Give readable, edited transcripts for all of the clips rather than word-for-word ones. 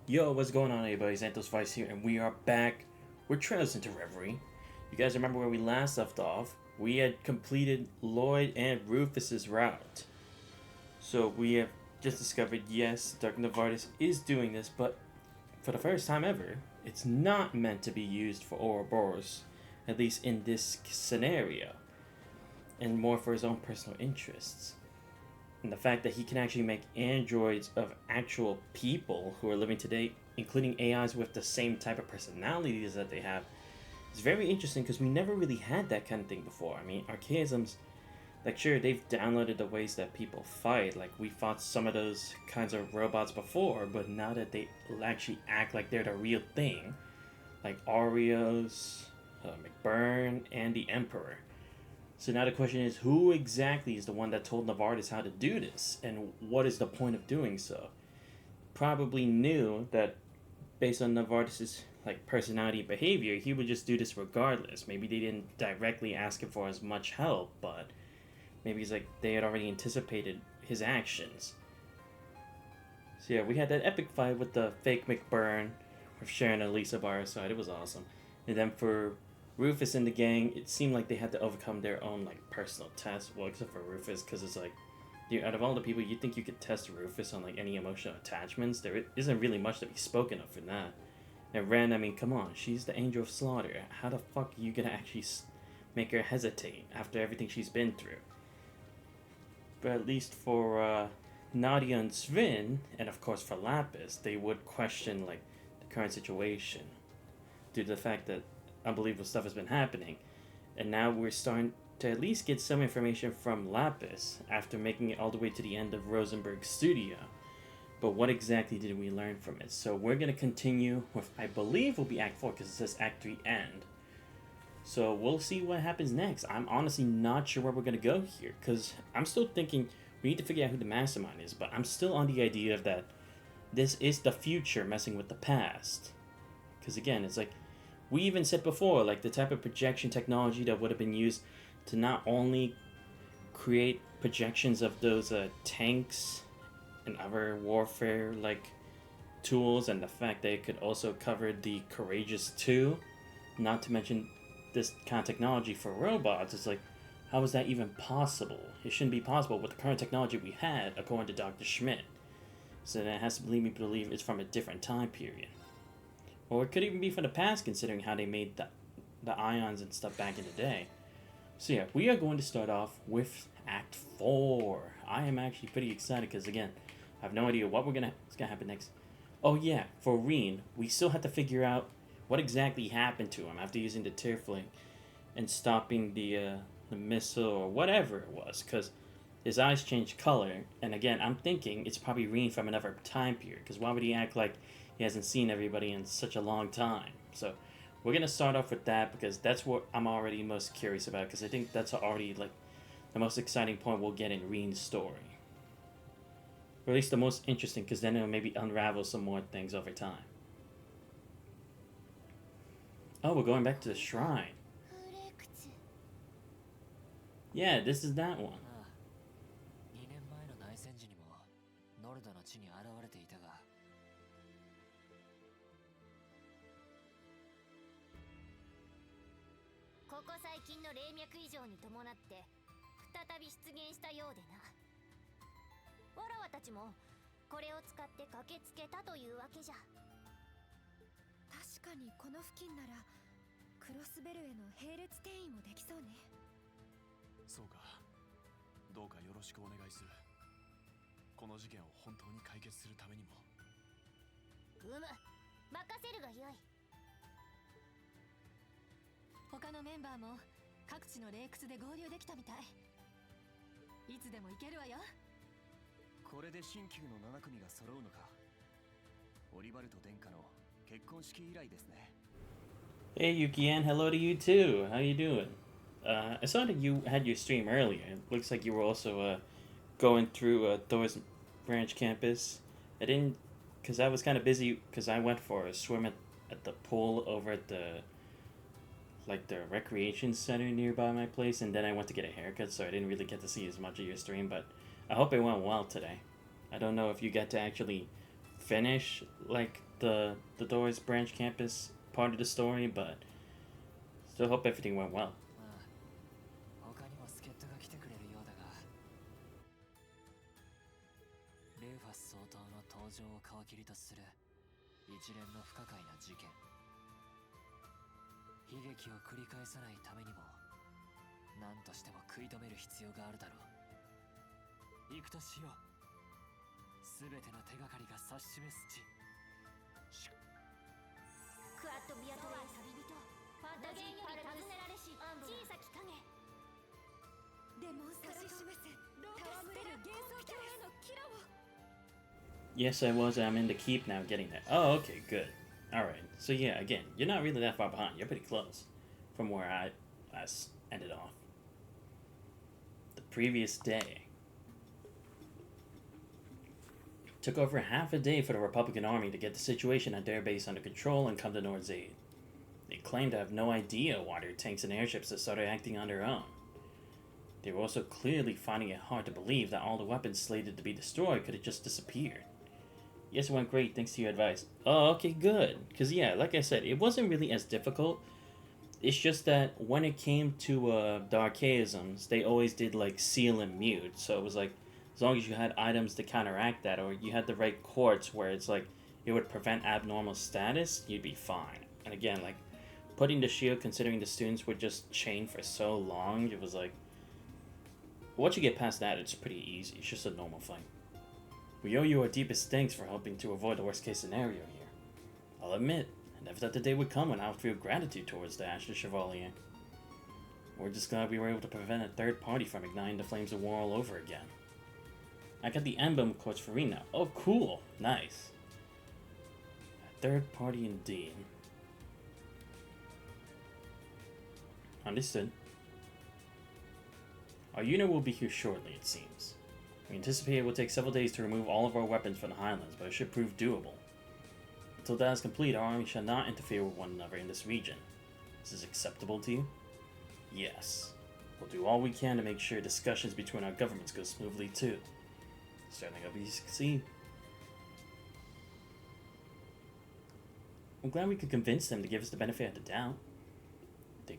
Yo, what's going on, everybody? Santos Vice here, and we are back with Trails into Reverie. You guys remember where we last left off? We had completed Lloyd and Rufus's route. So we have just discovered, yes, Dark Novartis is doing this, but for the first time ever, it's not meant to be used for Ouroboros, at least in this scenario, and more for his own personal interests. And the fact that he can actually make androids of actual people who are living today, including AIs with the same type of personalities that they have, is very interesting because we never really had that kind of thing before. I mean, Archaisms, like, sure, they've downloaded the ways that people fight. Like, we fought some of those kinds of robots before, but now that they actually act like they're the real thing, like Oreos, McBurn, and the Emperor. So now the question is, who exactly is the one that told Novartis how to do this, and what is the point of doing so? Probably knew that based on Novartis's personality and behavior, he would just do this regardless. Maybe they didn't directly ask him for as much help, but maybe it's like they had already anticipated his actions. So yeah, we had that epic fight with the fake McBurn with Sharon and Lisa by our side. It was awesome. And then for Rufus and the gang, it seemed like they had to overcome their own personal tests. Well, except for Rufus, because it's like, dude, out of all the people, you think you could test Rufus on any emotional attachments? There isn't really much to be spoken of for that. And Ren, I mean, come on, she's the angel of slaughter. How the fuck are you gonna actually make her hesitate after everything she's been through? But at least for Nadia and Svin, and of course for Lapis, they would question the current situation due to the fact that unbelievable stuff has been happening, and now we're starting to at least get some information from Lapis after making it all the way to the end of Rosenberg's studio. But what exactly did we learn from it? So we're going to continue with, I believe will be Act 4, because it says Act 3 end. So we'll see what happens next. I'm honestly not sure where we're going to go here, because I'm still thinking we need to figure out who the mastermind is, but I'm still on the idea of that this is the future messing with the past. Because again, it's like, we even said before, the type of projection technology that would have been used to not only create projections of those tanks and other warfare tools, and the fact that it could also cover the Courageous 2, not to mention this kind of technology for robots. It's like, how is that even possible? It shouldn't be possible with the current technology we had, according to Dr. Schmidt. So that has to lead me to believe it's from a different time period. Or it could even be from the past, considering how they made the ions and stuff back in the day. So yeah, we are going to start off with Act 4. I am actually pretty excited because, again, I have no idea what's gonna happen next. Oh yeah, for Reen, we still have to figure out what exactly happened to him after using the Tearfling and stopping the missile or whatever it was, because his eyes changed color. And again, I'm thinking it's probably Reen from another time period, because why would he act like he hasn't seen everybody in such a long time? So we're going to start off with that, because that's what I'm already most curious about, because I think that's already the most exciting point we'll get in Reen's story. Or at least the most interesting, because then it'll maybe unravel some more things over time. Oh, we're going back to the shrine. Yeah, this is that one. ここ最近の霊脈異常に伴って再び出現したようでな。わらわたちもこれを使って駆けつけたというわけじゃ。確かにこの付近ならクロスベルへの並列転移もできそうね。そうか。どうかよろしくお願いする。この事件を本当に解決するためにも。任せるがよい。他のメンバーも各地の霊窟で合流できたみたい。いつでも行けるわよ。これで新旧の7組が揃うのか。オリバルト殿下の結婚式以来ですね。Hey Yuki-an, hello to you too. How you doing? I saw that you had your stream earlier. It looks like you were also going through Thor's Branch campus. I didn't, because I was kind of busy, because I went for a swim at the pool over at the recreation center nearby my place, and then I went to get a haircut, so I didn't really get to see as much of your stream, but I hope it went well today. I don't know if you get to actually finish the Doors branch campus part of the story, but still hope everything went well. まあ他にも助っ人が来てくれるようだが、レーファス総統の登場を皮切りとする一連の不可解な事件。悲劇を繰り返さないためにも何としても食い止める必要があるだろう。行くとしよう。全ての手がかりが指し示す地。クワッドビアトレイス旅人ファンタジーより尋ねられし小さき影デモン指し示せ戯れる幻想郷へのキラを。 Yes, I was. I'm in the keep now, getting there. Oh, okay, good. Alright, so yeah, again, you're not really that far behind. You're pretty close from where I ended off. The previous day. Took over half a day for the Republican Army to get the situation at their base under control and come to Nord's aid. They claim to have no idea why their tanks and airships had started acting on their own. They were also clearly finding it hard to believe that all the weapons slated to be destroyed could have just disappeared. Yes, it went great, thanks to your advice. Oh, okay, good. Because, yeah, like I said, it wasn't really as difficult. It's just that when it came to the archaisms, they always did, like, seal and mute. So it was like, as long as you had items to counteract that, or you had the right quartz where it's like, it would prevent abnormal status, you'd be fine. And again, like, putting the shield, considering the students were just chained for so long, it was like, once you get past that, it's pretty easy. It's just a normal fight. We owe you our deepest thanks for helping to avoid the worst case scenario here. I'll admit, I never thought the day would come when I would feel gratitude towards the Ashley Chevalier. We're just glad we were able to prevent a third party from igniting the flames of war all over again. I got the emblem quartz for Rena. Oh, cool. Nice. A third party indeed. Understood. Our unit will be here shortly, it seems. We anticipate it will take several days to remove all of our weapons from the Highlands, but it should prove doable. Until that is complete, our army shall not interfere with one another in this region. Is this acceptable to you? Yes. We'll do all we can to make sure discussions between our governments go smoothly too. Certainly hope you succeed. I'm glad we could convince them to give us the benefit of the doubt. They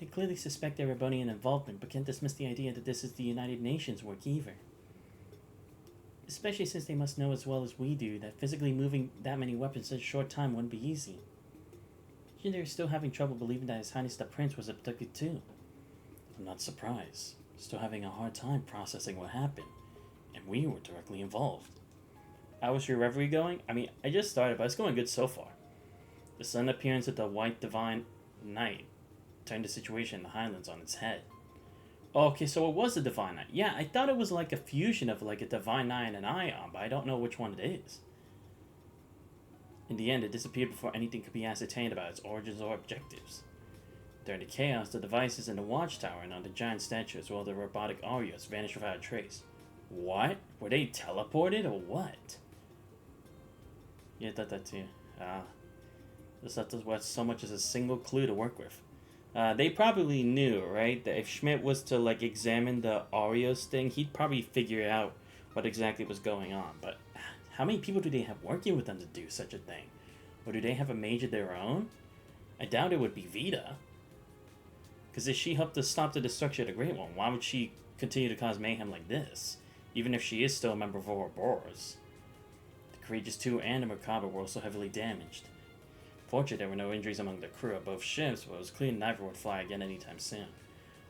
clearly suspect Erebonian involvement, but can't dismiss the idea that this is the United Nations work either. Especially since they must know as well as we do that physically moving that many weapons in a short time wouldn't be easy. They're still having trouble believing that His Highness the Prince was abducted too. I'm not surprised. Still having a hard time processing what happened, and we were directly involved. How was your reverie going? I mean, I just started, but it's going good so far. The sudden appearance of the White Divine Knight turned the situation in the Highlands on its head. Oh, okay, so it was a Divine Knight. Yeah, I thought it was like a fusion of like a Divine Knight and an Ion, but I don't know which one it is. In the end, it disappeared before anything could be ascertained about its origins or objectives. During the chaos, the devices in the watchtower and on the giant statue as well as the robotic Arios vanished without a trace. What? Were they teleported or what? Yeah, I thought that too. This left us with so much as a single clue to work with. They probably knew, right, that if Schmidt was to like examine the Arios thing, he'd probably figure out what exactly was going on. But how many people do they have working with them to do such a thing? Or do they have a mage of their own? I doubt it would be Vita. Because if she helped to stop the destruction of the Great One, why would she continue to cause mayhem like this? Even if she is still a member of Ouroboros. The Courageous 2 and the Merkaba were also heavily damaged. Fortunately, there were no injuries among the crew of both ships, but it was clear neither would fly again anytime soon.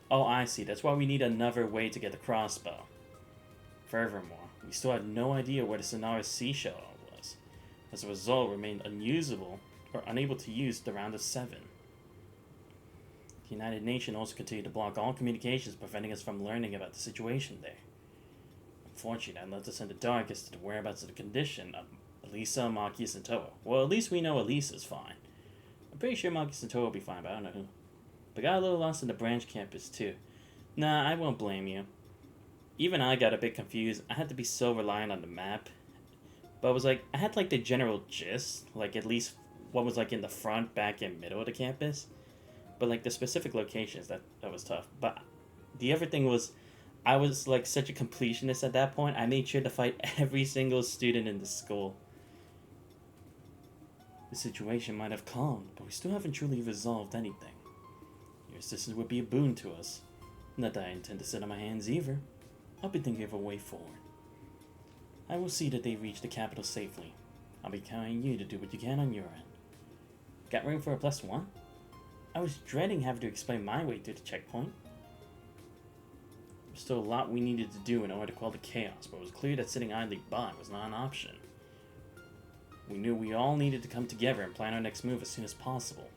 Oh, I see. That's why we need another way to get the crossbow. Furthermore, we still had no idea where the Sonaris seashell was. As a result, remained unusable or unable to use the Round of 7. The United Nations also continued to block all communications, preventing us from learning about the situation there. Unfortunately, that left us in the dark as to the whereabouts of the condition of Elisa, Marcus, and Toa. Well, at least we know Elisa's fine. I'm pretty sure Marcus and Toa will be fine, but I don't know who. But got a little lost in the branch campus, too. Nah, I won't blame you. Even I got a bit confused. I had to be so reliant on the map. But it was like, I had like the general gist, like at least what was like in the front, back, and middle of the campus. But like the specific locations, that was tough. But the other thing was, I was like such a completionist at that point, I made sure to fight every single student in the school. The situation might have calmed, but we still haven't truly resolved anything. Your assistance would be a boon to us. Not that I intend to sit on my hands either. I'll be thinking of a way forward. I will see that they reach the capital safely. I'll be counting you to do what you can on your end. Got room for a +1? I was dreading having to explain my way through the checkpoint. There's still a lot we needed to do in order to quell the chaos, but it was clear that sitting idly by was not an option. We knew we all needed to come together and plan our next move as soon as possible.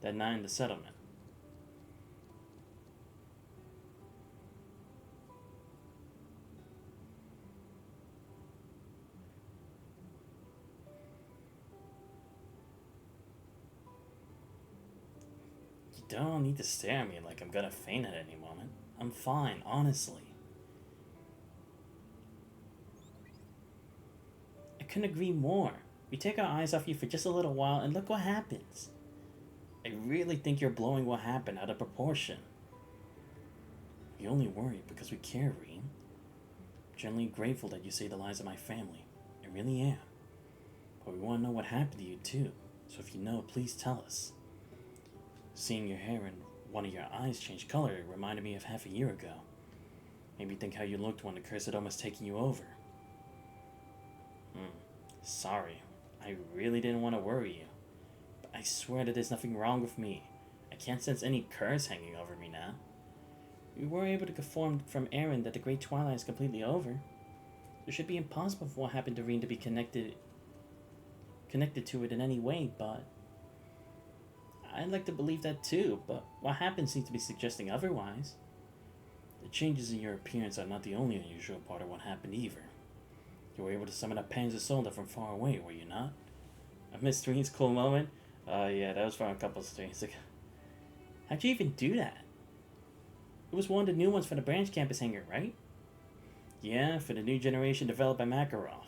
That night in the settlement. You don't need to stare at me like I'm gonna faint at any moment. I'm fine, honestly. I couldn't agree more. We take our eyes off you for just a little while and look what happens. I really think you're blowing what happened out of proportion. We only worry because we care, Reem. I'm genuinely grateful that you saved the lives of my family. I really am. But we want to know what happened to you too. So if you know, please tell us. Seeing your hair and one of your eyes change color reminded me of half a year ago. Made me think how you looked when the curse had almost taken you over. Sorry. I really didn't want to worry you. But I swear that there's nothing wrong with me. I can't sense any curse hanging over me now. We were able to confirm from Aaron that the Great Twilight is completely over. It should be impossible for what happened to Reen to be connected to it in any way, but I'd like to believe that too, but what happened seems to be suggesting otherwise. The changes in your appearance are not the only unusual part of what happened either. You were able to summon up Panzer Soldier from far away, were you not? I missed Reen's cool moment. Yeah, that was from a couple of streams ago. How'd you even do that? It was one of the new ones for the branch campus hangar, right? Yeah, for the new generation developed by Makarov.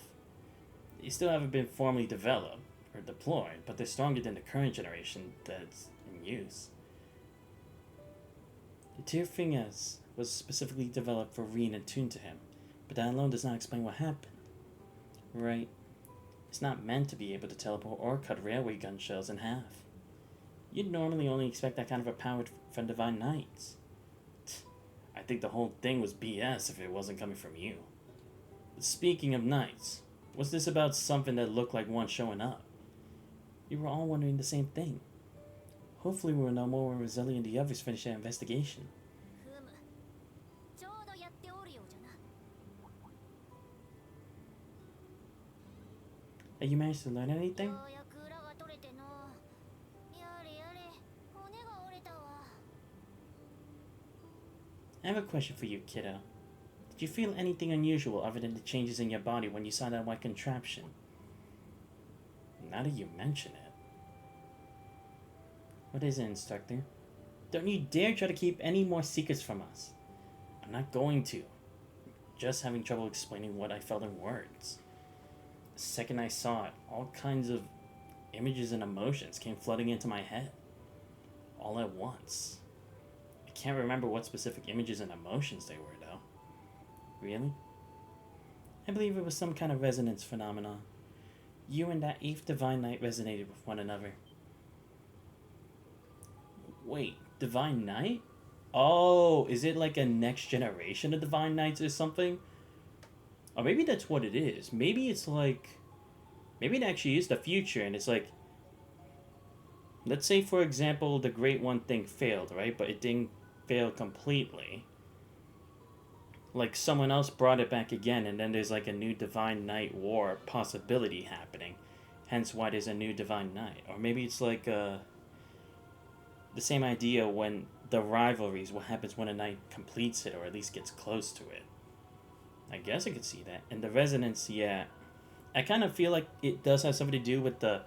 They still haven't been formally developed or deployed, but they're stronger than the current generation that's in use. The Tirfingas was specifically developed for Reen and tuned to him, but that alone does not explain what happened. Right. It's not meant to be able to teleport or cut railway gun shells in half. You'd normally only expect that kind of a power from Divine Knights. I think the whole thing was BS if it wasn't coming from you. But speaking of Knights, was this about something that looked like one showing up? You were all wondering the same thing. Hopefully we'll know more when Rosalie and the others finish their investigation. Have you managed to learn anything? I have a question for you, kiddo. Did you feel anything unusual other than the changes in your body when you saw that white contraption? Now that you mention it. What is it, Instructor? Don't you dare try to keep any more secrets from us. I'm not going to. I'm just having trouble explaining what I felt in words. The second I saw it, all kinds of images and emotions came flooding into my head. All at once. I can't remember what specific images and emotions they were, though. Really? I believe it was some kind of resonance phenomenon. You and that 8th Divine Knight resonated with one another. Wait, Divine Knight? Oh, is it like a next generation of Divine Knights or something? Or maybe that's what it is. Maybe it's like... Maybe it actually is the future and it's like... Let's say, for example, the Great One thing failed, right? But it didn't fail completely. Like, someone else brought it back again and then there's like a new Divine Knight war possibility happening. Hence why there's a new Divine Knight. Or maybe it's like the same idea when the rivalries, what happens when a knight completes it or at least gets close to it. I guess I could see that. And the resonance, yeah. I kind of feel like it does have something to do with the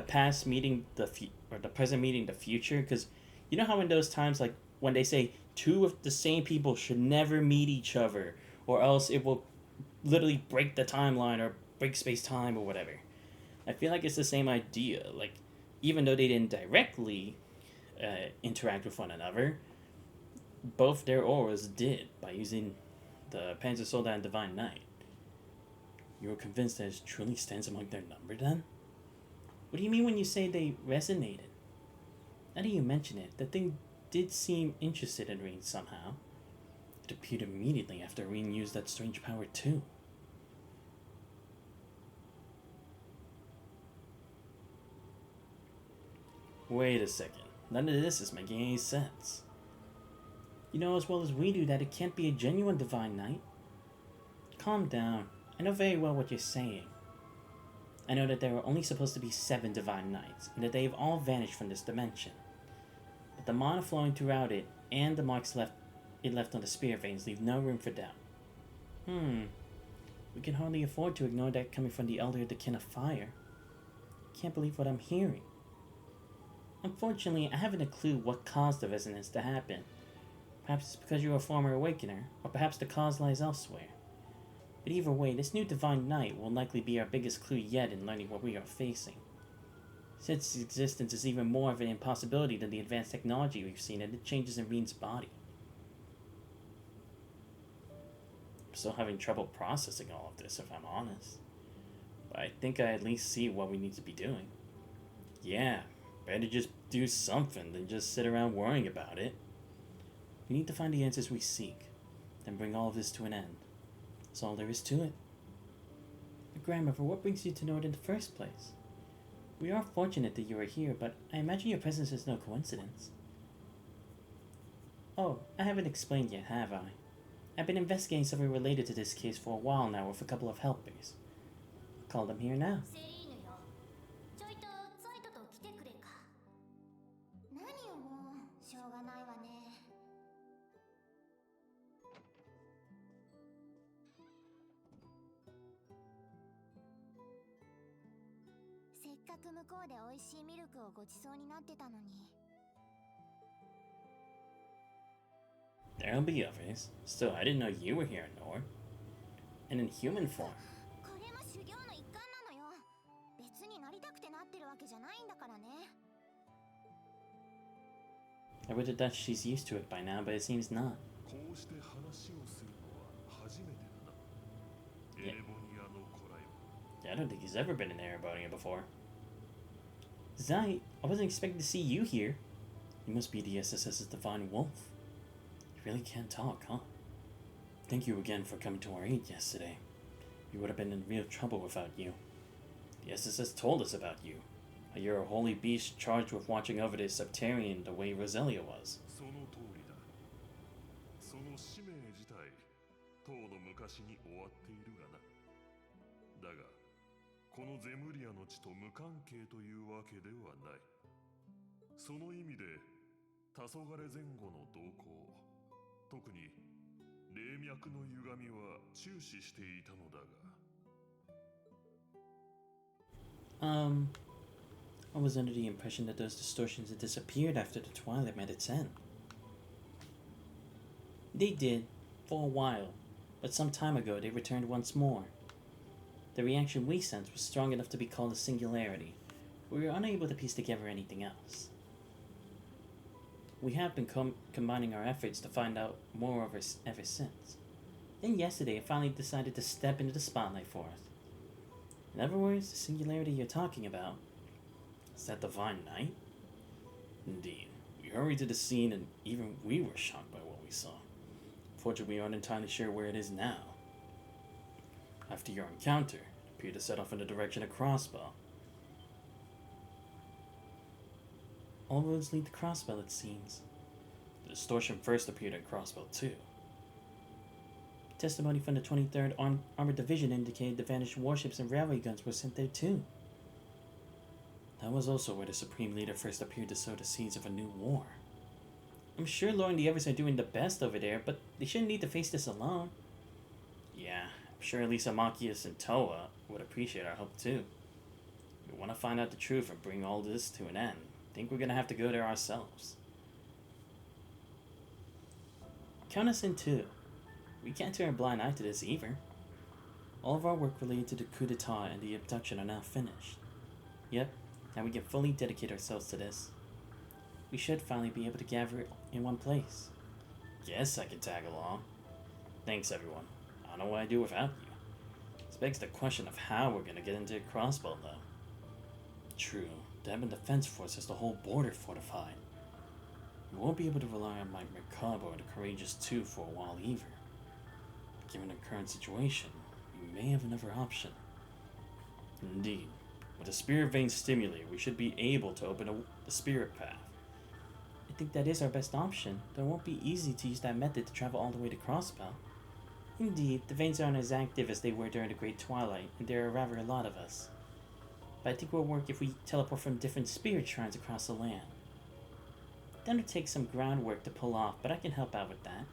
past meeting the present meeting the future, because you know how in those times, like when they say two of the same people should never meet each other or else it will literally break the timeline or break space-time or whatever. I feel like it's the same idea. Like, even though they didn't directly interact with one another, both their auras did by using the Panzer Soldat and Divine Knight. You were convinced that it truly stands among their number then? What do you mean when you say they resonated? Now that you mention it, the thing did seem interested in Reen somehow. It appeared immediately after Reen used that strange power too. Wait a second. None of this is making any sense. You know as well as we do that it can't be a genuine Divine Knight. Calm down. I know very well what you're saying. I know that there are only supposed to be 7 Divine Knights, and that they have all vanished from this dimension. But the mana flowing throughout it, and the marks it left on the spirit veins leave no room for doubt. We can hardly afford to ignore that coming from the Elder of the Kin of Fire. Can't believe what I'm hearing. Unfortunately, I haven't a clue what caused the resonance to happen. Perhaps it's because you're a former Awakener, or perhaps the cause lies elsewhere. But either way, this new Divine Knight will likely be our biggest clue yet in learning what we are facing. Since its existence is even more of an impossibility than the advanced technology we've seen and the changes in Reen's body. I'm still having trouble processing all of this, if I'm honest. But I think I at least see what we need to be doing. Yeah, better just do something than just sit around worrying about it. We need to find the answers we seek, then bring all of this to an end. That's all there is to it. But Grandmother, what brings you to Nord in the first place? We are fortunate that you are here, but I imagine your presence is no coincidence. Oh, I haven't explained yet, have I? I've been investigating something related to this case for a while now with a couple of helpers. I'll call them here now. セリーヌよ。ちょいとサイトと来てくれか。何よもう、しょうがないわね。せっかく向こうで美味しいミルクをごちそうになってたのに。There'll be others. Still, I didn't know you were here, Nord. And in human form. これも修行の一環なのよ。別になりたくてなってるわけじゃないんだからね。I would have thought she's used to it by now, but it seems not. こうして話をするのは初めてだな。エレボニアの古来は。 Yeah, I don't think he's ever been in Erebonian before. Zai, I wasn't expecting to see you here. You must be the SSS's Divine Wolf. You really can't talk, huh? Thank you again for coming to our aid yesterday. We would have been in real trouble without you. The SSS told us about you. How you're a holy beast charged with watching over the Septarian the way Roselia was. その通りだ。その使命自体、とうの昔に終わっているがな。だが、このゼムリアの地と無関係というわけではない。その意味で、黄昏前後の動向、特に霊脈の歪みは注視していたのだが。I was under the impression that those distortions had disappeared after the twilight met its end. They did, for a while, but some time ago they returned once more. The reaction we sensed was strong enough to be called a singularity, but we were unable to piece together anything else. We have been combining our efforts to find out more of it ever since. Then yesterday it finally decided to step into the spotlight for us. In other words, the singularity you're talking about, is that Divine Knight? Indeed. We hurried to the scene and even we were shocked by what we saw. Fortunately, we aren't entirely sure where it is now. After your encounter, it appeared to set off in the direction of Crossbell. All roads lead to Crossbell, it seems. The distortion first appeared at Crossbell, too. Testimony from the 23rd Armored Division indicated the vanished warships and railway guns were sent there, too. That was also where the Supreme Leader first appeared to sow the seeds of a new war. I'm sure Lord and the others are doing the best over there, but they shouldn't need to face this alone. Yeah, I'm sure Elisa Machias and Toa would appreciate our help, too. We want to find out the truth and bring all this to an end. I think we're gonna have to go there ourselves. Count us in too. We can't turn a blind eye to this either. All of our work related to the coup d'etat and the abduction are now finished. Yep, now we can fully dedicate ourselves to this. We should finally be able to gather it in one place. Guess I can tag along. Thanks, everyone. I don't know what I'd do without you. This begs the question of how we're gonna get into Crossbell, though. True, the Ebon Defense Force has the whole border fortified. We won't be able to rely on my Merkaba or the Courageous 2 for a while either. Given the current situation, we may have another option. Indeed, with the Spirit Vein Stimulator, we should be able to open the Spirit Path. I think that is our best option, though it won't be easy to use that method to travel all the way to Crossbell. Indeed, the veins aren't as active as they were during the Great Twilight, and there are rather a lot of us. But I think it will work if we teleport from different spirit shrines across the land. That'll take some groundwork to pull off, but I can help out with that.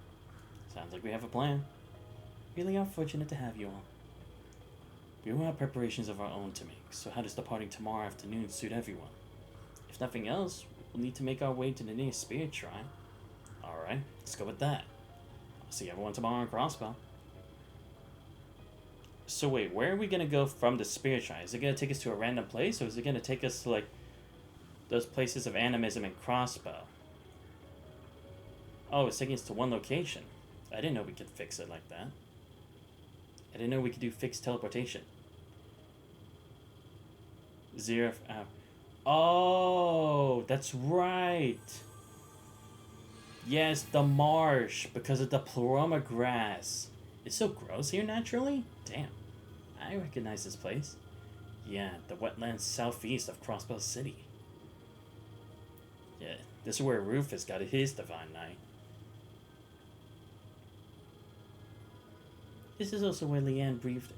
Sounds like we have a plan. Really are fortunate to have you all. We will have preparations of our own to make, so how does departing tomorrow afternoon suit everyone? If nothing else, we'll need to make our way to the nearest spirit shrine. Alright, let's go with that. I'll see everyone tomorrow in Crossbell. So wait, where are we gonna go from the spirit shrine? Is it gonna take us to a random place, or is it gonna take us to, like, those places of animism and Crossbell? Oh, it's taking us to one location. I didn't know we could fix it like that. I didn't know we could do fixed teleportation. Zero. Oh, that's right. Yes, the marsh, because of the pleroma grass. It's so gross here naturally. Damn. I recognize this place. Yeah, the wetlands southeast of Crossbell City. Yeah, this is where Rufus got his Divine Knight. This is also where Leanne breathed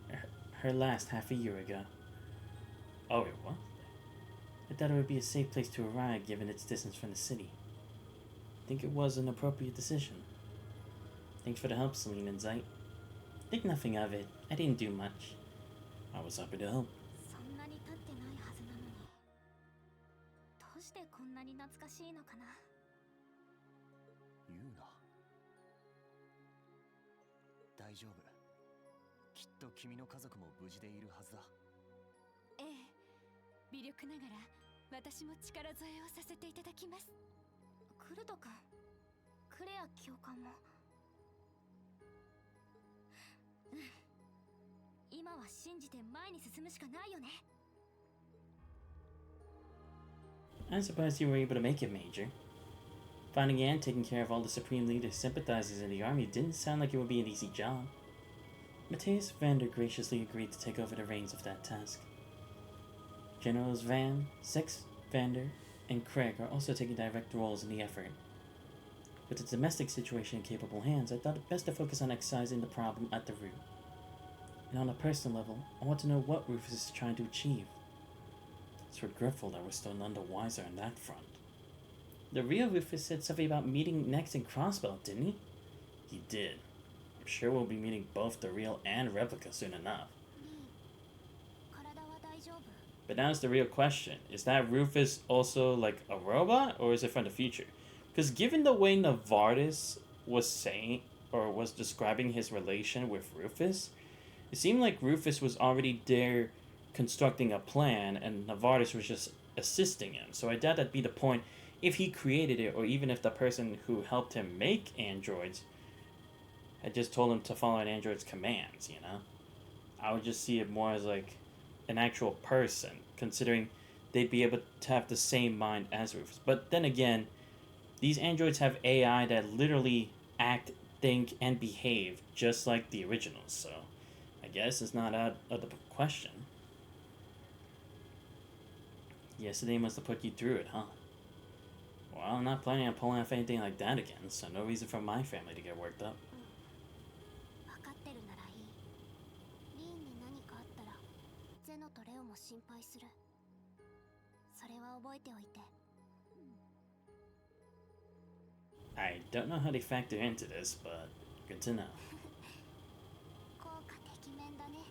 her last half a year ago. Oh, it was? I thought it would be a safe place to arrive given its distance from the city. I think it was an appropriate decision. Thanks for the help, Celine and Zeit. Think nothing of it. I didn't do much. I was happy to help. そんなに経ってないはずなのに、どうしてこんなに懐かしいのかな。言うな。大丈夫。きっと君の家族も無事でいるはずだ。ええ、微力ながら私も力添えをさせていただきます。クルト君、クレア教官も。うん。今は信じて前に進むしかないよね。I'm surprised you were able to make it, Major. Finding and taking care of all the Supreme Leader's sympathizers in the army didn't sound like it would be an easy job. Matthias Vander graciously agreed to take over the reins of that task. Generals Van, Six, Vander, and Craig are also taking direct roles in the effort. With the domestic situation in capable hands, I thought it best to focus on excising the problem at the root. And on a personal level, I want to know what Rufus is trying to achieve. It's regretful that we're still none the wiser on that front. The real Rufus said something about meeting next in Crossbell, didn't he? He did. I'm sure we'll be meeting both the real and replica soon enough. But now it's the real question. Is that Rufus also like a robot, or is it from the future? Because given the way Novartis was saying, or was describing his relation with Rufus, it seemed like Rufus was already there constructing a plan, and Novartis was just assisting him. So I doubt that'd be the point if he created it, or even if the person who helped him make androids had just told him to follow an android's commands, you know? I would just see it more as like an actual person, considering they'd be able to have the same mind as Rufus. But then again, these androids have AI that literally act, think, and behave just like the originals, so I guess it's not out of the question. Yesterday must have put you through it, huh? Well, I'm not planning on pulling off anything like that again, so no reason for my family to get worked up. 分かってるならいい。リーンに何かあったら、ゼノとレオも心配する。それは覚えておいて。I don't know how they factor into this, but good to know. 効果てきめんだね。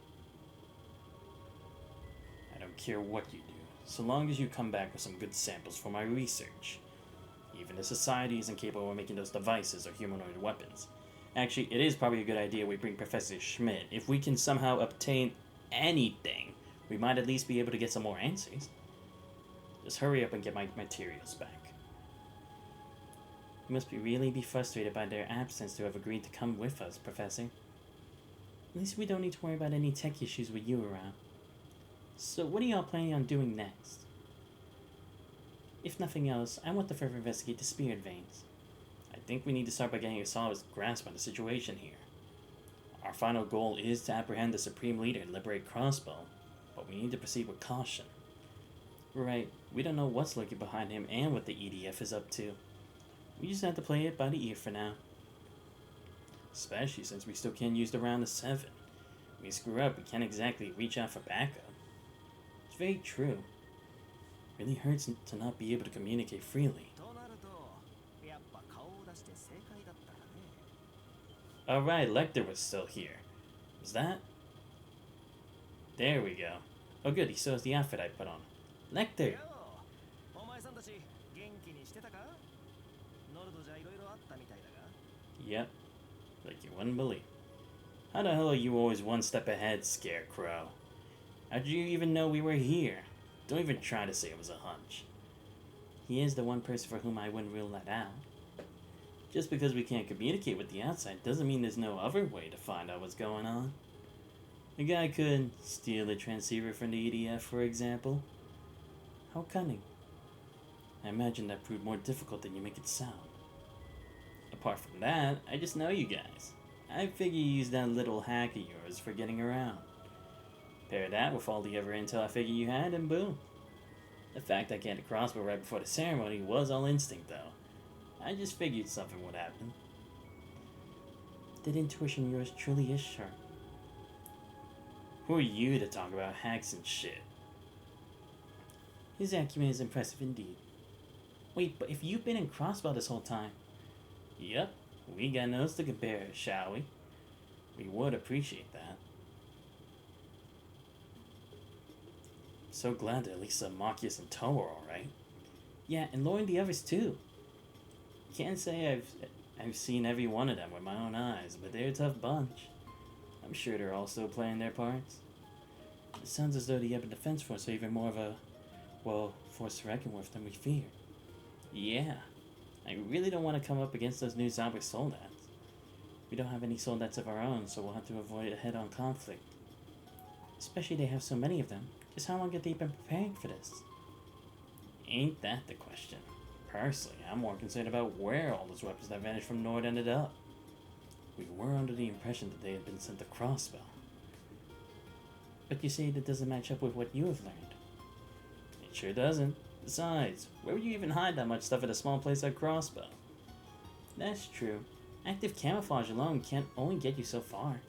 I don't care what you do, so long as you come back with some good samples for my research. Even the society isn't capable of making those devices or humanoid weapons. Actually, it is probably a good idea we bring Professor Schmidt. If we can somehow obtain anything, we might at least be able to get some more answers. Just hurry up and get my materials back. You must really be frustrated by their absence to have agreed to come with us, Professor. At least we don't need to worry about any tech issues with you around. So what are y'all planning on doing next? If nothing else, I want to further investigate the spirit veins. I think we need to start by getting a solid grasp on the situation here. Our final goal is to apprehend the Supreme Leader and liberate Crossbell, but we need to proceed with caution. Right, we don't know what's lurking behind him and what the EDF is up to. We just have to play it by the ear for now. Especially since we still can't use the round of 7. When we screw up, we can't exactly reach out for backup. It's very true. It really hurts to not be able to communicate freely. Alright, Lecter was still here. Was that? There we go. Oh good, he still has the outfit I put on. Lecter! Yep. Like you wouldn't believe. How the hell are you always one step ahead, Scarecrow? How did you even know we were here? Don't even try to say it was a hunch. He is the one person for whom I wouldn't rule that out. Just because we can't communicate with the outside doesn't mean there's no other way to find out what's going on. A guy could steal the transceiver from the EDF, for example. How cunning. I imagine that proved more difficult than you make it sound. Apart from that, I just know you guys. I figure you use that little hack of yours for getting around. Pair that with all the other intel I figure you had, and boom. The fact I can't Crossbell right before the ceremony was all instinct, though. I just figured something would happen. That intuition of yours truly is sharp. Who are you to talk about hacks and shit? His acumen is impressive indeed. Wait, but if you've been in Crossbell this whole time... Yep, we got notes to compare, shall we? We would appreciate that. So glad that at least Marcus and Toe are alright. Yeah, and Lloyd and the others too. Can't say I've seen every one of them with my own eyes, but they're a tough bunch. I'm sure they're all still playing their parts. It sounds as though the Ebon Defense Force are even more of a, well, force to reckon with than we feared. Yeah, I really don't want to come up against those new zombie soldats. We don't have any soldats of our own, so we'll have to avoid a head-on conflict. Especially they have so many of them. Just how long have they been preparing for this? Ain't that the question. Personally, I'm more concerned about where all those weapons that vanished from Nord ended up. We were under the impression that they had been sent to Crossbell. But you say that doesn't match up with what you have learned. It sure doesn't. Besides, where would you even hide that much stuff at a small place like Crossbell? That's true. Active camouflage alone can't only get you so far.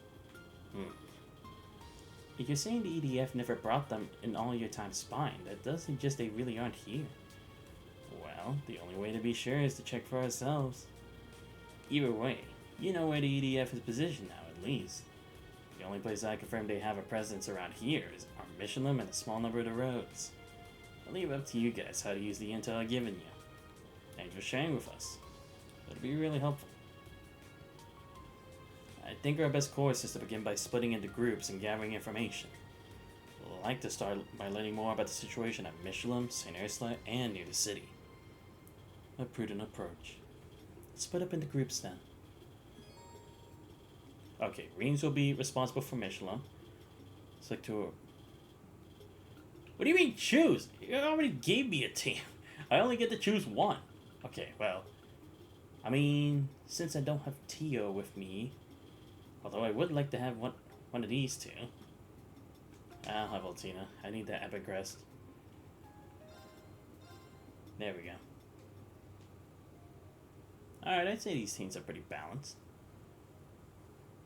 If you're saying the EDF never brought them in all your time spying, that does suggest they really aren't here. Well, the only way to be sure is to check for ourselves. Either way, you know where the EDF is positioned now, at least. The only place I confirm they have a presence around here is our Michelin and a small number of the roads. I'll leave it up to you guys how to use the intel I've given you. Thanks for sharing with us. It'll be really helpful. I think our best course is to begin by splitting into groups and gathering information. I'd like to start by learning more about the situation at Michelin, St. Ursula, and near the city. A prudent approach. Split up into groups then. Okay, Reams will be responsible for Michelin. Select two. What do you mean choose? You already gave me a team. I only get to choose one. Okay, well. I mean, since I don't have Tio with me, although I would like to have one of these two. I'll have Altina. I need that epic crest. There we go. Alright, I'd say these teams are pretty balanced.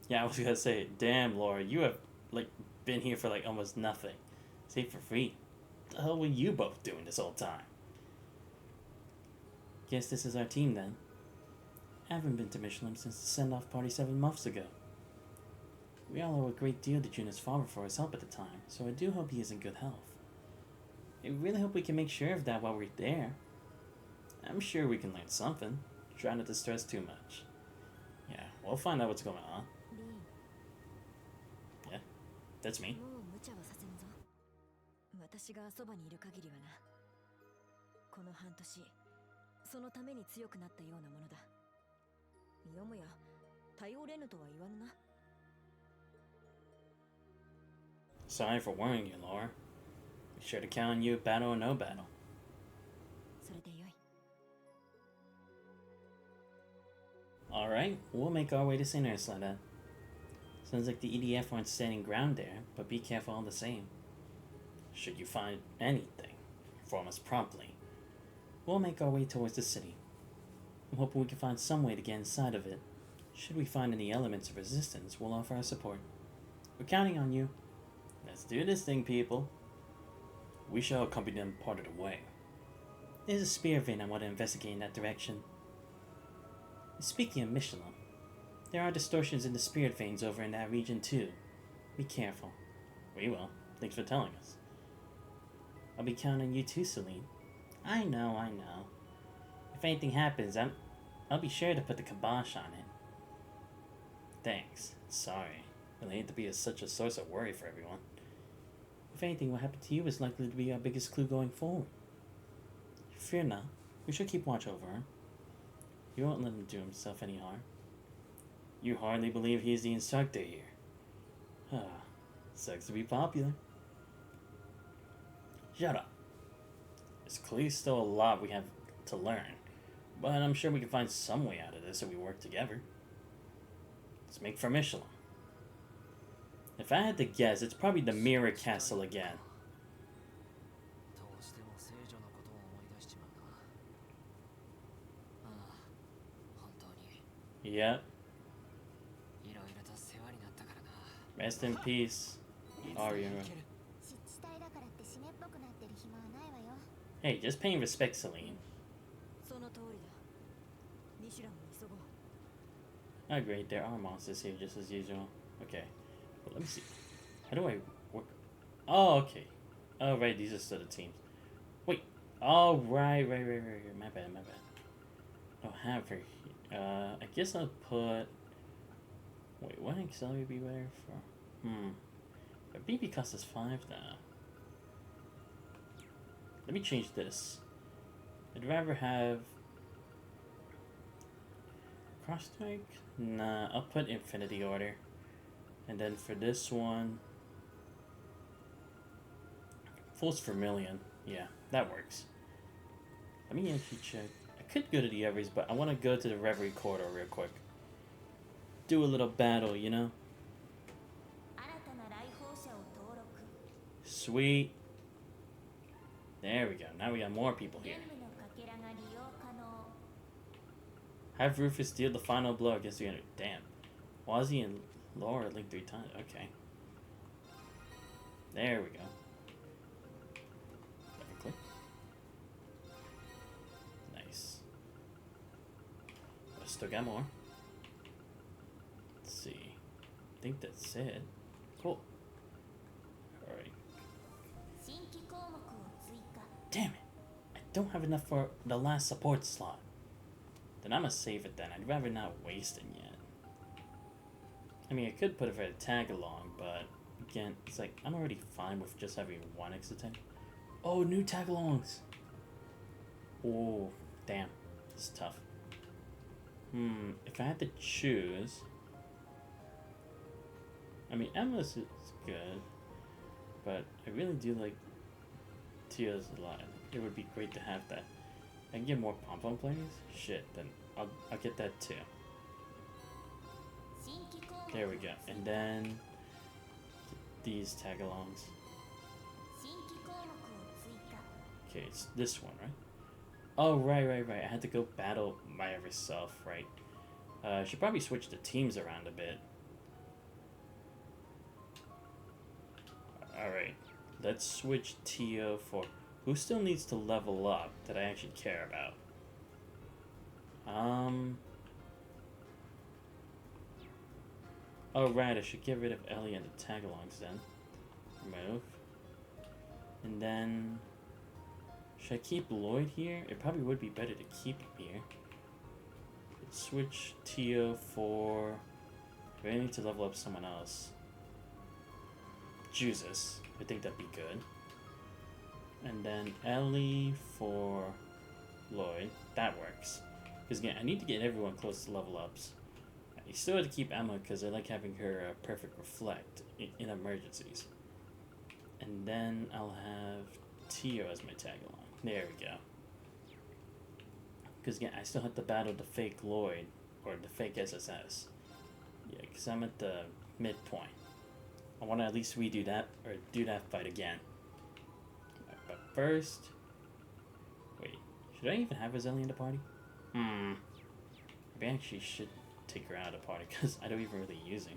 Yeah, I was gonna say, damn, Laura, you have, like, been here for, like, almost nothing. Save for free. What the hell were you both doing this whole time? Guess this is our team, then. I haven't been to Michelin since the send-off party 7 months ago. We all owe a great deal to Juna's father for his help at the time, so I do hope he is in good health. I really hope we can make sure of that while we're there. I'm sure we can learn something. Try not to stress too much. Yeah, we'll find out what's going on. Yeah, that's me. 私がそばにいる限りはな。この半年そのために強くなったようなものだ。よもや頼れぬとは言わぬな。 Sorry for worrying you, Laura. Be sure to count on you, battle or no battle. それでよい。 Alright, we'll make our way to St. Ursula then. Sounds like the EDF aren't standing ground there, but be careful all the same. Should you find anything, inform us promptly. We'll make our way towards the city. I'm hoping we can find some way to get inside of it. Should we find any elements of resistance, we'll offer our support. We're counting on you. Let's do this thing, people. We shall accompany them part of the way. There's a spear vein I want to investigate in that direction. Speaking of Michelin, there are distortions in the spirit veins over in that region too. Be careful. We will. Thanks for telling us. I'll be counting on you too, Celine. I know. If anything happens, I'll be sure to put the kibosh on it. Thanks. Sorry. Really hate to be such a source of worry for everyone. If anything, what happened to you is likely to be our biggest clue going forward. Fear not. We shall keep watch over her. You won't let him do himself any harm. You hardly believe he is the instructor here. Sucks to be popular. Shut up. There's clearly still a lot we have to learn, but I'm sure we can find some way out of this if we work together. Let's make for Michelin. If I had to guess, it's probably the Mirror Castle again. どうしても聖女のことを思い出しちまうな。ああ、本当に Yep. いろいろと世話になったからな。 Rest in peace, いつでも Aria. 行ける。湿地帯だからって湿っぽくなってる暇はないわよ。 Hey, just paying respect, Celine. その通りだ。ミシュランも急ごう。 Oh, great, there are monsters here just as usual. Okay. Well, let me see. How do I work? Oh, okay. Oh, right, these are still the teams. Wait. Oh, right. My bad. I don't have her here. I guess I'll put... Wait, what auxiliary be better for? But BB cost us 5 now. Let me change this. I'd rather have... Cross strike? Nah, I'll put Infinity Order. And then for this one... Full's Vermilion. Yeah, that works. Let me actually check. I could go to the others, but I want to go to the Reverie corridor real quick. Do a little battle, you know? 新たな来訪者を登録。 Sweet. There we go. Now we got more people here. 全部のかけらが利用可能。 Have Rufus deal the final blow against the enemy. Damn. Wazzy and Laura linked 3 times. Okay. There we go. Double click. Nice. I still got more. Let's see. I think that's it. Cool. Alright. 新規項目を追加。 Damn it. I don't have enough for the last support slot. Then I'm gonna save it then. I'd rather not waste it yet. I mean, I could put it for a tag along, but again, it's like I'm already fine with just having 1 extra tag. Oh, new tag alongs. Oh, damn. This is tough. If I had to choose, I mean, Emma's is good, but I really do like Tia's a lot. It would be great to have that. I can get more pom-pom players? Shit, then I'll get that too. 新規項目。 There we go. And then these tag-alongs. 新規項目を追加。 Okay, it's this one, right? Oh, right. I had to go battle by myself, right? I should probably switch the teams around a bit. Alright, let's switch Tio for... Who still needs to level up that I actually care about? Oh, right, I should get rid of Ellie and the tag-alongs then. Remove. And then... Should I keep Lloyd here? It probably would be better to keep him here. Let's switch Tio for... Do I need to level up someone else? Jesus. I think that'd be good. And then Ellie for Lloyd. That works. Because again, I need to get everyone close to level ups. I still have to keep Emma because I like having her perfect reflect in emergencies. And then I'll have Tio as my tag along. There we go. Because again, I still have to battle the fake Lloyd or the fake SSS. Yeah, because I'm at the midpoint. I want to at least redo that or do that fight again. Right, but first, wait, should I even have Rosalie in the party? Maybe I actually should take her out of the party because I don't even really use her.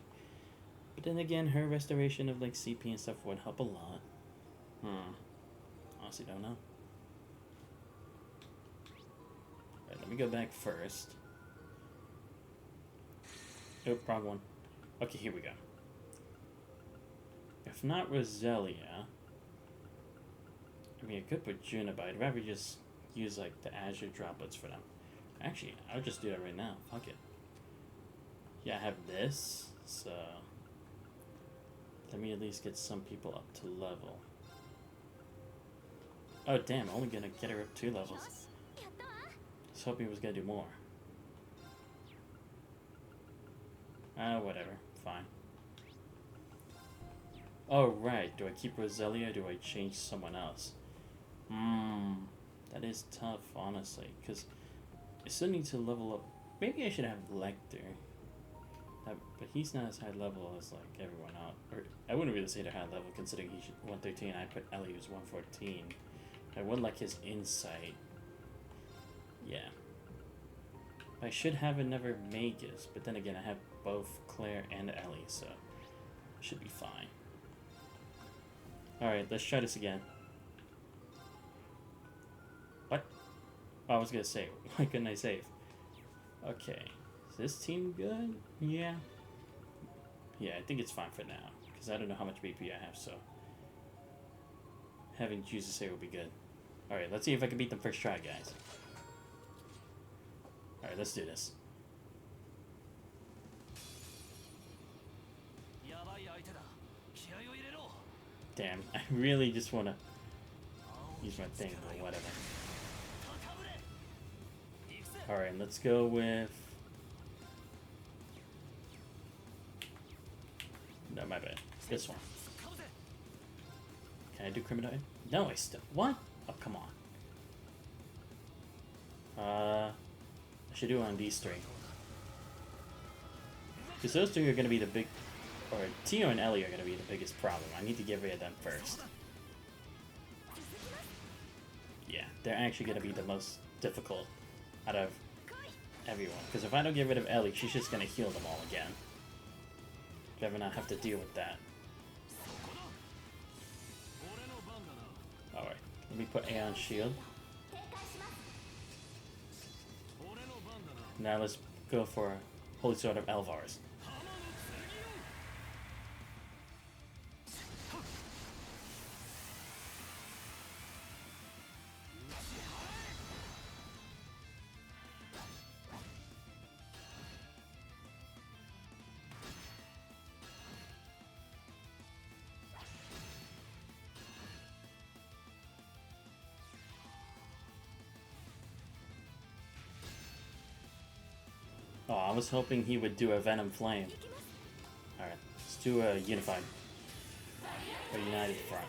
But then again, her restoration of like CP and stuff would help a lot. Honestly, don't know. Alright, let me go back first. Oh, wrong one. Okay, here we go. If not Rosalia, I mean, I could put Juna, but I'd rather just use like the Azure droplets for them. Actually, I'll just do that right now. Fuck it. Yeah, I have this, so let me at least get some people up to level. Oh damn, only gonna get her up 2 levels. I was hoping he was gonna do more. Whatever, fine. Oh right, do I keep Rosalia or do I change someone else? That is tough, honestly, because I still need to level up. Maybe I should have Lecter. But he's not as high level as like everyone else. Or I wouldn't really say they're high level considering he's 113. I put Ellie who's 114. I would like his insight. Yeah. I should have another Magus, but then again I have both Claire and Ellie, so should be fine. Alright, let's try this again. What? Oh, I was gonna say, why couldn't I save? Okay. Is this team good? Yeah. Yeah, I think it's fine for now. Because I don't know how much BP I have, so having Jesus say will be good. Alright, let's see if I can beat them first try, guys. Alright, let's do this. Damn, I really just want to use my thing, but whatever. Alright, let's go with... No, my bad. This one. Can I do criminal? No, I still... What? Oh, come on. I should do it on these 3. Because those 3 are going to be the big... Or Tio and Ellie are going to be the biggest problem. I need to get rid of them first. Yeah, they're actually going to be the most difficult out of everyone. Because if I don't get rid of Ellie, she's just going to heal them all again. I'd rather not have to deal with that. Alright, let me put Aeon Shield. Now let's go for Holy Sword of Elvars. Oh, I was hoping he would do a Venom Flame. Alright, let's do a Unified. Or United Front.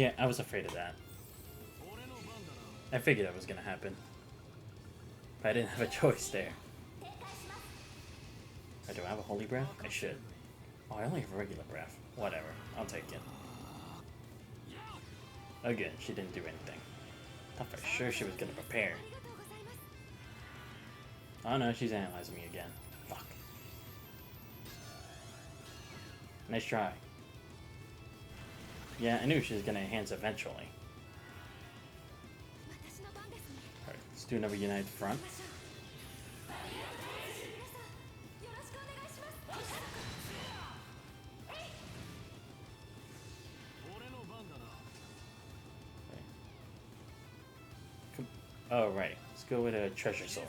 Yeah, I was afraid of that. I figured that was gonna happen. But I didn't have a choice there. Oh, do I have a holy breath? I should. Oh, I only have a regular breath. Whatever. I'll take it. Again, she didn't do anything. Thought for sure she was gonna prepare. Oh no, she's analyzing me again. Fuck. Nice try. Yeah, I knew she was gonna enhance eventually. Alright, let's do another United Front. Oh, right. Let's go with a treasure sword.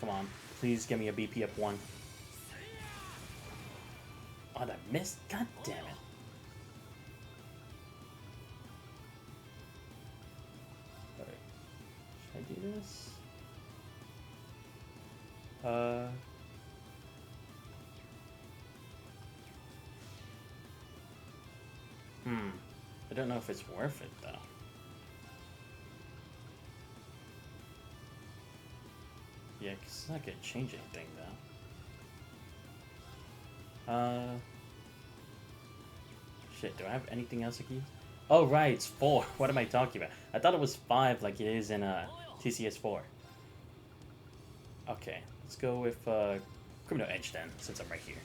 Come on. Please give me a BP up 1. Oh, that missed? God damn it. Alright. Should I do this? I don't know if it's worth it, though. Yeah, 'cause it's not gonna change anything, though. Shit, do I have anything else I can use? Oh, right, it's 4. What am I talking about? I thought it was 5 like it is in TCS 4. Okay, let's go with Criminal Edge then, since I'm right here.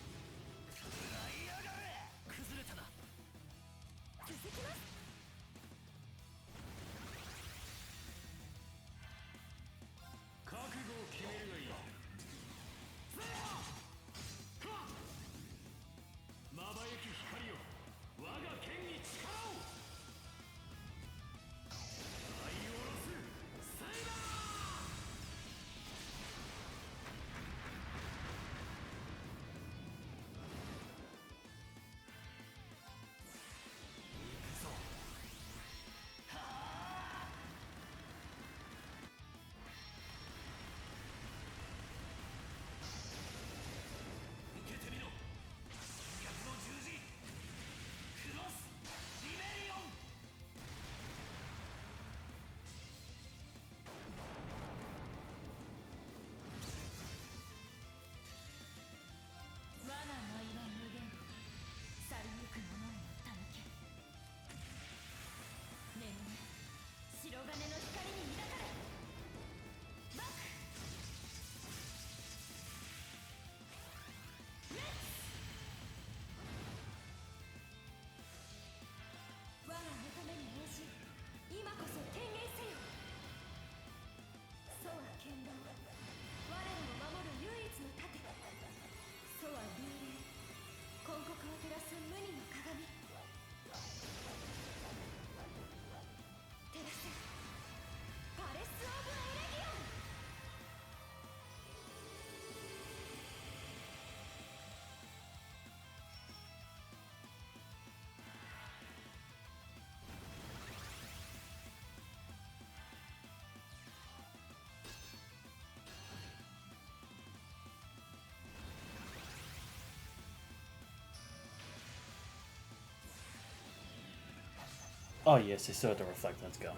Oh yes, I still have to reflect, let's go.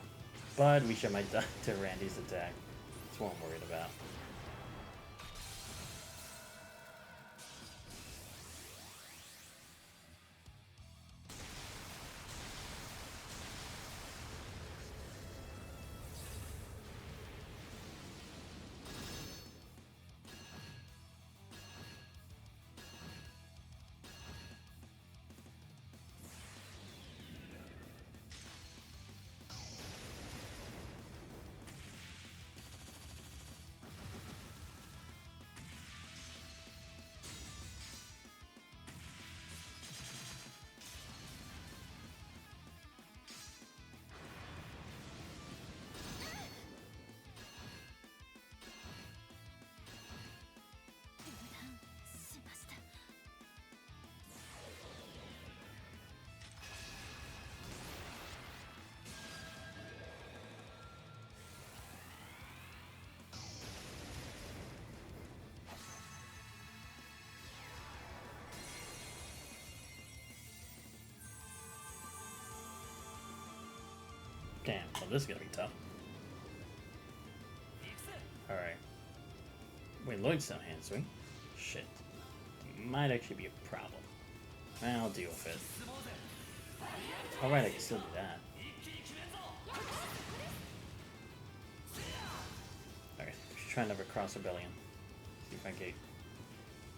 But we should might die to Randy's attack. That's what I'm worried about. Damn, well this is gonna be tough. Alright. Wait, Lloyd's down hand swing? Shit. Might actually be a problem. I'll deal with it. Alright, I can still do that. Okay, let's try another cross rebellion. See if I can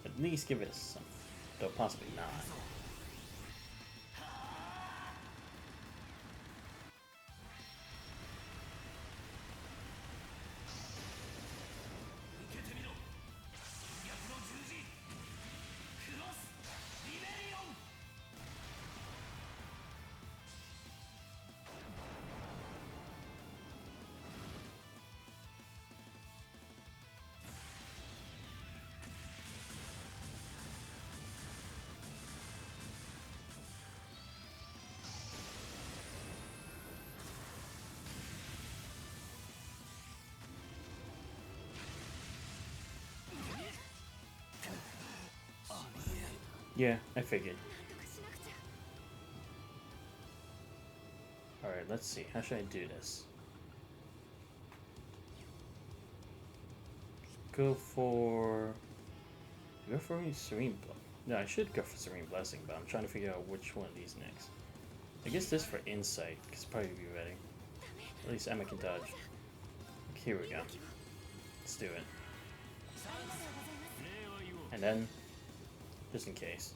at least give it a some. Though possibly not. Yeah, I figured. Alright, let's see. How should I do this? Go for Serene Blow. No, I should go for Serene Blessing, but I'm trying to figure out which one of these next. I guess this for Insight, because probably be ready. At least Emma can dodge. Here we go. Let's do it. And then, just in case.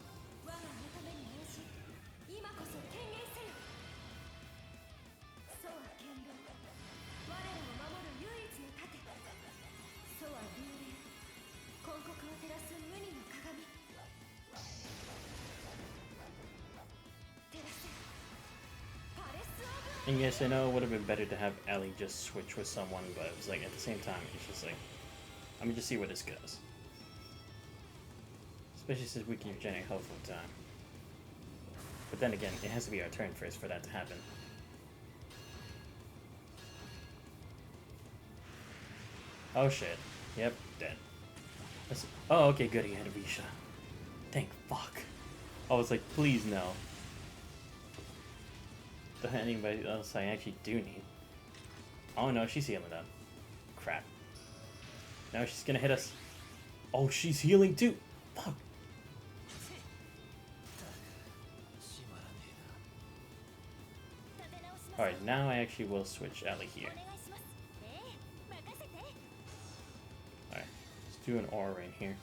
And yes, I know it would have been better to have Ellie just switch with someone, but it was like, at the same time, it's just like, let me just see where this goes. Especially since we can regenerate health full time. But then again, it has to be our turn first for that to happen. Oh shit. Yep, dead. Oh, okay, good, he had a Risha. Thank fuck. I was like, please no. Anybody else I actually do need. Oh no, she's healing up. Crap. Now she's gonna hit us. Oh, she's healing too. Fuck. Alright, now I actually will switch Ellie here. Alright, let's do an aura in here.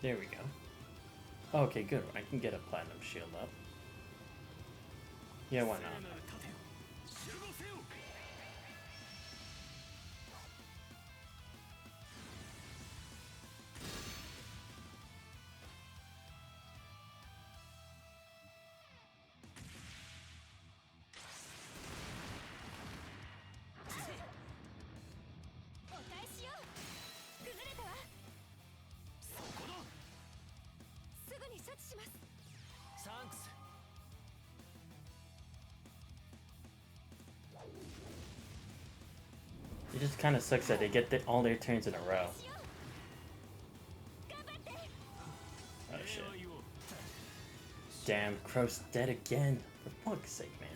There we go. Okay, good. I can get a platinum shield up. Yeah, why not? It just kind of sucks that they get all their turns in a row. Oh shit. Damn, Crow's dead again. For fuck's sake, man.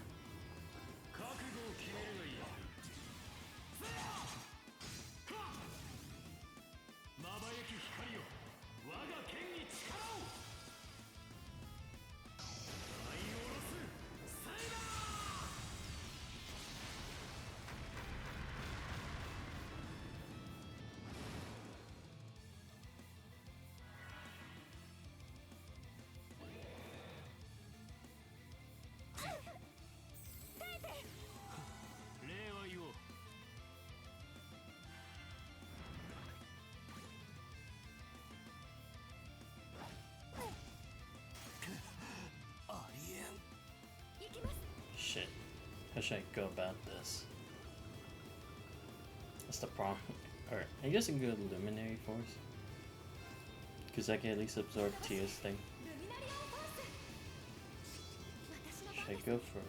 Shit. How should I go about this? That's the problem. Alright, I guess I can go to Luminary Force. Because I can at least absorb Tia's thing. Should I go for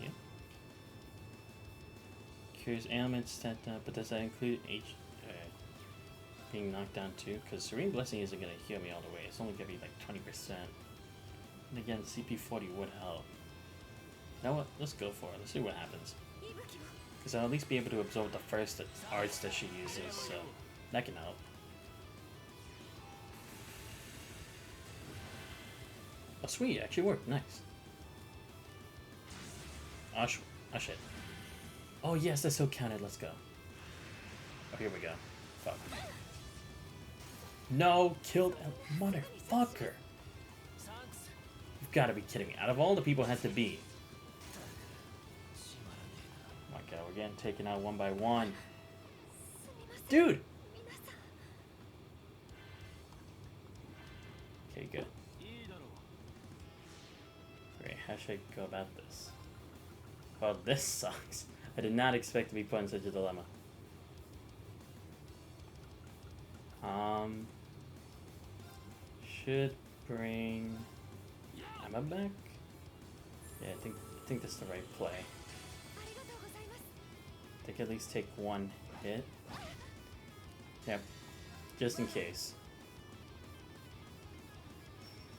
here? Cures ailments that, but does that include being knocked down too? Because Serene Blessing isn't going to heal me all the way. It's only going to be like 20%. And again, CP40 would help. You know what? Let's go for it. Let's see what happens. Because I'll at least be able to absorb the first arts that she uses, so that can help. Oh sweet, it actually worked. Nice. Oh shit. Oh yes, that still counted. Let's go. Oh, here we go. Fuck. No, killed a motherfucker. You've got to be kidding me. Out of all the people it had to be. Oh my god, we're getting taken out one by one. Dude! Okay, good. Great, how should I go about this? Well, this sucks. I did not expect to be put in such a dilemma. Should bring Emma back? Yeah, I think that's the right play. I think at least take one hit. Yep, just in case.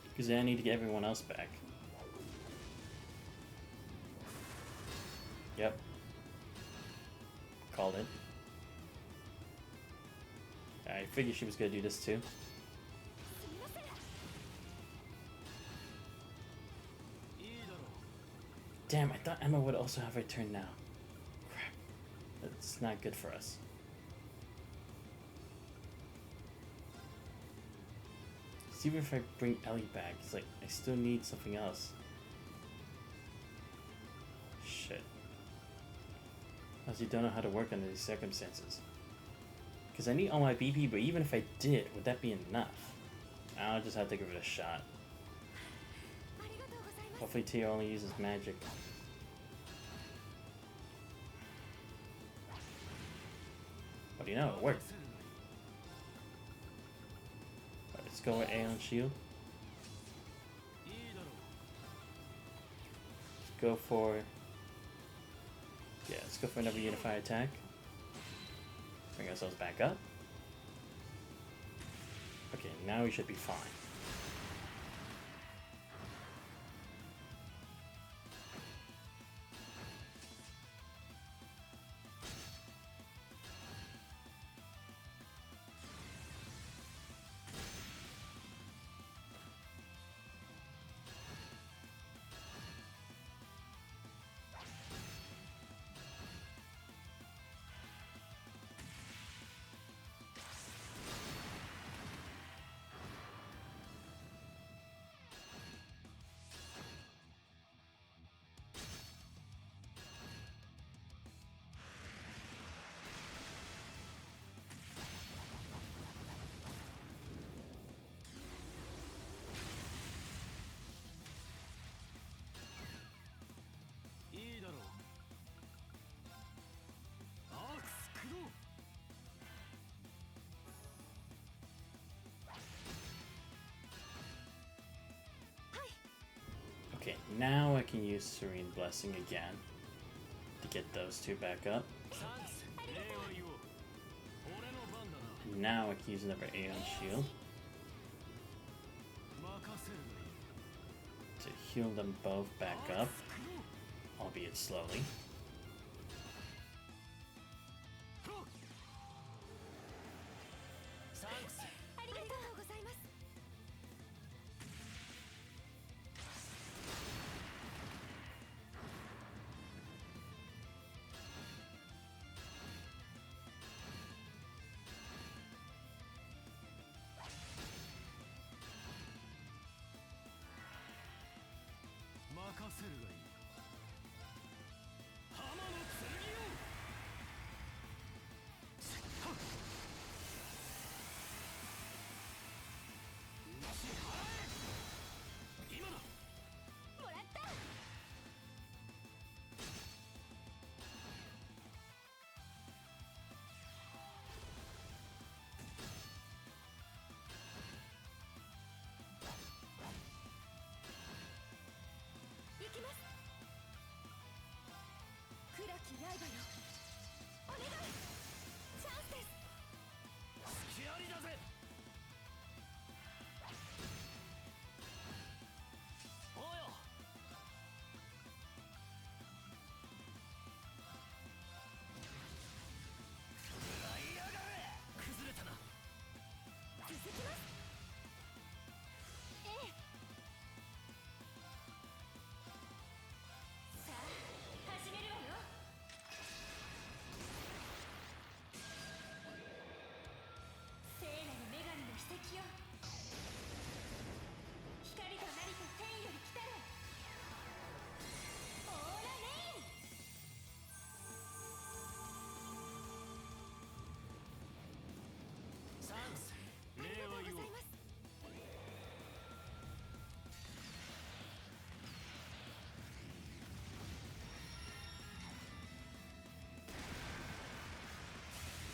Because then I need to get everyone else back. Yep. Called it. I figured she was gonna do this too. Damn, I thought Emma would also have her turn now. Crap. That's not good for us. See, even if I bring Ellie back, it's like, I still need something else. Shit. I honestly don't know how to work under these circumstances. Because I need all my BP, but even if I did, would that be enough? I'll just have to give it a shot. Hopefully Tia only uses magic. What do you know? It worked. Right, let's go with Aeon Shield. Let's go for... Yeah, let's go for another Unify attack. Bring ourselves back up. Okay, now we should be fine. Okay, now I can use Serene Blessing again to get those two back up. Now I can use another Aeon Shield to heal them both back up, albeit slowly.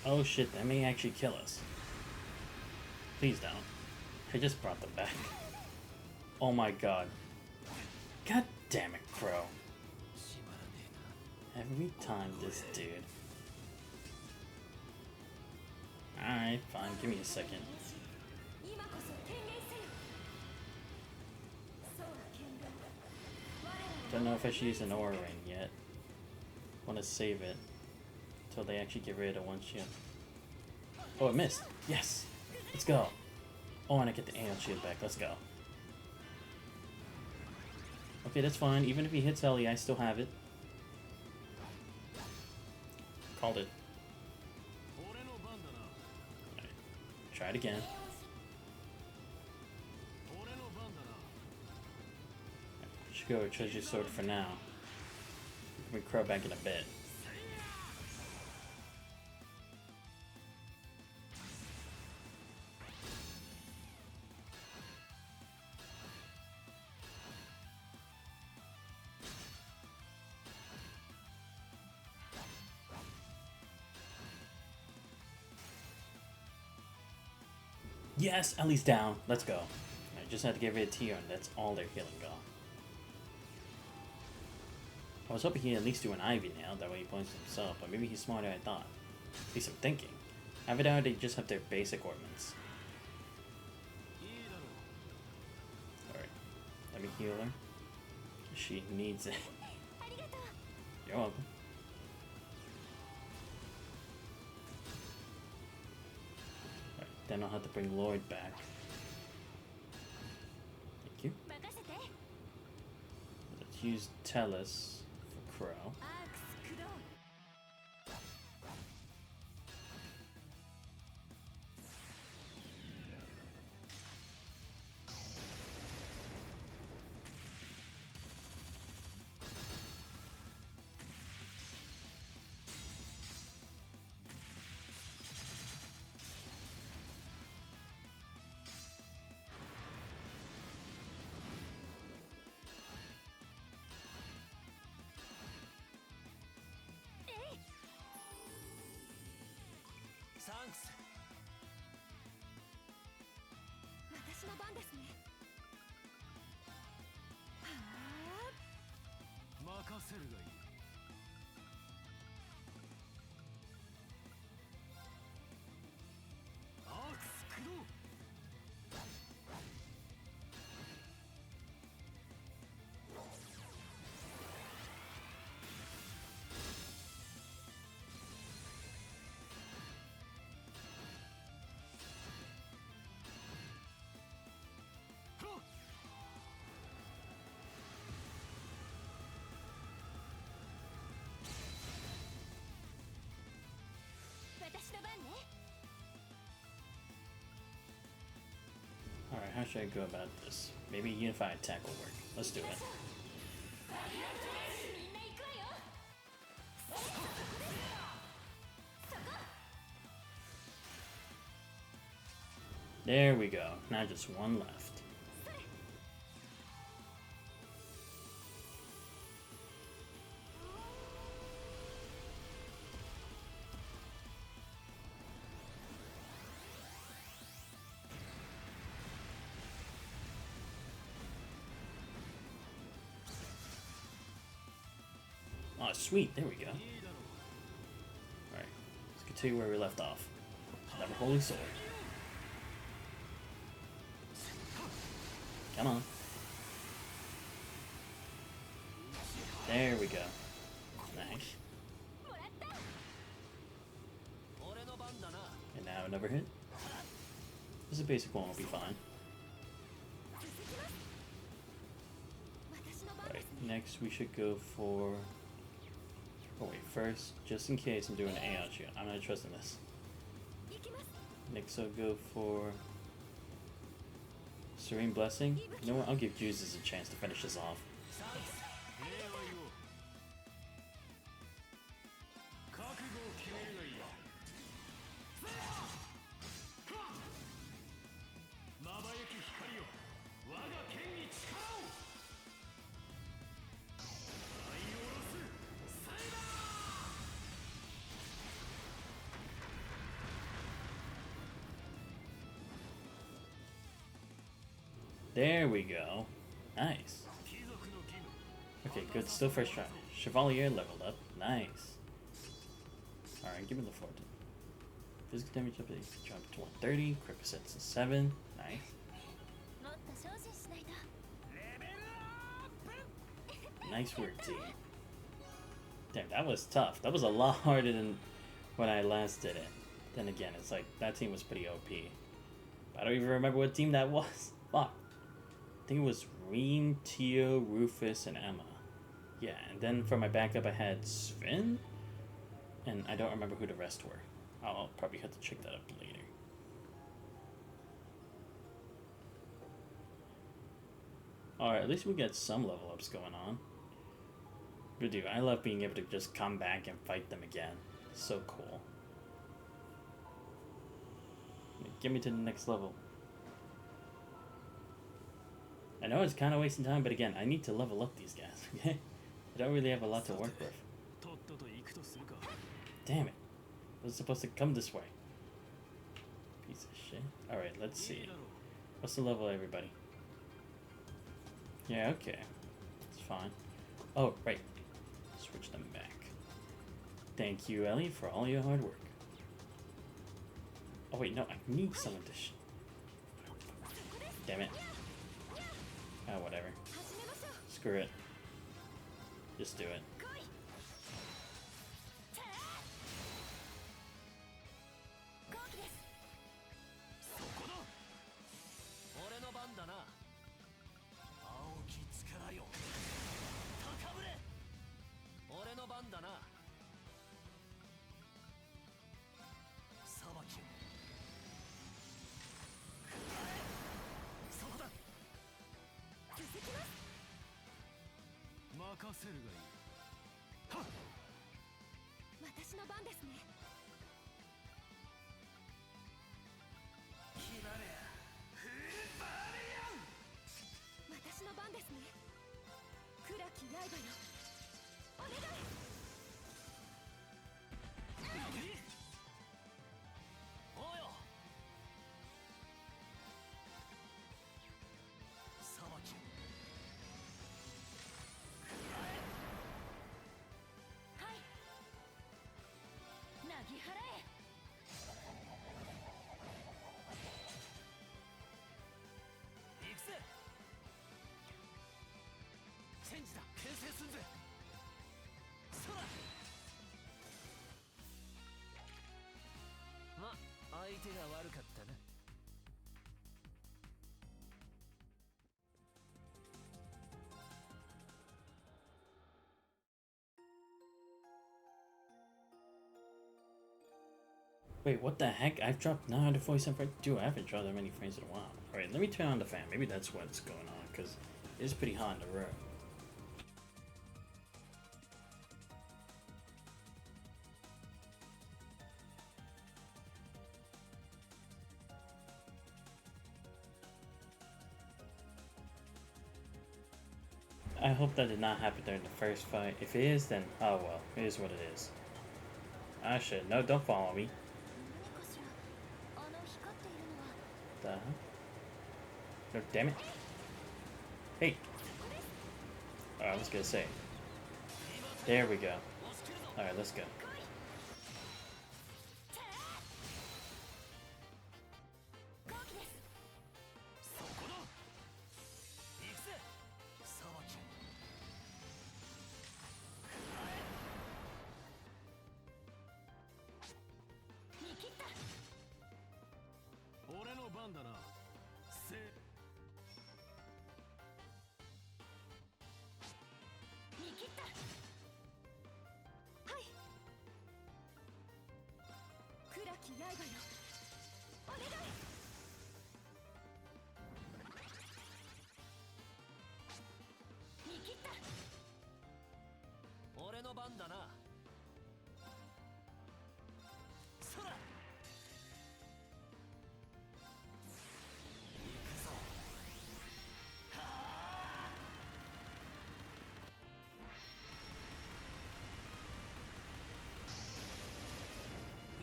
Oh shit, that may actually kill us. Please don't. I just brought them back. Oh my god. God damn it, Crow. Every time this dude. Alright, fine, give me a second. Don't know if I should use an aura ring yet. Want to save it until they actually get rid of one shield. Oh, it missed. Yes. Let's go. Oh, and I get the Aeon shield back. Let's go. Okay, that's fine. Even if he hits Ellie, I still have it. Called it. Right. Try it again. Should go with Treasure Sword for now. We can crow back in a bit. Yes, Ellie's down. Let's go. I just had to get rid of Tio, and that's all their healing gone. I was hoping he'd at least do an Ivy now, that way he points to himself, but maybe he's smarter than I thought. At least I'm thinking. Avidar, they just have their basic ornaments. Alright, let me heal her. She needs it. You're welcome. Alright, then I'll have to bring Lloyd back. Thank you. Let's use Tellus. Crow. Thanks. 私の番ですね。任せるがいい。アークス駆動。Alright, how should I go about this? Maybe Unified Attack will work. Let's do it. There we go. Now just one left. Oh, sweet. There we go. Alright. Let's continue where we left off. Another Holy Sword. Come on. There we go. Nice. And now another hit. This is a basic one, will be fine. Alright, next we should go for... Oh wait, first, just in case I'm doing an Aeon Shield. I'm not trusting this. Next I'll go for... Serene Blessing. You know what, I'll give Juices a chance to finish this off. There we go. Nice. Okay, good. Still first try. Chevalier leveled up. Nice. Alright, give me the 14. Physical damage up to jump to 130. Crit percent to 7. Nice. もっと精進しないと。 Nice work, team. Damn, that was tough. That was a lot harder than when I last did it. Then again, it's like, that team was pretty OP. I don't even remember what team that was. Fuck. I think it was Reem, Tio, Rufus, and Emma. Yeah, and then for my backup I had Sven? And I don't remember who the rest were. I'll probably have to check that up later. Alright, at least we got some level ups going on. But dude, I love being able to just come back and fight them again. So cool. Get me to the next level. I know it's kind of wasting time, but again, I need to level up these guys, okay? I don't really have a lot to work with. Damn it. I was supposed to come this way. Piece of shit. Alright, let's see. What's the level, everybody? Yeah, okay. It's fine. Oh, right. Switch them back. Thank you, Ellie, for all your hard work. Oh, wait, no, I need some of this shit. Damn it. Ah, whatever. Screw it. Just do it. 俺の番だな。青き力よ、高ぶれ。俺の番だな。裁きを。そこだ。続きます。任せるがいい。はっ。私の番ですね。決まれや。私の番ですね。暗き刃よ、お願い。おうよ。裁きを。はい。なぎ払え。行くぜ。チェンジだ。牽制すんぜ。そら。ま、相手が悪かったな。Wait, what the heck? I've dropped 947 frames. Dude, I haven't dropped that many frames in a while. Alright, let me turn on the fan. Maybe that's what's going on, because it's pretty hot in the road. I hope that did not happen during the first fight. If it is, then oh well. It is what it is. Ah shit. No, don't follow me. 何かしら。あの光っているのは。 The hell? No, damn it. Hey. Oh, I was gonna say. There we go. Alright, let's go. 後期です。そこだ。行くぜ。裁きを。見切った。俺の番だな。見切った。はい。暗き刃よ、お願い。見切った。俺の番だな。そら。行くぞ。はあ。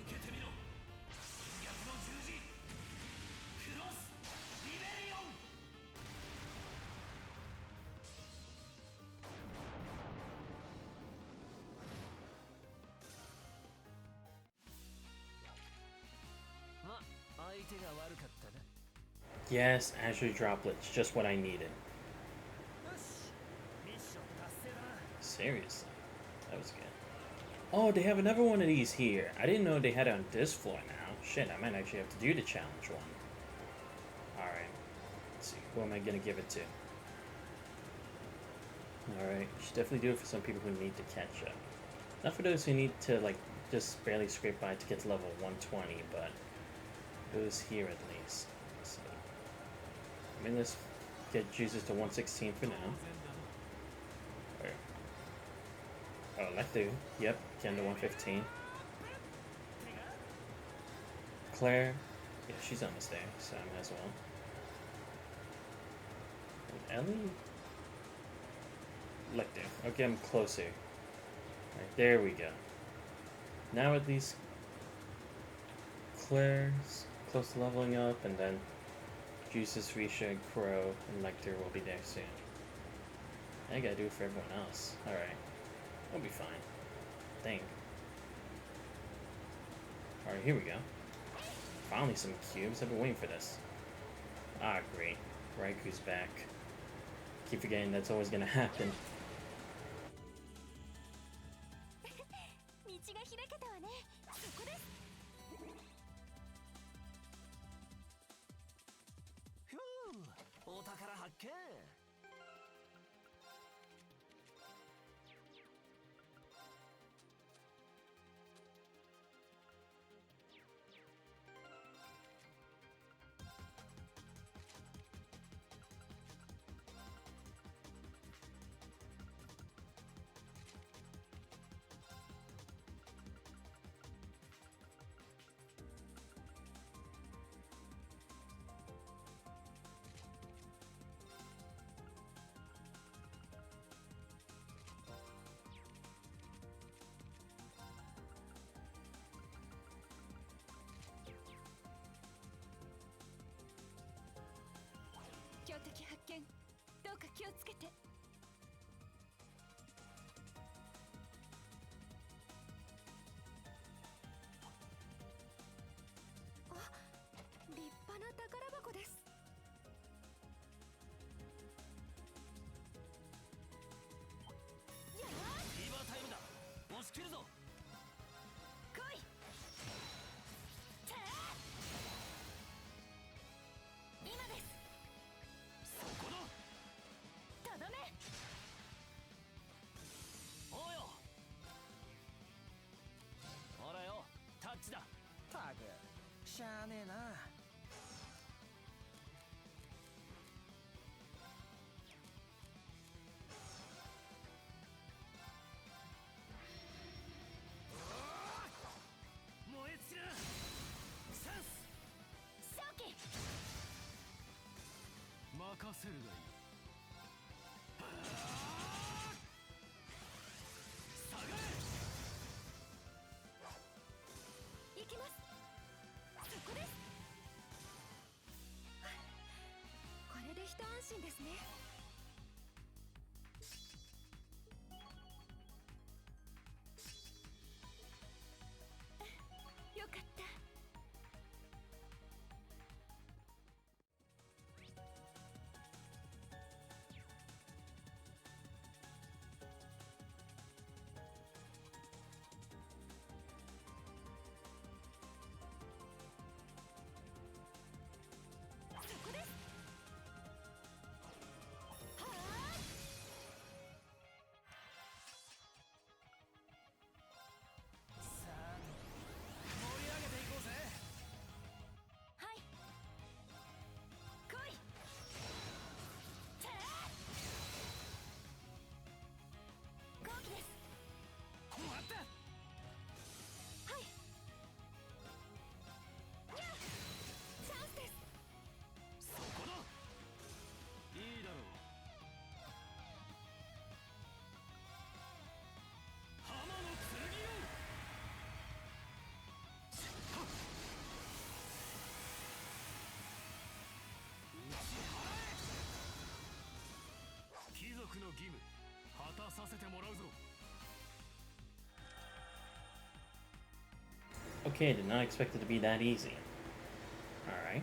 受けてみろ。Yes, azure droplets, just what I needed. Seriously, that was good. Oh, they have another one of these here. I didn't know they had it on this floor now. Shit, I might actually have to do the challenge one. Alright. Let's see, who am I gonna give it to? Alright, should definitely do it for some people who need to catch up. Not for those who need to, like, just barely scrape by to get to level 120, but those here at least. So, I mean, let's get Jesus to 116 for now. Alright. Oh, let's do. Yep, Ken to 115. Claire. Yeah, she's almost there, so I might as well. And Ellie? Look there. I'll get him closer. Right, there we go. Now at least Claire's close to leveling up, and then Jesus, Risha, and Crow, and Lecter will be there soon. I gotta do it for everyone else. Alright. We'll be fine. Dang. Alright, here we go. Finally some cubes. I've been waiting for this. Ah, great. Raiku's back. Keep forgetting that's always gonna happen. 道が開けたわね。そこです。ふう、お宝発見。強敵発見。どうか気をつけて。あ、立派な宝箱です。やあ、リバータイムだ。押し切るぞ。来い。てあ、今です。そこだ。とどめ。おうよ。ほらよ、タッチだ。たくしゃあねえな。燃え尽きな。チャンス。勝機。任せるがいい。下がれ。行きます。そこです。これで一安心ですね。よかった。そこです。はあ。さあ盛り上げていこうぜ。はい。来い。てあ。後期です。待った。はい。にゃ。チャンスです。そこだ。いいだろう。浜の剣よ。貴族の義務果たさせてもらうぞ。 Okay, did not expect it to be that easy. Alright.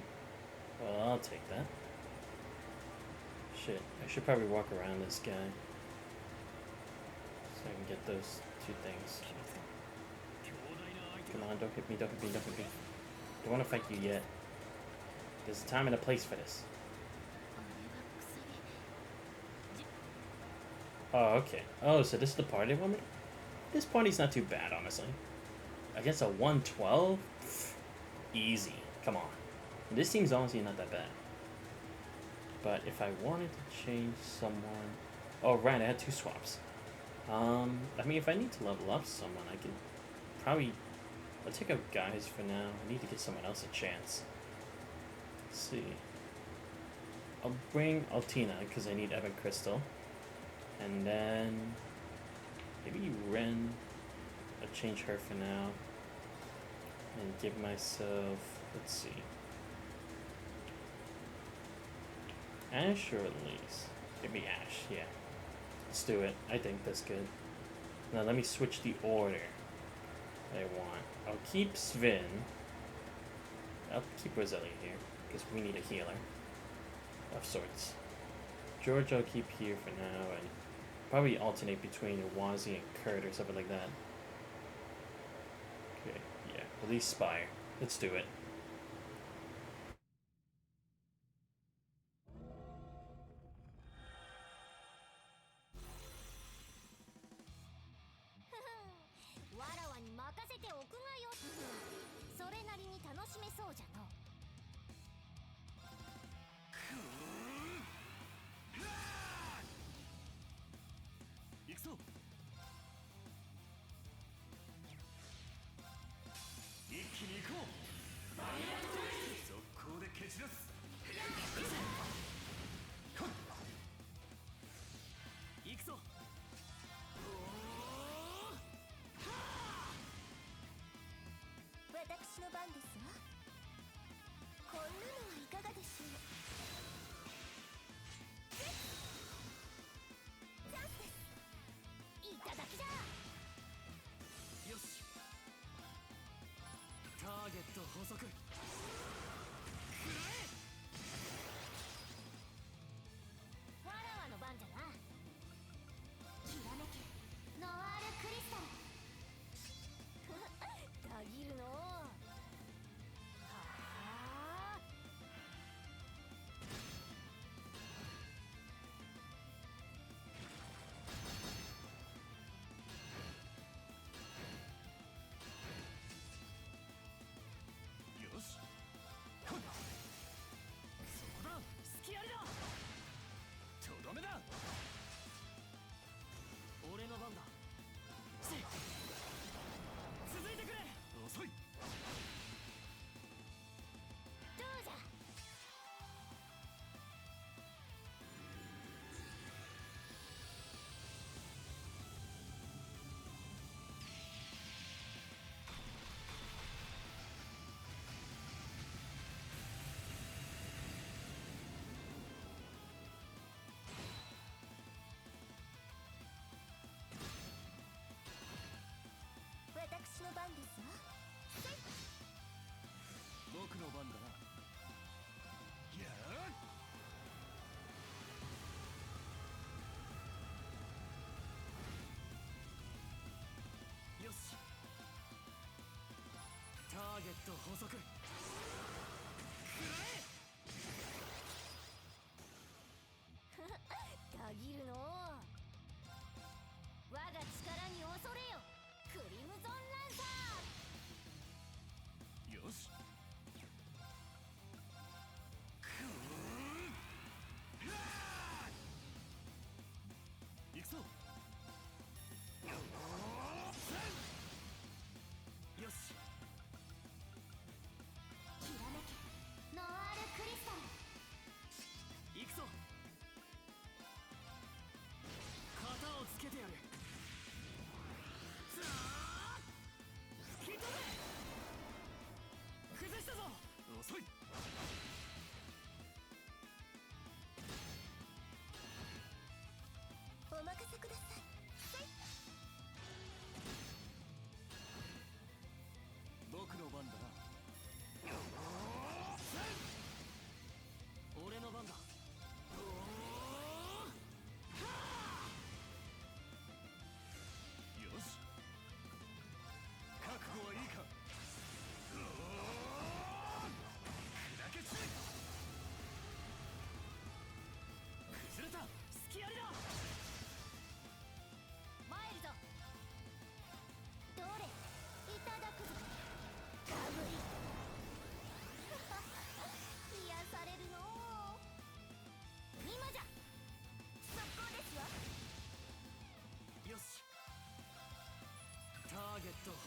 take that. Shit, I should probably walk around this guy so I can get those two things. Come on, don't hit me, don't hit me, don't hit me. Don't want to fight you yet. There's a time and a place for this. Oh, okay. Oh, so this is the party woman? This party's not too bad, honestly. Against a 112? Pfft, easy. Come on. And this team's honestly not that bad. But if I wanted to change someone... Oh, right, I had 2 swaps. I mean, if I need to level up someone, I can probably... I'll take out guys for now. I need to get someone else a chance. Let's see. I'll bring Altina, because I need Evan Crystal. And then... maybe Ren. I'll change her for now. And give myself... let's see. Ash or Elise? Give me Ash, yeah. Let's do it. I think that's good. Now let me switch the order I want. I'll keep Sven. I'll keep Roselli here, because we need a healer of sorts. George I'll keep here for now, and probably alternate between Wazi and Kurt or something like that. Okay, yeah. Release Spire. Let's do it.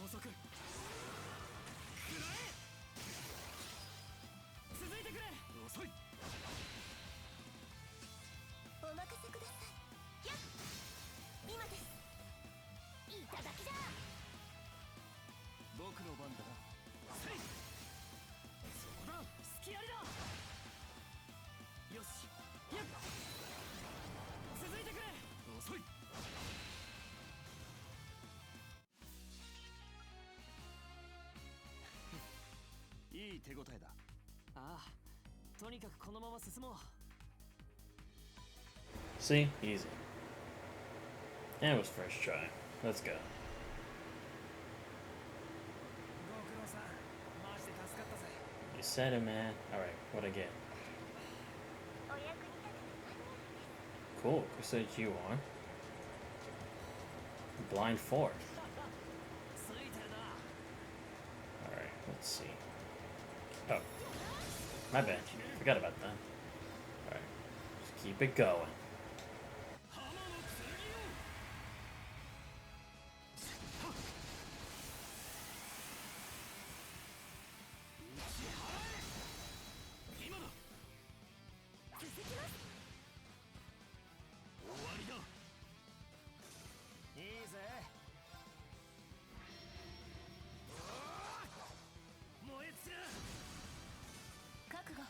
高速食らえ。続いてくれ。遅い。お任せください。やっ今です。いただきだ。僕の番だな。せい。そうだ、隙ありだ。よし。やっ続いてくれ。遅い。いい手応えだ。ああ、とにかくこのまま進もう。 See? Easy. And it was first try. Let's go. ご苦労さん、マジで助かったぜ。 You said it, man. Alright, what'd I get? お役に立てて Cool. Who said you are? Blind Fort. ついてるな。 Alright, let's see. Oh. My bad. Forgot about that. Alright. Just keep it going. 浜の剣よ。打ち払え。今だ。続きます。終わりだ。いいぜ。燃えつら。覚悟。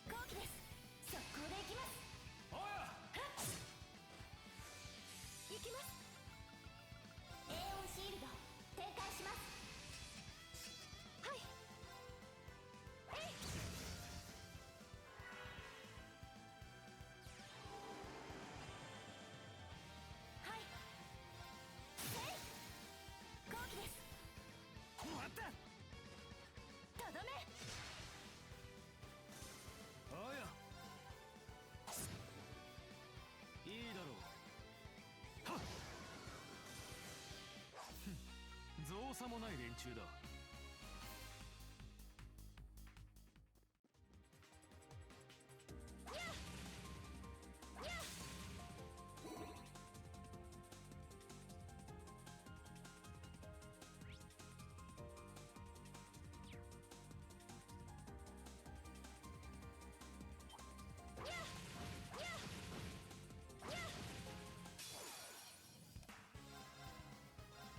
後期です。速攻で行きます。おい。行きます。エーオンシールド展開します。はい。えい。はい。えい。後期です。終わった。とどめ。おいよ。いいだろう。はっ。造作もない連中だ。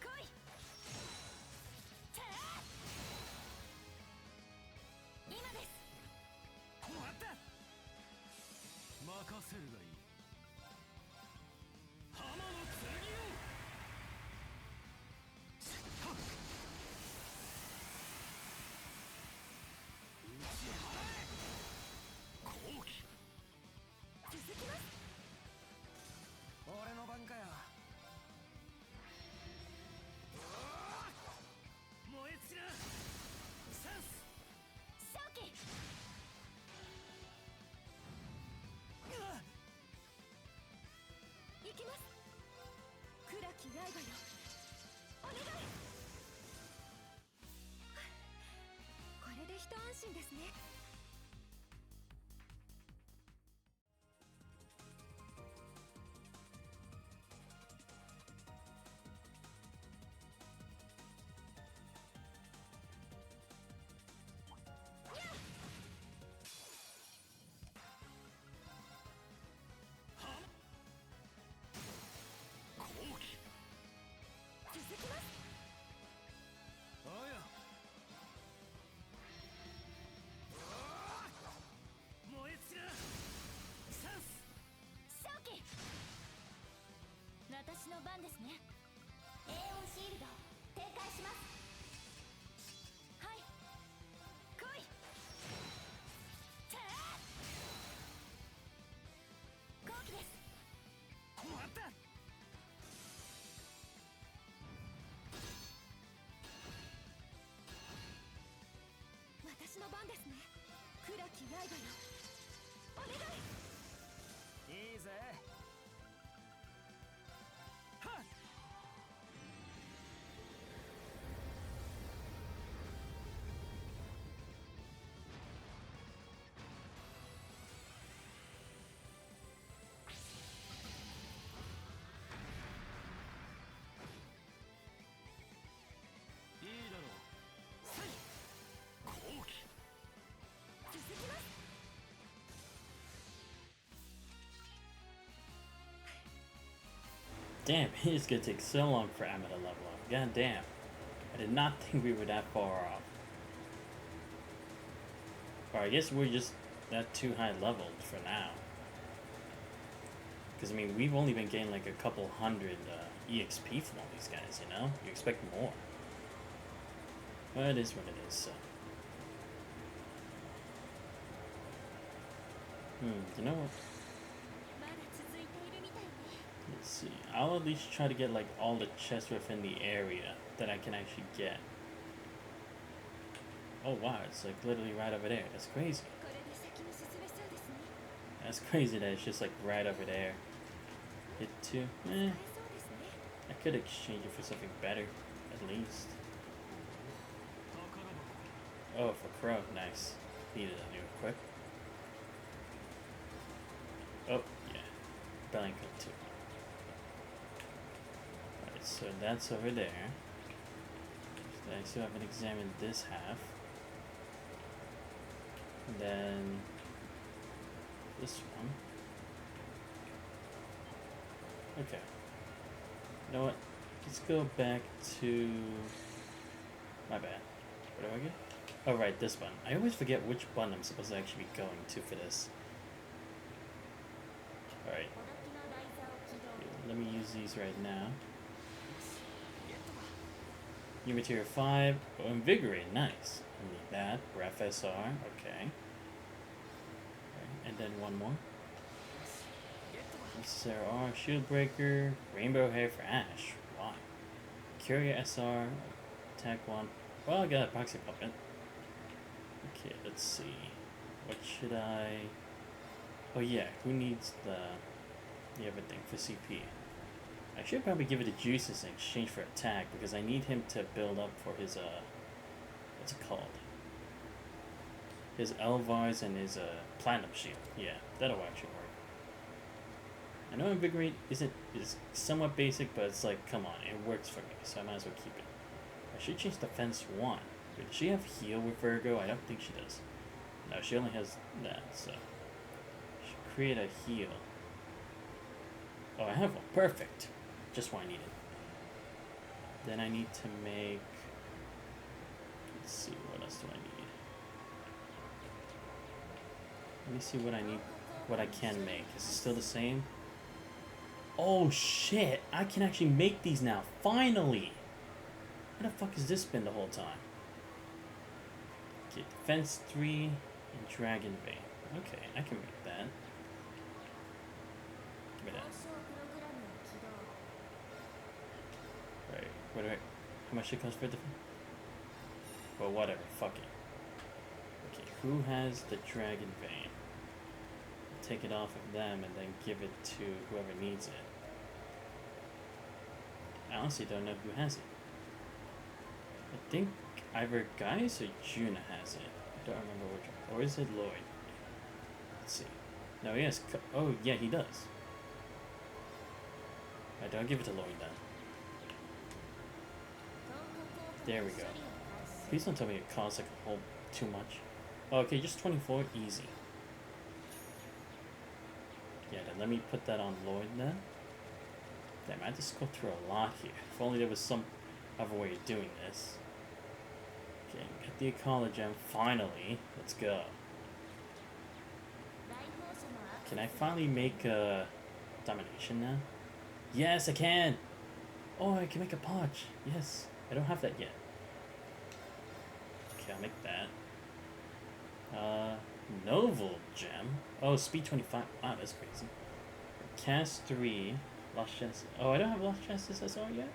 来い。てー。今です。終わった。任せるがいい。浜の剣よ。はっ。打ち払え。好機。続きます。俺の番かよ。燃えつら。チャンス。勝機。行きます。暗き刃よ。お願い。これで一安心ですね。好機。続きます。おいよ。燃えつら。チャンス。勝機。私の番ですね。エーオンシールド展開します。はい。来い。てー。後期です。終わった。私の番ですね。暗き刃よ。お願い。いいぜ。はっ。Damn, it is gonna take so long for Amma to level up. God damn. I did not think we were that far off. Or I guess we're just not too high leveled for now. Because, I mean, we've only been getting like a couple hundred EXP from all these guys, you know? You expect more. But it is what it is, so. You know what? Let's see. I'll at least try to get like all the chests within the area that I can actually get. Oh wow, it's like literally right over there. That's crazy. That's crazy that it's just like right over there. Hit 2. I could exchange it for something better, at least. Oh, for Crow, nice. Needed a new equip. Oh, yeah. Belling Coat 2. Alright, so that's over there. So I still haven't examined this half. And then this one. Okay. You know what? Let's go back to... My bad. What do I get? Oh, right, this button. I always forget which button I'm supposed to actually be going to for this. Alright. Let me use these right now. New material 5. Oh, invigorate. Nice. I need that. Breath SR. Okay. And then one more. Sarah R. Shield Breaker. Rainbow Hair for Ash. Why? Courier SR. Attack 1. Well, I got a Proxy Puppet. Okay, let's see. What should I... Oh yeah, who needs the everything for CP? I should probably give it to Juices in exchange for attack because I need him to build up for his what's it called? His Elvars and his Platinum Shield. Yeah, that'll actually work. I know Invigorate is somewhat basic, but it's like, come on, it works for me, so I might as well keep it. I should change Defense 1. Does she have heal with Virgo? I don't think she does. No, she only has that, so. Should create a heal. Oh, I have one. Perfect. Just what I needed. Then I need to make... Let's see, what else do I need? Let me see what I need, what I can make. Is it still the same? Oh shit! I can actually make these now. Finally! Where the fuck has this been the whole time? Okay, Defense 3 and Dragon Vein. Okay, I can make that. Give me that. Right, what do I... How much it cost for defense? Well, whatever, fuck it. Okay, who has the Dragon Vein? Take it off of them and then give it to whoever needs it. I honestly don't know who has it. I think either Gaius or Juna has it. I don't remember which one. Or is it Lloyd? Let's see. No, he has... Oh, yeah, he does. Alright, don't give it to Lloyd then. There we go. Please don't tell me it costs like a whole too much. Oh, okay, just 24, easy. Yeah, then let me put that on Lloyd then. Damn, I just go through a lot here. If only there was some other way of doing this. Okay, get the Ecologen, finally. Let's go. Can I finally make a domination now? Yes, I can! Oh, I can make a Podge. Yes, I don't have that yet. Okay, I'll make that. Novel Gem. Oh, speed 25. Wow, that's crazy. Cast 3. Lost Chance. Oh, I don't have Lost Chances SR yet?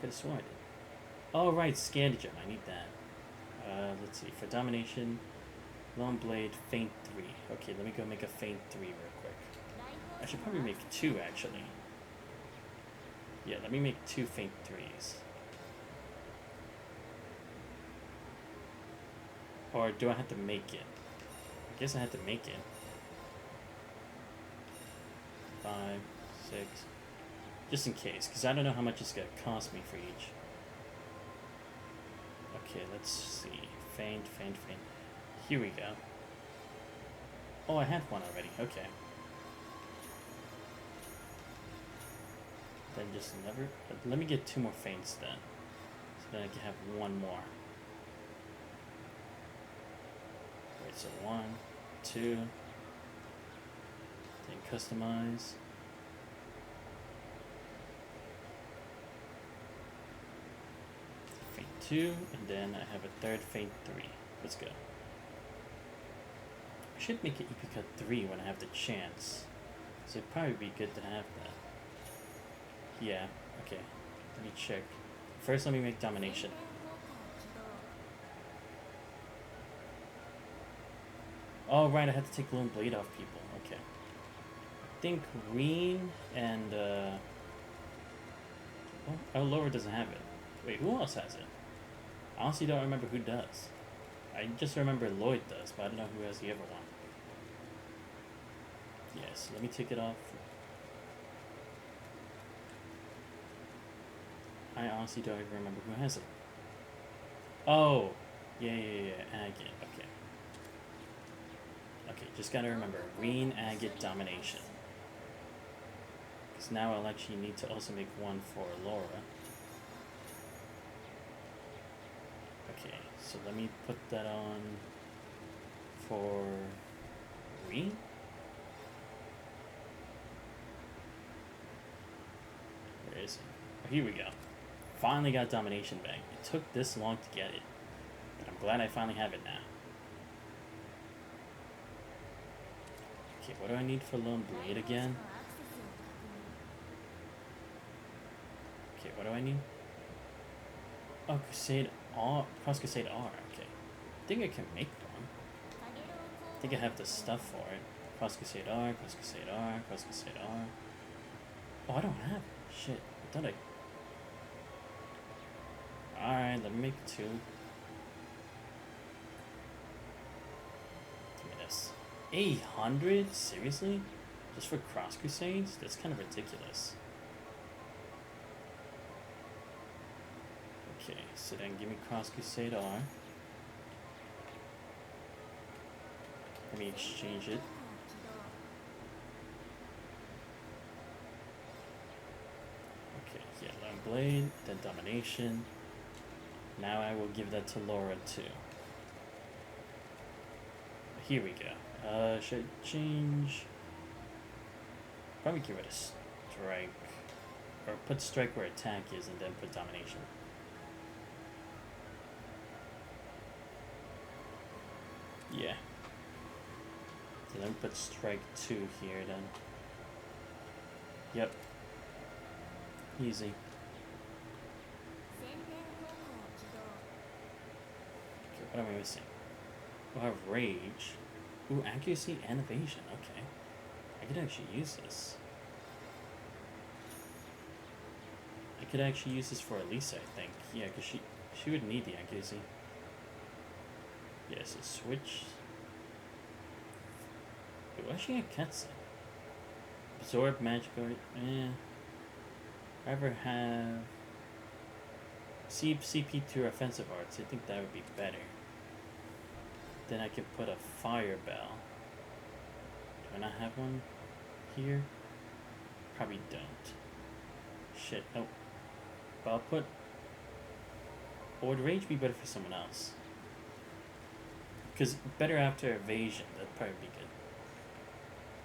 Could have sworn I did. Oh, right, Scanned Gem. I need that. Let's see. For Domination, Long Blade, Feint 3. Okay, let me go make a Feint 3 real quick. I should probably make 2, actually. Yeah, let me make 2 Feint 3s. Or do I have to make it? I guess I have to make it. 5, 6. Just in case, because I don't know how much it's going to cost me for each. Okay, let's see. Feint. Here we go. Oh, I had one already. Okay. Then just never. Let me get 2 more feints then. So then I can have 1 more. Wait, so 1, 2. Then customize. Feint 2, and then I have a third feint 3. Let's go. I should make an EP cut 3 when I have the chance. So it'd probably be good to have that. Yeah, okay. Let me check. First, let me make domination. Oh, right, I had to take Lone Blade off people. Okay. I think Green and, oh, Laura doesn't have it. Wait, who else has it? I honestly don't remember who does. I just remember Lloyd does, but I don't know who has the other one. Yes, let me take it off. I honestly don't even remember who has it. Oh, yeah, agate, okay. Okay, just gotta remember, green, agate, domination. Because now I'll actually need to also make one for Laura. Okay, so let me put that on for green. Where is it? Oh, here we go. Finally got domination back. It took this long to get it, but I'm glad I finally have it now. Okay, what do I need for Lone Blade again? Okay, what do I need? Oh, Crusade R. Cross Crusade R, okay. I think I can make one. I think I have the stuff for it. Cross Crusade R, Cross Crusade R, Cross Crusade R. Oh, I don't have it. Shit, I thought I... Alright, let me make 2. Give me this. 800? Seriously? Just for Cross Crusades? That's kind of ridiculous. Okay, so then give me Cross Crusade R. Let me exchange it. Okay, yeah, Lone Blade, then Domination. Now I will give that to Laura too. Here we go. Should I change? Probably get rid of Strike. Or put Strike where attack is and then put Domination. Yeah. So then put Strike 2 here then. Yep. Easy. Okay, what am I missing? We'll have Rage. Ooh, Accuracy and Evasion. Okay. I could actually use this. I could actually use this for Elisa, I think. Yeah, because she would need the accuracy. Yeah, so switch. Wait, why is she a Ketsa? Absorb Magic Art. Ever have CP2 offensive arts? I think that would be better. Then I could put a Fire Bell. Do I not have one here? Probably don't. Shit, nope. But I'll put... Or would Rage be better for someone else? Because better after Evasion, that'd probably be good.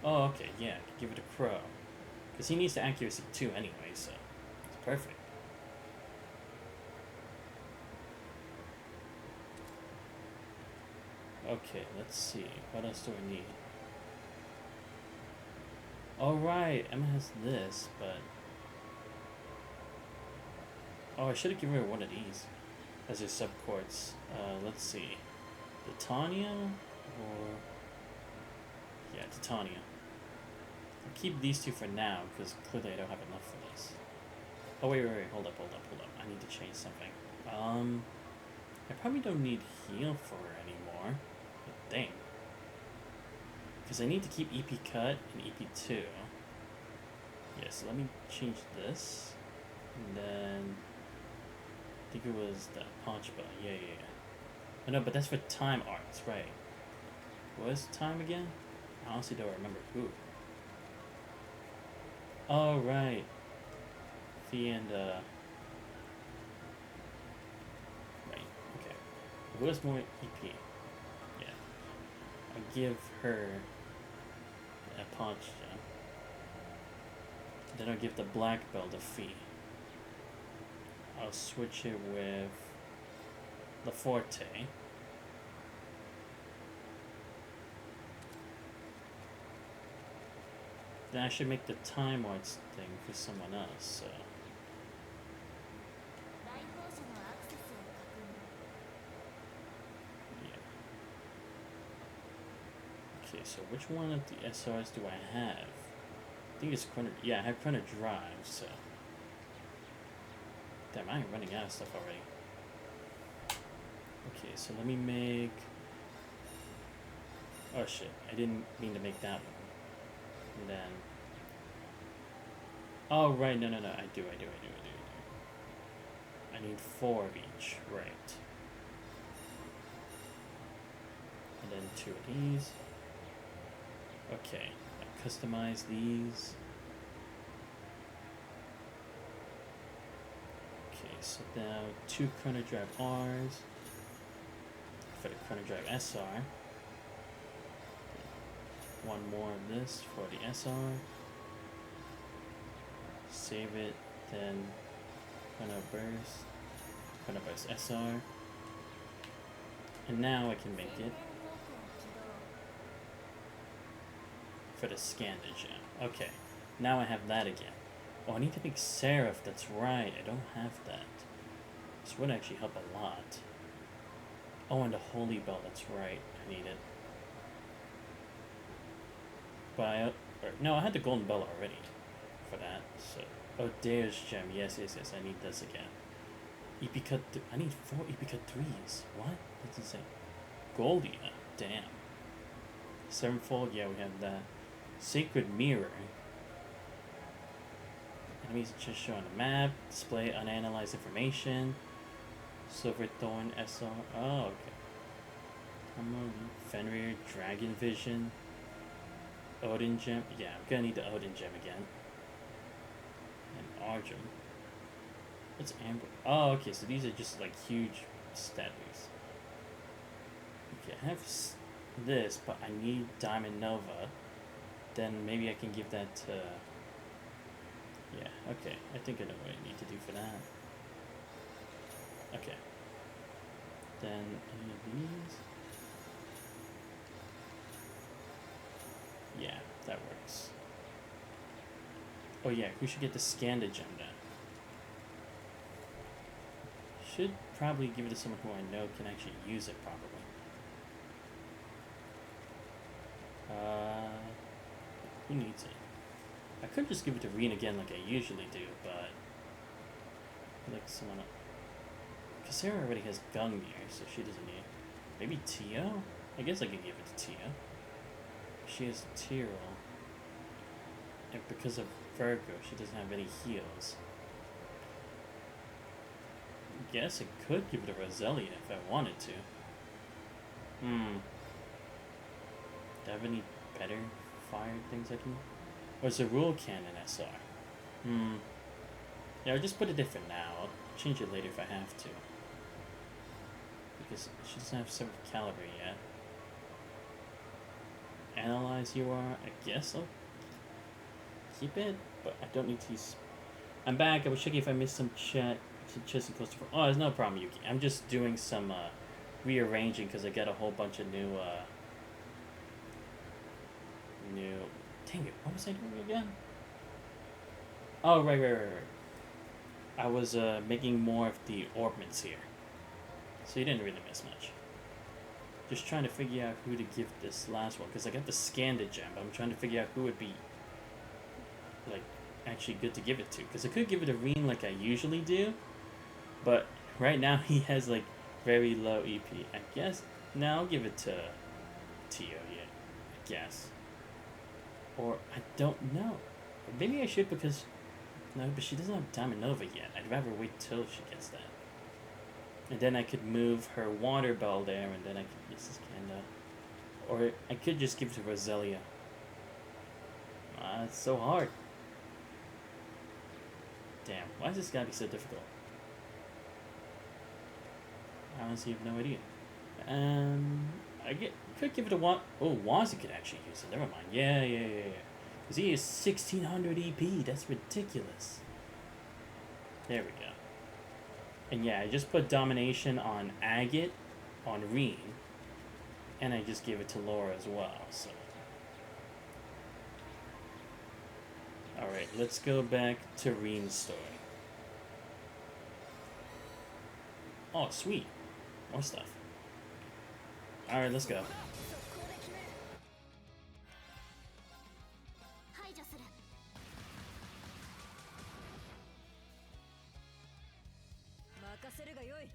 Oh, okay, yeah, give it to Crow. Because he needs the accuracy too anyway, so it's perfect. Okay, let's see. What else do I need? Alright, Emma has this, but... Oh, I should have given her one of these as her subquartz. Let's see. Titania or... Yeah, Titania. I'll keep these 2 for now, because clearly I don't have enough for this. Oh, wait, hold up. I need to change something. I probably don't need heal for her anymore. I think. Because I need to keep EP cut and EP2. Yeah, so let me change this. And then... I think it was the Punch Bell. Yeah. Oh, no, but that's for time arts, right? What was time again? I honestly don't remember who. Oh, right. Fee and right, okay. Where's more EP? Yeah. I'll give her a punch gem. Then I'll give the black belt a Fee. I'll switch it with the Forte. Then I should make the Time Arts thing for someone else, so. 来訪者のアクセスを確認 Yeah. Okay, so which one of the SRs do I have? I think it's Chrono. Yeah, I have Chrono Drive, so. Damn, I am running out of stuff already. Okay, so let me make. Oh shit, I didn't mean to make that one. And then. Oh, right, no, I do. I need 4 of each, right. And then 2 of these. Okay, I customize these. Okay, so now 2 Chrono Drive Rs for the Chrono Drive SR. 1 more of this for the SR. Save it, then Chrono Burst SR. And now I can make it 方向を起動 for the Scandal gem. Okay, now I have that again. Oh, I need to make Seraph, that's right, I don't have that. This would actually help a lot. Oh, and the Holy Bell, that's right, I need it. But no, I had the Golden Bell already for that, so. Oh, Deus Gem, yes, I need this again. EP cut, I need 4 EP cut 3s. What? That's insane. Goldia, damn. Sevenfold, yeah, we have that. Sacred Mirror. Enemies just show on the map. Display unanalyzed information. Silverthorn SR. Oh, okay. Fenrir, Dragon Vision. Odin Gem. Yeah, I'm gonna need the Odin Gem again. And Argem. What's Amber? Oh, okay, so these are just like huge statues. Okay, I have this, but I need Diamond Nova. Then maybe I can give that to. Yeah, okay. I think I know what I need to do for that. Okay. Then any of these? Yeah, that works. Oh yeah, who should get the Scanda gem then? Should probably give it to someone who I know can actually use it properly. Who needs it? I could just give it to Reen again like I usually do, but like someone else. Cassera already has Gungnir, so she doesn't need it. Maybe Tio? I guess I could give it to Tio. She has Tyrell. And because of Virgo, she doesn't have any heals. I guess I could give it to Roselia if I wanted to. Do I have any better fire things I can... Or is a Rule Cannon SR? Yeah, I'll just put it there for now. I'll change it later if I have to. Because she doesn't have 7th caliber yet. Analyze UR, I guess I'll keep it, but I don't need to use... I'm back, I was checking if I missed some chat. Chest and close to... Oh, there's no problem, Yuki. I'm just doing some rearranging because I got a whole bunch of new... Dang it, what was I doing again? Oh, right. I was making more of the orbments here. So you didn't really miss much. Just trying to figure out who to give this last one. Because I got the Scanda gem, but I'm trying to figure out who would be... like, actually good to give it to. Because I could give it to Reen like I usually do. But right now he has like very low EP. I guess... No, I'll give it to Tio, yeah. I guess. Or, I don't know. Maybe I should because... No, but she doesn't have Diamond Nova yet. I'd rather wait till she gets that. And then I could move her Water Bell there, and then I could use this Scanda. Or I could just give it to Roselia. It's so hard. Damn, why does this gotta be so difficult? I honestly have no idea. Could give it a one. Oh, Wazzy could actually use it. Never mind. Yeah. Because he is 1600 EP. That's ridiculous. There we go. And yeah, I just put domination on Agate, on Reen, and I just gave it to Laura as well. So, all right, let's go back to Reen's story. Oh, sweet, more stuff. All right, let's go. 排除する。任せるがよい。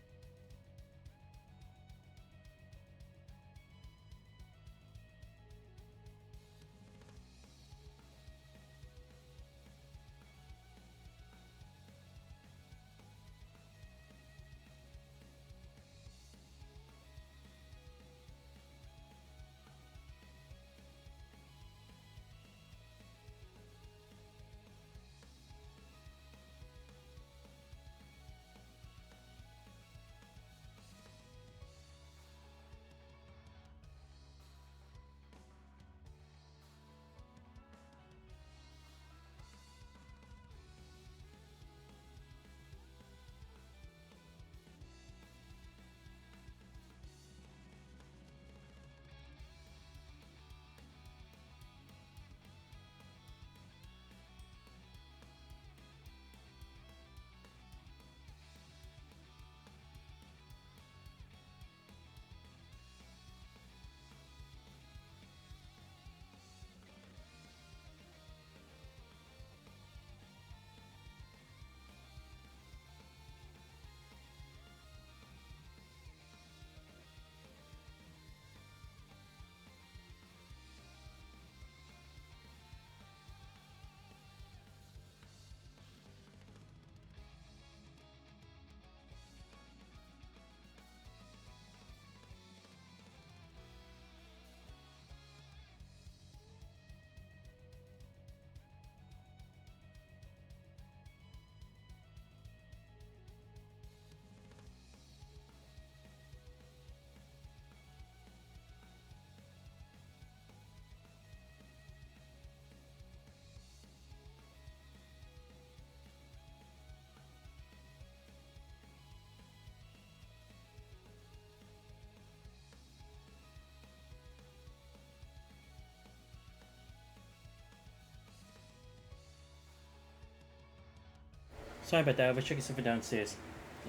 Sorry about that, I was checking something downstairs.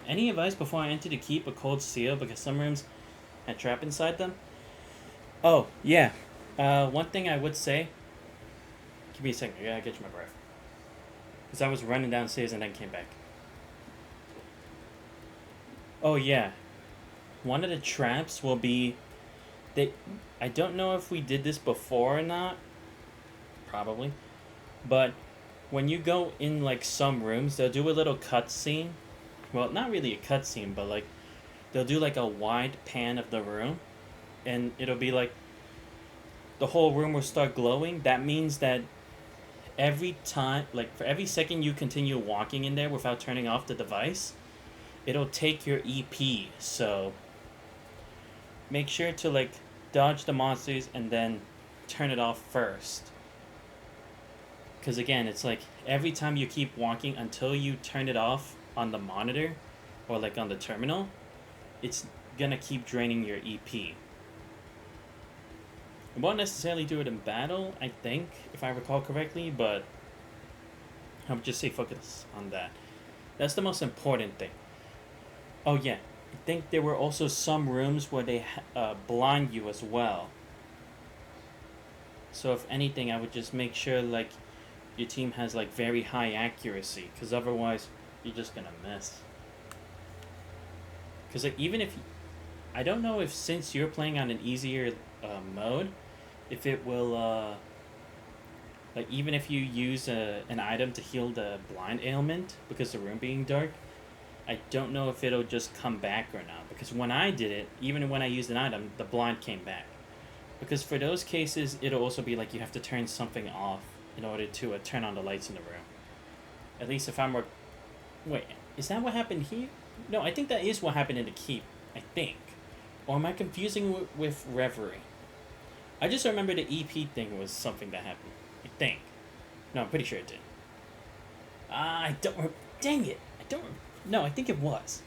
Any advice before I enter to keep a cold seal because some rooms had trap inside them? Oh, yeah. One thing I would say... Give me a second, I gotta get my breath. Because I was running downstairs and then came back. Oh, yeah. One of the traps will be... I don't know if we did this before or not. Probably. But... when you go in, like, some rooms, they'll do a little cutscene. Well, not really a cutscene, but, like, they'll do, like, a wide pan of the room. And it'll be, like, the whole room will start glowing. That means that every time, like, for every second you continue walking in there without turning off the device, it'll take your EP. So, make sure to, like, dodge the monsters and then turn it off first. Because again, it's like every time you keep walking until you turn it off on the monitor or like on the terminal, it's gonna keep draining your EP. It won't necessarily do it in battle, I think, if I recall correctly, but I would just say focus on that. That's the most important thing. Oh yeah, I think there were also some rooms where they blind you as well. So if anything, I would just make sure like your team has like very high accuracy, because otherwise you're just gonna miss. Because like even if I don't know if since you're playing on an easier mode, if it will like even if you use an item to heal the blind ailment because the room being dark, I don't know if it'll just come back or not. Because when I did it, even when I used an item, the blind came back. Because for those cases, it'll also be like you have to turn something off in order to turn on the lights in the room. At least if I'm Wait, is that what happened here? No, I think that is what happened in the keep. I think. Or am I confusing with Reverie? I just remember the EP thing was something that happened. I think. No, I'm pretty sure it did. I don't. Dang it! I don't. No, I think it was.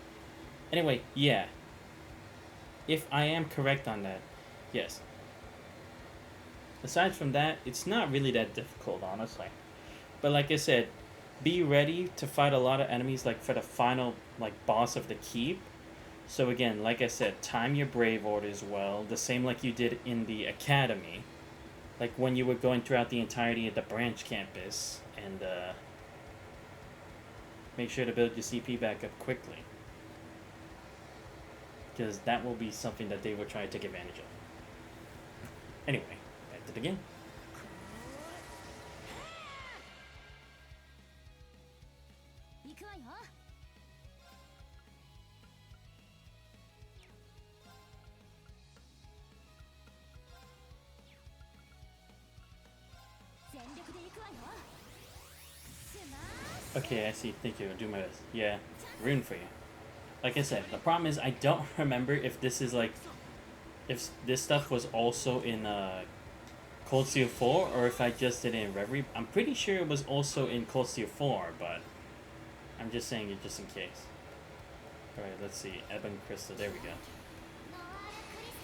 Anyway, yeah. If I am correct on that, yes. Aside from that, it's not really that difficult, honestly. But like I said, be ready to fight a lot of enemies like for the final like boss of the keep. So again, like I said, time your brave orders well, the same like you did in the academy. Like when you were going throughout the entirety of the branch campus, and make sure to build your CP back up quickly. Because that will be something that they will try to take advantage of. Anyway, back to the game. 行くわよ。全力で行くわよ。スマッシュ。 Okay, I see. Thank you. I'll do my best. Yeah, rooting for you. Like I said, the problem is I don't remember if this is like, if this stuff was also in Cold Steel 4 or if I just did it in Reverie. I'm pretty sure it was also in Cold Steel 4, but I'm just saying it just in case. Alright, let's see. Ebon Crystal. There we go. ノアラクリス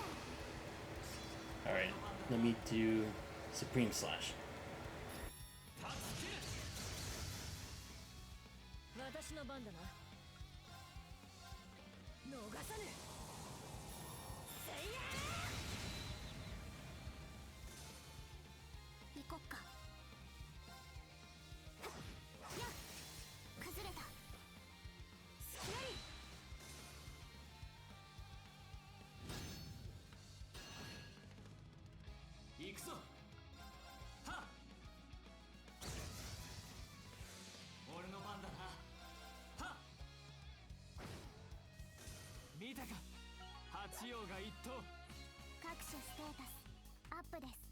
タル。 Alright, let me do Supreme Slash. 私の番だな。逃さぬ。せいや。行こっか。やっ、崩れた。スキャリー。行くぞ。はっ。俺の番だな。はっ。見たか。八葉が一頭。各種ステータスアップです。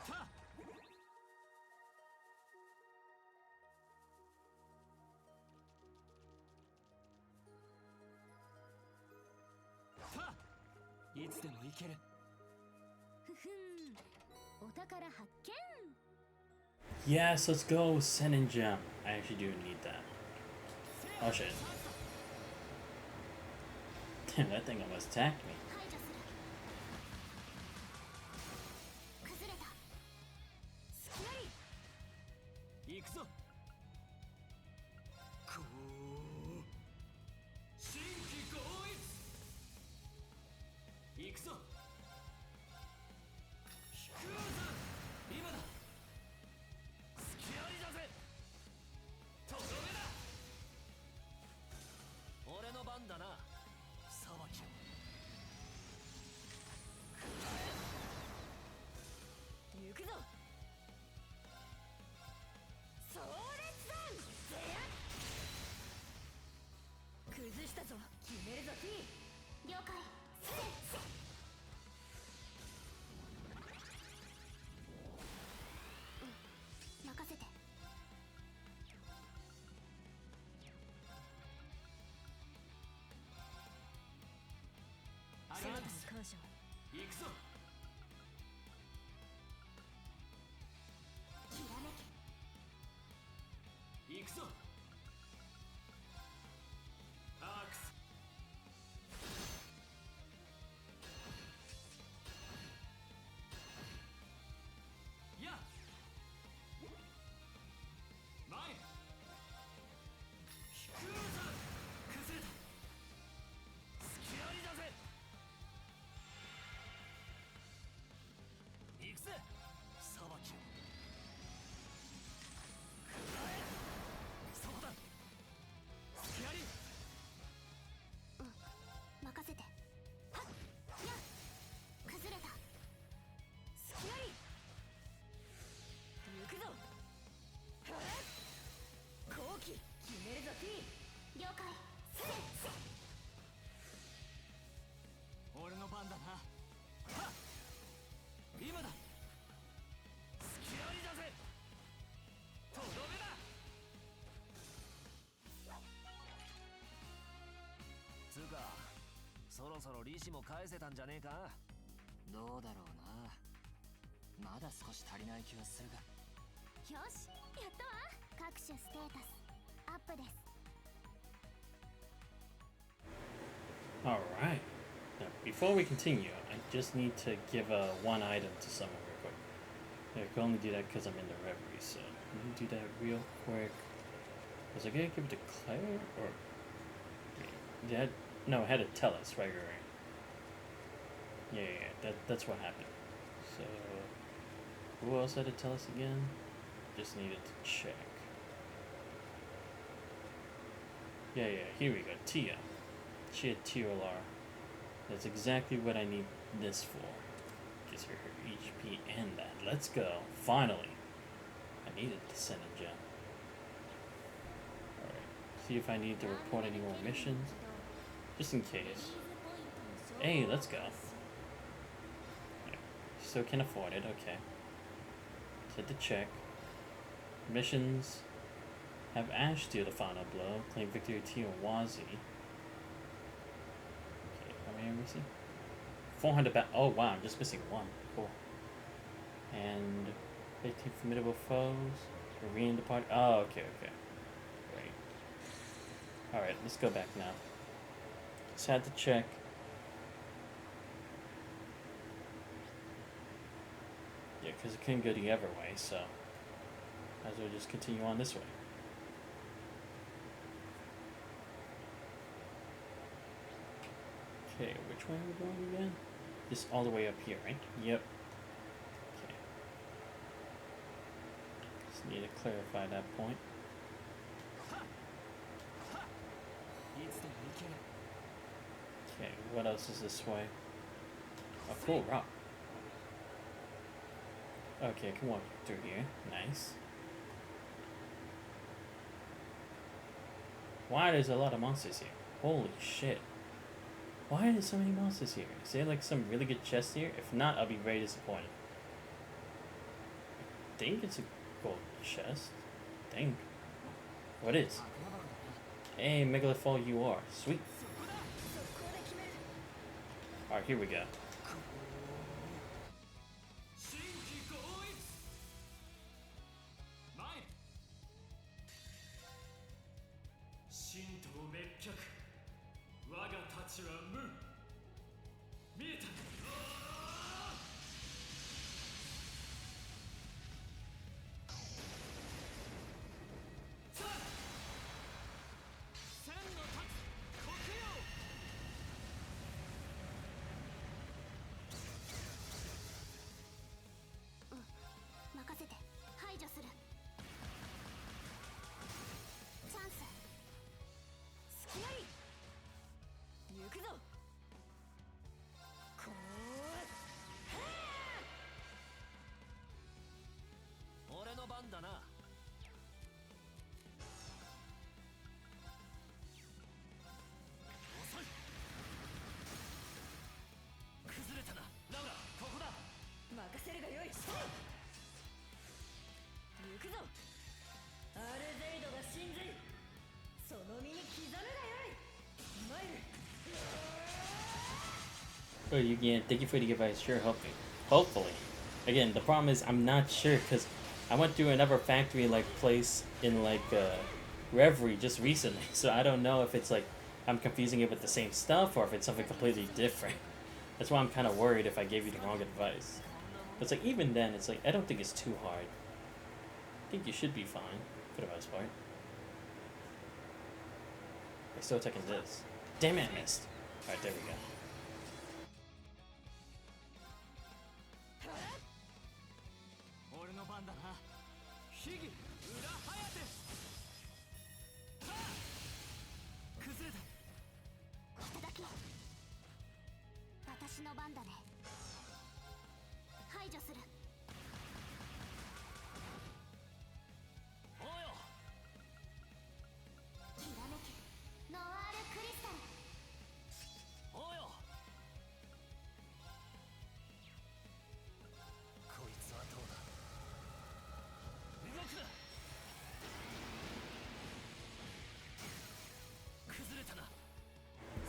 はっ。はっ。いつでも行ける。ふふん。お宝発見。 Yes, let's go. Send and Gem. I actually do need that. Oh shit. Damn, that thing almost attacked me. 排除する。崩れた。スキャリー。行くぞ。こう新規合一。行くぞ。引くぞ。今だ。スキャリだぜ。とどめだ。俺の番だな。裁きを。行くぞ。壮烈弾。ぜや。崩したぞ。決めるぞ T。了解。任せて。ありがとう。感謝。行くぞ。きらめけ。行くぞ。アークス。やっ。前。引くぞ。崩れた。スキャリだぜ。行くぜ。裁きを。くらえ。ろそろ利子も返せたんじゃねえか。どうだろうな。まだ少し足りない気はするが。よし、やったわ。各種ステータスアップです。 Alright. Now, before we continue, I just need to give one item to someone real quick. I can only do that because I'm in the Reverie, so let me do that real quick. Was I gonna give it to Claire? Or... Yeah, no, it had to tell us, right. Yeah, that's what happened. So, who else had to tell us again? Just needed to check. Yeah, here we go. Tia. She had TLR. That's exactly what I need this for. Gives her HP and that. Let's go. Finally. I needed to send a gem. Alright. See if I need to report any more missions. Just in case. Hey, let's go. Still can afford it, okay. Hit the check. Missions. Have Ash deal the final blow. Claim victory to Wazi. Okay, how many am I missing? 400 oh wow, I'm just missing one. Cool. And 15 formidable foes. Reverie in the party. Oh, okay. Great. Alright, let's go back now. Just had to check. Yeah, because it couldn't go the other way, so might as well just continue on this way. Okay, which way are we going again? Just all the way up here, right? Yep. Okay. Just need to clarify that point. Okay, what else is this way? A cool rock. Okay, come on through here. Nice. Why there's a lot of monsters here? Holy shit. Why are there so many monsters here? Is there like some really good chest here? If not, I'll be very disappointed. I think it's a gold chest. I think. What is? Hey, Megalithol you are. Sweet. Alright, here we go. Oh, you again. Thank you for the advice. Sure, helping. Hopefully. Again, the problem is I'm not sure because I went through another factory like place in like Reverie just recently, so I don't know if it's like I'm confusing it with the same stuff or if it's something completely different. That's why I'm kind of worried if I gave you the wrong advice. But it's like even then, it's like I don't think it's too hard. I think you should be fine for the most part. I'm still taking this. Damn it, I missed. Alright, there we go.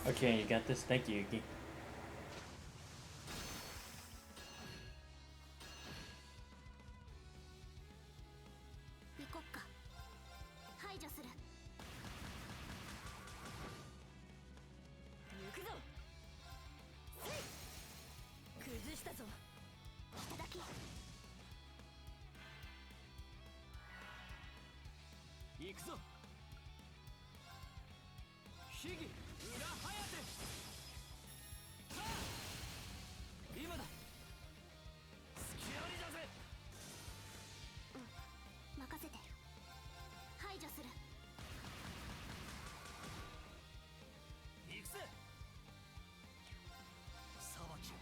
Okay, you got this. Thank you, Yuki. 行くぞ。秘技裏ハヤテ。はあ、今だ。隙ありだぜ。任せて。排除する。行くぜ。さばきを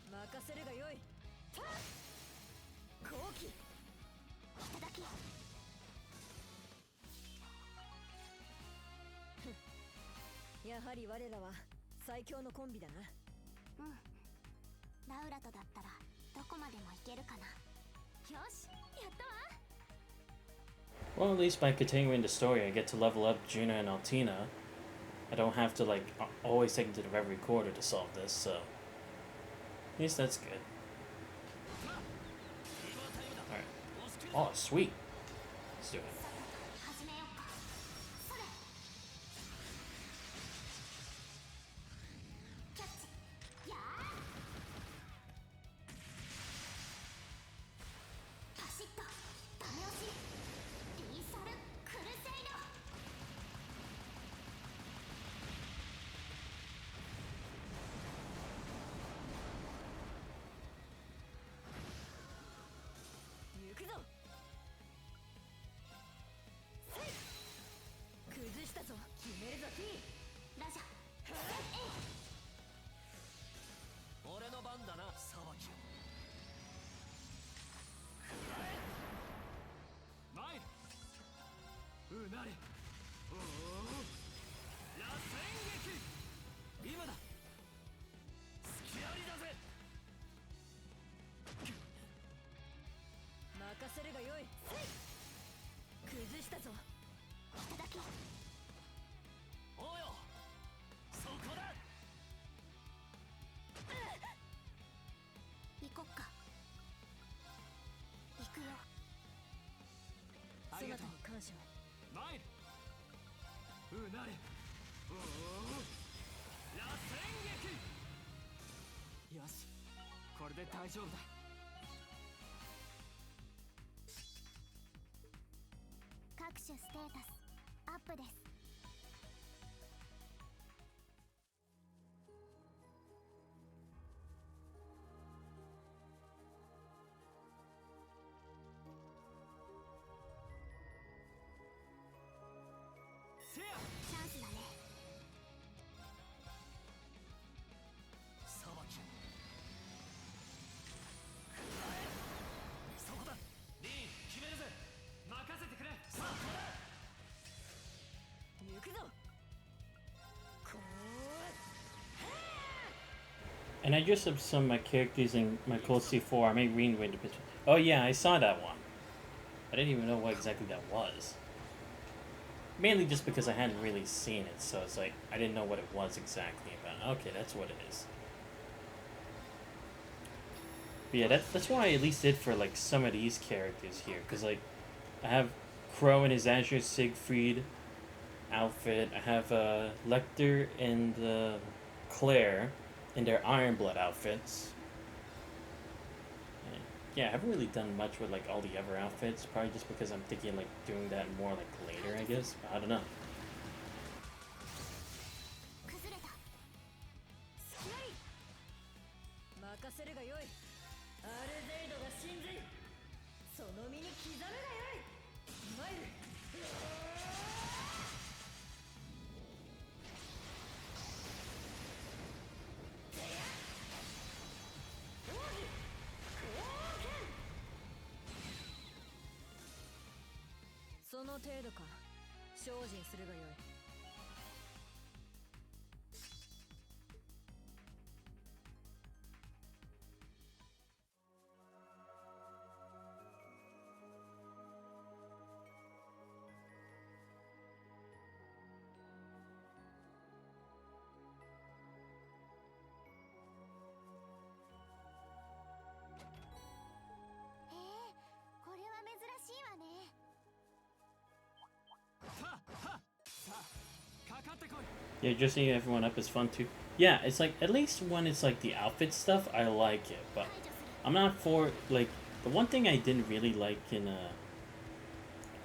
任せるがよい。後期いただき。やはり我らは最強のコンビだな。ラウラとだったらどこまでもいけるかな。よし、やったわ。 Well, at least by continuing the story, I get to level up Juna and Altina. I don't have to like always take them to the Reverie quarter to solve this, so at least that's good. Alright. Oh, sweet. Let's do it. 始めようか。それ。キャッチ。やー。パシッと。ダメ押し。リーサルクルセイド。行くぞ。崩したぞ。決めるぞ T。 ラジャ。俺の番だな。さばきを参る。うなれ。おお、螺旋撃。今だ。隙ありだぜ。任せるがよい。崩したぞ。いただき。おうよ、そこだ。行こっか。行くよ。そなありがとう。たに感謝を。参る。うなれ。おお、螺旋撃。よし、これで大丈夫だ。各種ステータスアップです。せや。チャンスだね。さばきをそこだ。リーン決めるぜ。任せてくれ。さあ、行くぞ。こ And I just have some of my characters in my Cold C4. I may rewind a bit. Oh yeah, I saw that one. I didn't even know what exactly that was. Mainly just because I hadn't really seen it, so it's like I didn't know what it was exactly about. Okay, that's what it is. But yeah, that's what I at least did for like some of these characters here, because like I have Crow in his Azure Siegfried outfit. I have Lecter and Claire in their Ironblood outfits. And yeah, I haven't really done much with like all the other outfits, probably just because I'm thinking like doing that more like later, I guess. But I don't know. 崩れた。隙あり。任せるがよい。アルゼイドが神髄。その身に刻むがよい。参る。その程度か。精進するがよい。これは珍しいわね。はっはっ。さあ、かかってこい。 Yeah, dressing everyone up is fun too. Yeah, it's like at least when it's like the outfit stuff, I like it, but 排除する。 I'm not for like The one thing I didn't really like in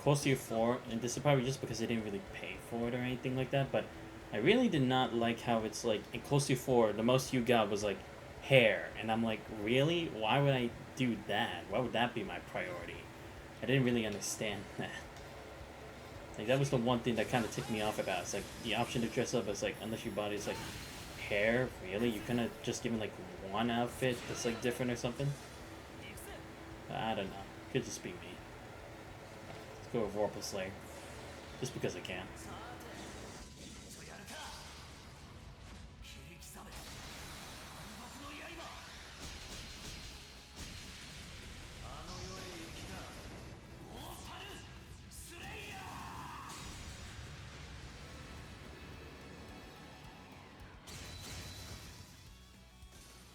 Close to Your 4, and this is probably just because I didn't really pay for it or anything like that, but I really did not like how it's like in Close to Your 4, the most you got was like hair, and I'm like, really? Why would I do that? Why would that be my priority? I didn't really understand that. Like, that was the one thing that kind of ticked me off about it. It's like the option to dress up as like, unless your body's like hair, really? You couldn't have just given like one outfit that's like different or something? I don't know. Could just be me. Let's go with Vorpal Slayer. Just because I can. とやるか切り刻め暗黒の刃あの世へ行きなオーパルスレイヤ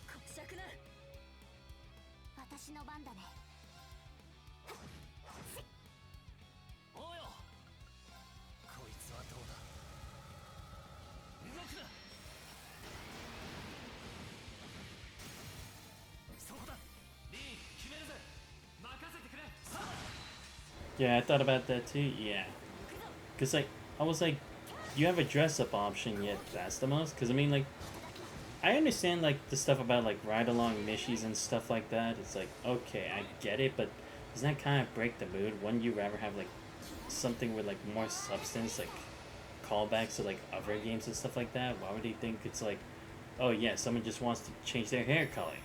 こしゃくな私の番だね。ーおうよこいつはどうだ動くなそこだリー決めるぜ任せてくれさあ Yeah, I thought about that too. Yeah. Because, like, I was like, you have a dress-up option, yet that's the most? Because, I mean, like, I understand, like, the stuff about, like, ride-along missions and stuff like that. It's like, okay, I get it, but doesn't that kind of break the mood? Wouldn't you rather have, like, something with, like, more substance, like, callbacks to, like, other games and stuff like that? Why would they think it's like, oh, yeah, someone just wants to change their hair color?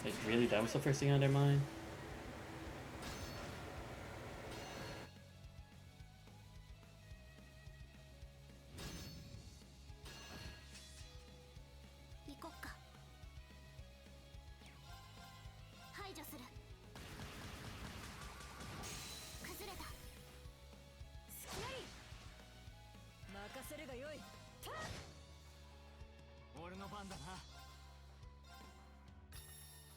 Like, really? That was the first thing on their mind? 行こっか。排除する。崩れた。隙あり任せるがよい俺の番だな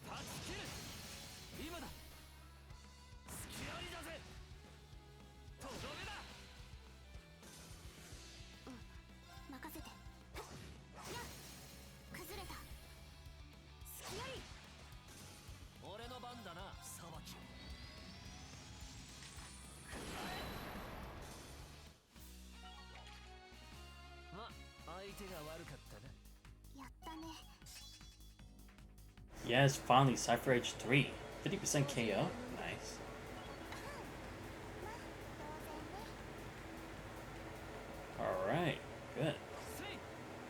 断ち切る今だ隙ありだぜとどめだ任せて。やっ崩れた。隙あり俺の番だな裁きま相手が悪かったなやったね。 Yes, finally, Cypher Edge 3. 50% KO. Nice. Alright, good.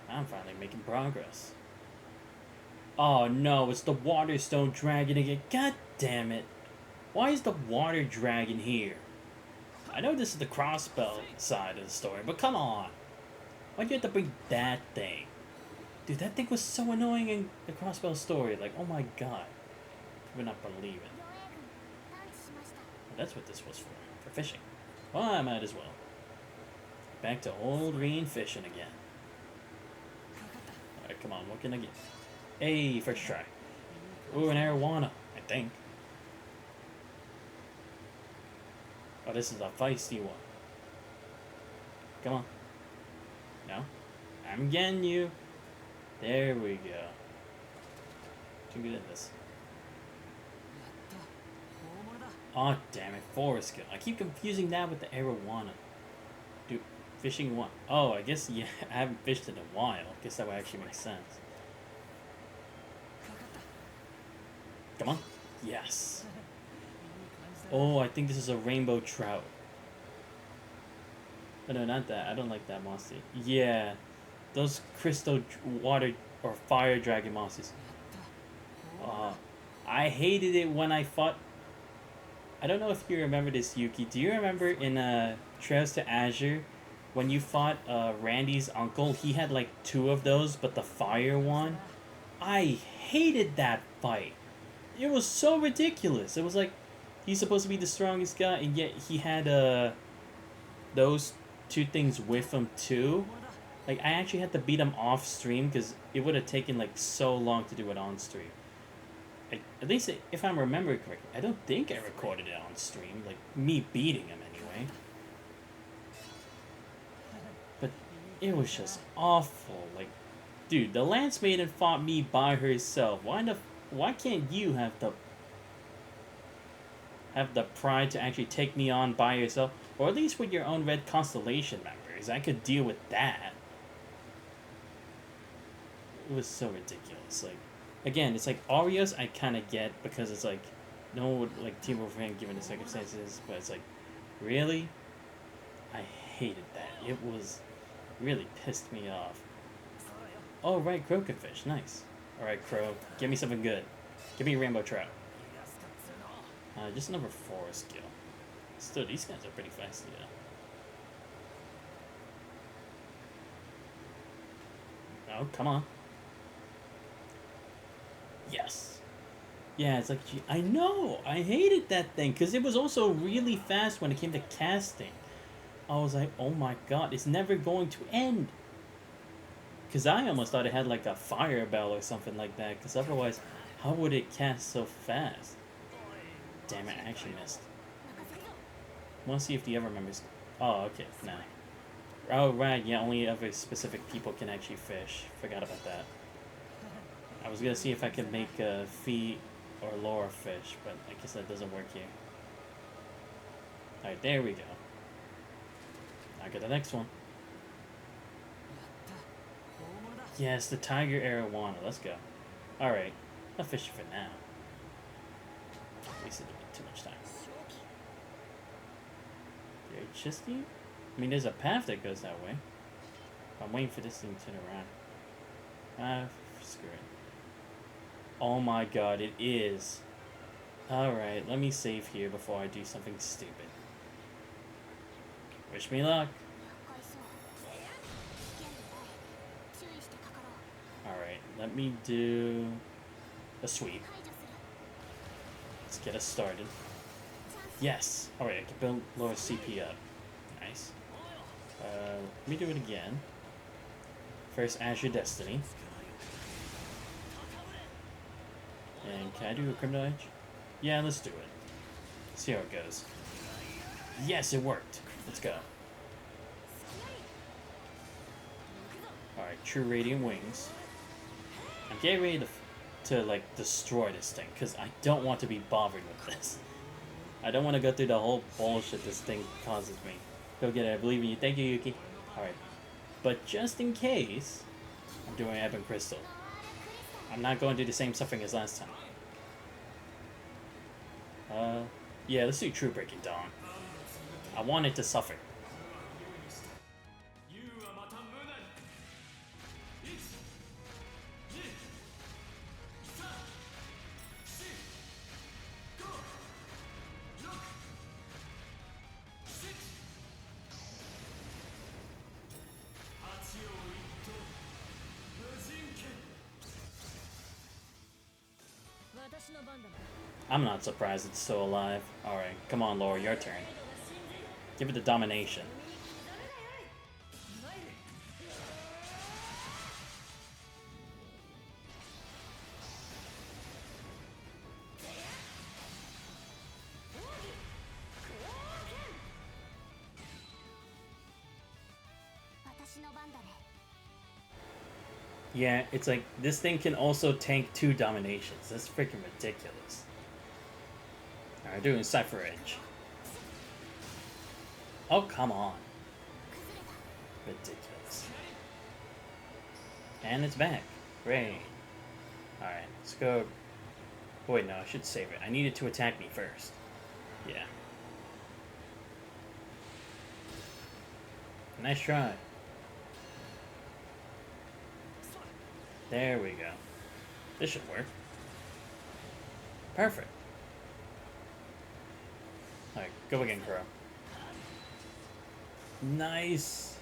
I'm finally making progress. Oh no, it's the Water Stone Dragon again. God damn it. Why is the Water Dragon here? I know this is the Crossbell side of the story, but come on. Why'd you have to bring that thing? Dude, that thing was so annoying in the Crossbell story. Like, oh my god. I would not believe it. 両 A 軍探知しました。 That's what this was for fishing. Well, I might as well. Back to old green fishing again. Alright, come on, what can I get? Hey, first try. Ooh, an arowana, I think. Oh, this is a feisty one. Come on. No? I'm getting you. There we go. Too good at this. やった大物だ Oh, damn it, forest skill. I keep confusing that with the arowana. Dude, fishing one. Oh, I guess, yeah, I haven't fished in a while. I guess that would actually make sense. かかった Come on. Yes. いい感じだ Oh, I think this is a rainbow trout. Oh, no, not that. I don't like that monster. Yeah. Those crystal water or fire dragon monsters. やった I hated it when I fought. I don't know if you remember this, Yuki. Do you remember in Trails to Azure when you fought Randy's uncle? He had like 2 of those, but the fire one. I hated that fight. It was so ridiculous. It was like he's supposed to be the strongest guy, and yet he had those 2 things with him too. 大物だ Like, I actually had to beat him off stream because it would have taken like so long to do it on stream. At least if I'm remembering correctly, I don't think I recorded it on stream, like me beating him anyway. But it was just awful. Like, Dude, the Lance Maiden fought me by herself. Why can't you have the pride to actually take me on by yourself? Or at least with your own Red Constellation members. I could deal with that. It was so ridiculous. Like, again, it's like Arios I kind of get because it's like no one would like team up with him given the circumstances, but it's like, really? I hated that. It was really pissed me off. Oh right, Crow can fish. Nice. Alright, Crow, give me something good. Give me a rainbow trout. Just number 4 skill. Still, these guys are pretty feisty though. Oh, come on. Yes. Yeah, it's like, I know! I hated that thing, because it was also really fast when it came to casting. I was like, oh my god, it's never going to end. Because I almost thought it had like a fire bell or something like that, because otherwise, how would it cast so fast? Damn it, I actually missed. Want to see if the other members... Oh, okay, nah. Oh, right, yeah, only other specific people can actually fish. Forgot about that. I was gonna see if I could make Fee or Laura fish, but I guess that doesn't work here. Alright, there we go. Now get the next one. Yes, the Tiger Arowana. Let's go. Alright, I'll fish it for now. Wasted too much time. Very chisty? I mean, there's a path that goes that way. I'm waiting for this thing to turn around. Screw it. Oh my god, it is. Alright, let me save here before I do something stupid. Wish me luck. Alright, let me do a sweep. Let's get us started. Yes! Alright, I can build lower CP up. Nice. Let me do it again. First, Azure Destiny. And can I do a Criminal Edge? Yeah, let's do it. See how it goes. Yes, it worked. Let's go. Alright, True Radiant Wings. I'm getting ready to like, destroy this thing, because I don't want to be bothered with this. I don't want to go through the whole bullshit this thing causes me. Go get it, I believe in you. Thank you, Yuki. Alright. But just in case, I'm doing Ebon Crystal. I'm not going to do the same suffering as last time. Yeah, let's do True Breaking Dawn. I want it to suffer. I'm not surprised it's still alive. Alright, come on, Laura, your turn. Give it the domination. Yeah, it's like, this thing can also tank 2 dominations. That's freaking ridiculous. Alright, doing Cypher Edge. Oh, come on. Ridiculous. And it's back. Great. Alright, let's go. Oh, wait, no, I should save it. I need it to attack me first. Yeah. Nice try. There we go. This should work. Perfect. Alright, go again, Crow. Nice.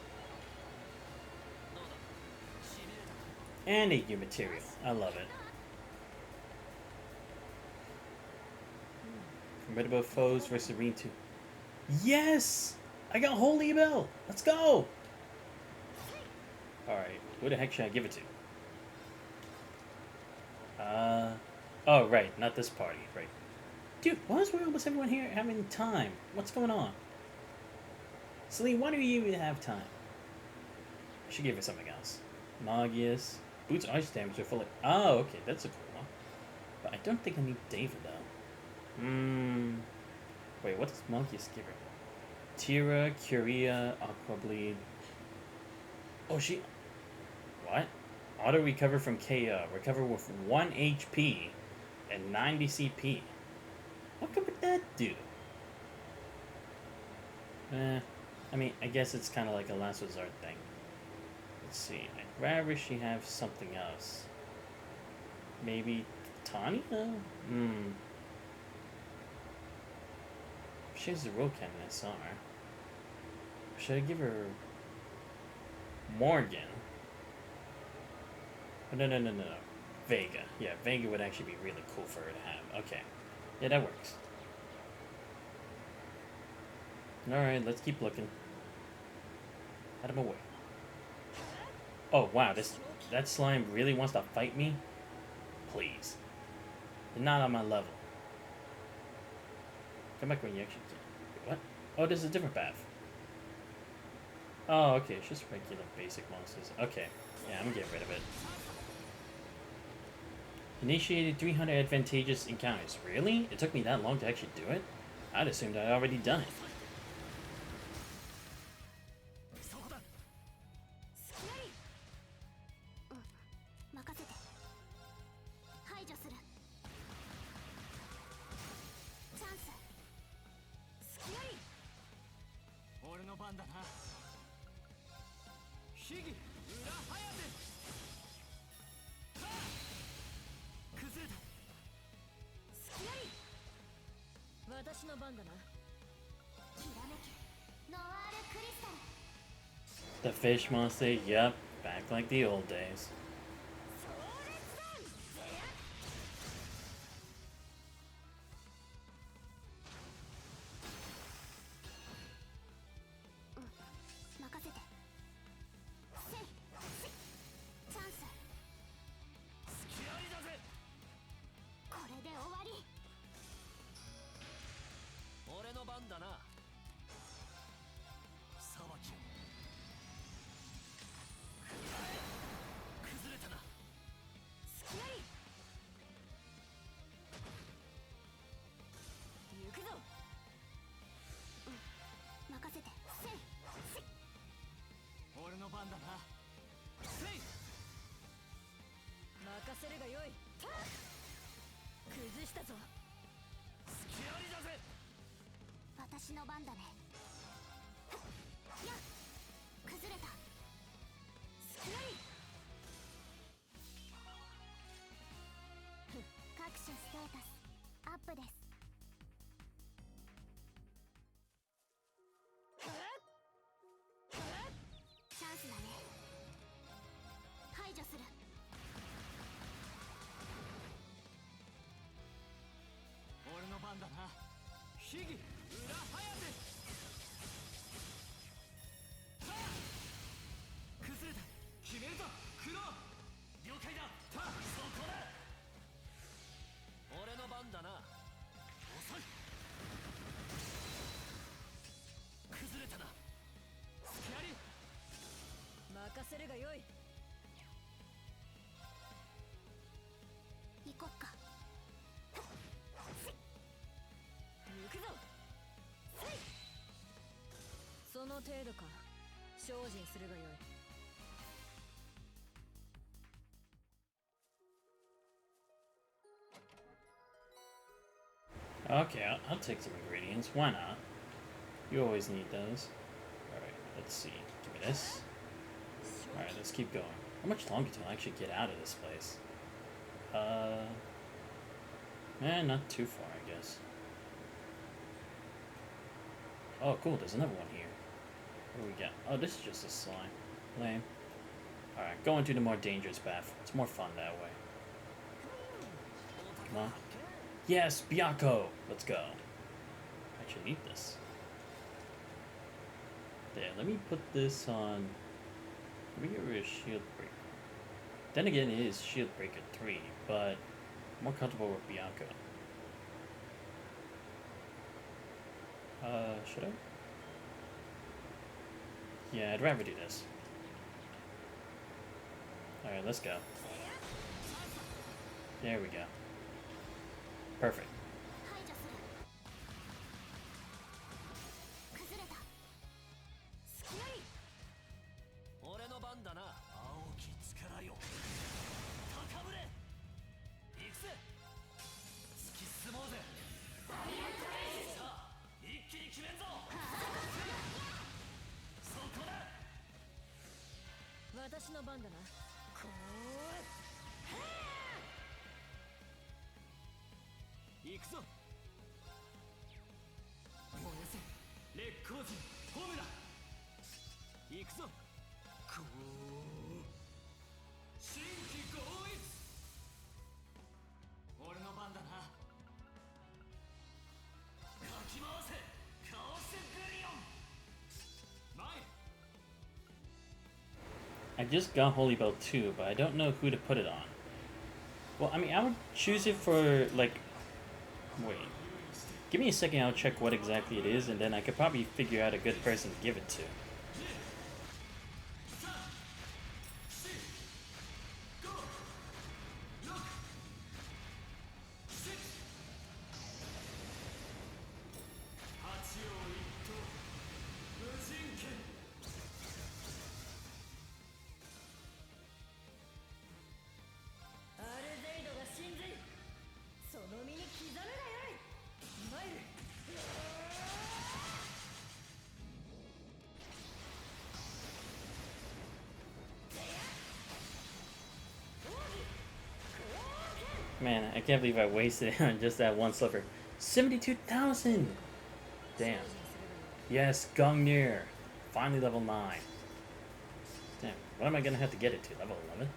And 8 new material. I love it. Formidable foes versus Arena 2. Yes! I got Holy Bell! Let's go! Alright, who the heck should I give it to? Oh, right, not this party, right. Dude, why is almost everyone here having time? What's going on? Celine, why do you even have time? I should give her something else. Magius. Boots ice damage are fully. Oh, okay, that's a cool one. But I don't think I need David though. Wait, what does Monkey's give her? Tira, Curia, Aqua Bleed. Oh, she. What? Auto recover from KO. Recover with 1 HP and 90 CP. What could that do? I mean, I guess it's kind of like a last resort thing. Let's see. I'd rather she have something else. Maybe Tanya? She has the roll cannon SR. Should I give her Morgan? Oh, no. Vega. Yeah, Vega would actually be really cool for her to have. Okay. Yeah, that works. Alright, let's keep looking. Out of my way. Oh, wow, that slime really wants to fight me? Please. You're not on my level. Come back when you actually can. What? Oh, this is a different path. Oh, okay, it's just regular basic monsters. Okay, yeah, I'm gonna get rid of it. Initiated 300 advantageous encounters. Really? It took me that long to actually do it? I'd assumed I'd already done it. そうだスキャリ任せて排除するチャンススキャリ俺の番だな。秘技裏早手。はあ崩れた。スキャリ私の番だなきらめけノワールクリスタル The fish monster, yep, back like the old days. 任せてせいチャンス隙ありだぜ。これで終わり俺の番だな。裁きを。崩れたな。スキャリ行くぞ任せてせい俺の番だな。せい。任せるがよい崩したぞ隙ありだぜ。私の番だねやっ崩れたスキャリ各種ステータスアップですチャンスだね排除する俺の番だな。秘技裏早手。はあ崩れた。決めるぞクロー。了解だ。そこだ。俺の番だな。遅い。崩れたな。スキャリ任せるがよい行こっか行くぞせいその程度か精進するがよい Okay, I'll take some ingredients. Why not? You always need those. Alright, let's see. Give me this. Alright, let's keep going. How much longer till I actually get out of this place? Not too far, I guess. Oh, cool, there's another one here. What do we got? Oh, this is just a slime. Lame. Alright, going to the more dangerous path. It's more fun that way. Come on. Yes, Bianco! Let's go. I actually need this. There, let me put this on... Let me get rid of Shield Breaker. Then again, it is Shield Breaker 3, but I'm more comfortable with Bianco. Should I? Yeah, I'd rather do this. Alright, let's go. There we go. Perfect. 排除する。崩れた。隙あり。俺の番だな。青き力よ高ぶれ。行くぜ。突き進もうぜ。さあ一気に決めんぞ。そこだ。私の番だな。こ行くぞ。燃やせ烈光人ホームだ。行くぞ。こう新規合一。俺の番だな。かき回せカオスブリオン。前。 I just got Holy Bell too, but I don't know who to put it on. Well, I mean, I would choose it for, like... Wait. Give me a second, I'll check what exactly it is, and then I could probably figure out a good person to give it to. Man, I can't believe I wasted it on just that one sliver. 72,000! Damn. Yes, Gungnir. Finally level 9. Damn, what am I gonna have to get it to? Level 11?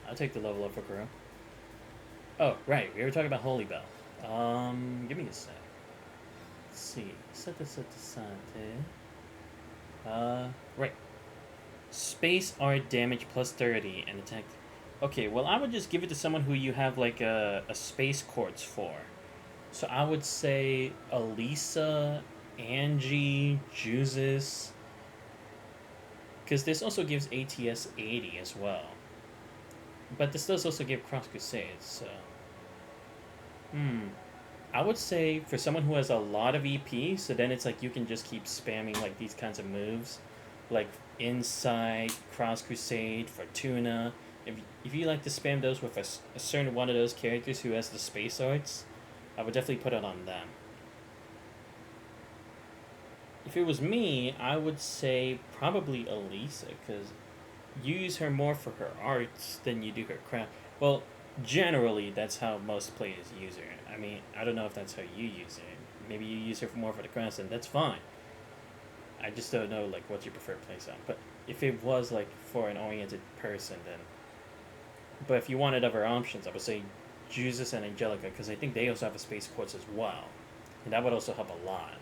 I'll take the level up for Kuro. Oh, right, we were talking about Holy Bell. Give me a sec. Let's see. Right. Space art damage plus 30 and attack. Okay, well, I would just give it to someone who you have, like, a space quartz for. So I would say Elisa, Angie, Juzus. Because this also gives ATS 80 as well. But this does also give Cross Crusades, so... I would say for someone who has a lot of EP, so then it's like you can just keep spamming, like, these kinds of moves. Like, Insight, Cross Crusade, Fortuna... If you like to spam those with a certain one of those characters who has the space arts, I would definitely put it on them. If it was me, I would say probably Elisa, because you use her more for her arts than you do her craft. Well, generally, that's how most players use her. I mean, I don't know if that's how you use her. Maybe you use her more for the crafts, and that's fine. I just don't know, like, what's your preferred playstyle. But if it was, like, for an oriented person, then... But if you wanted other options, I would say Juzus and Angelica, because I think they also have a space quartz as well. And that would also help a lot.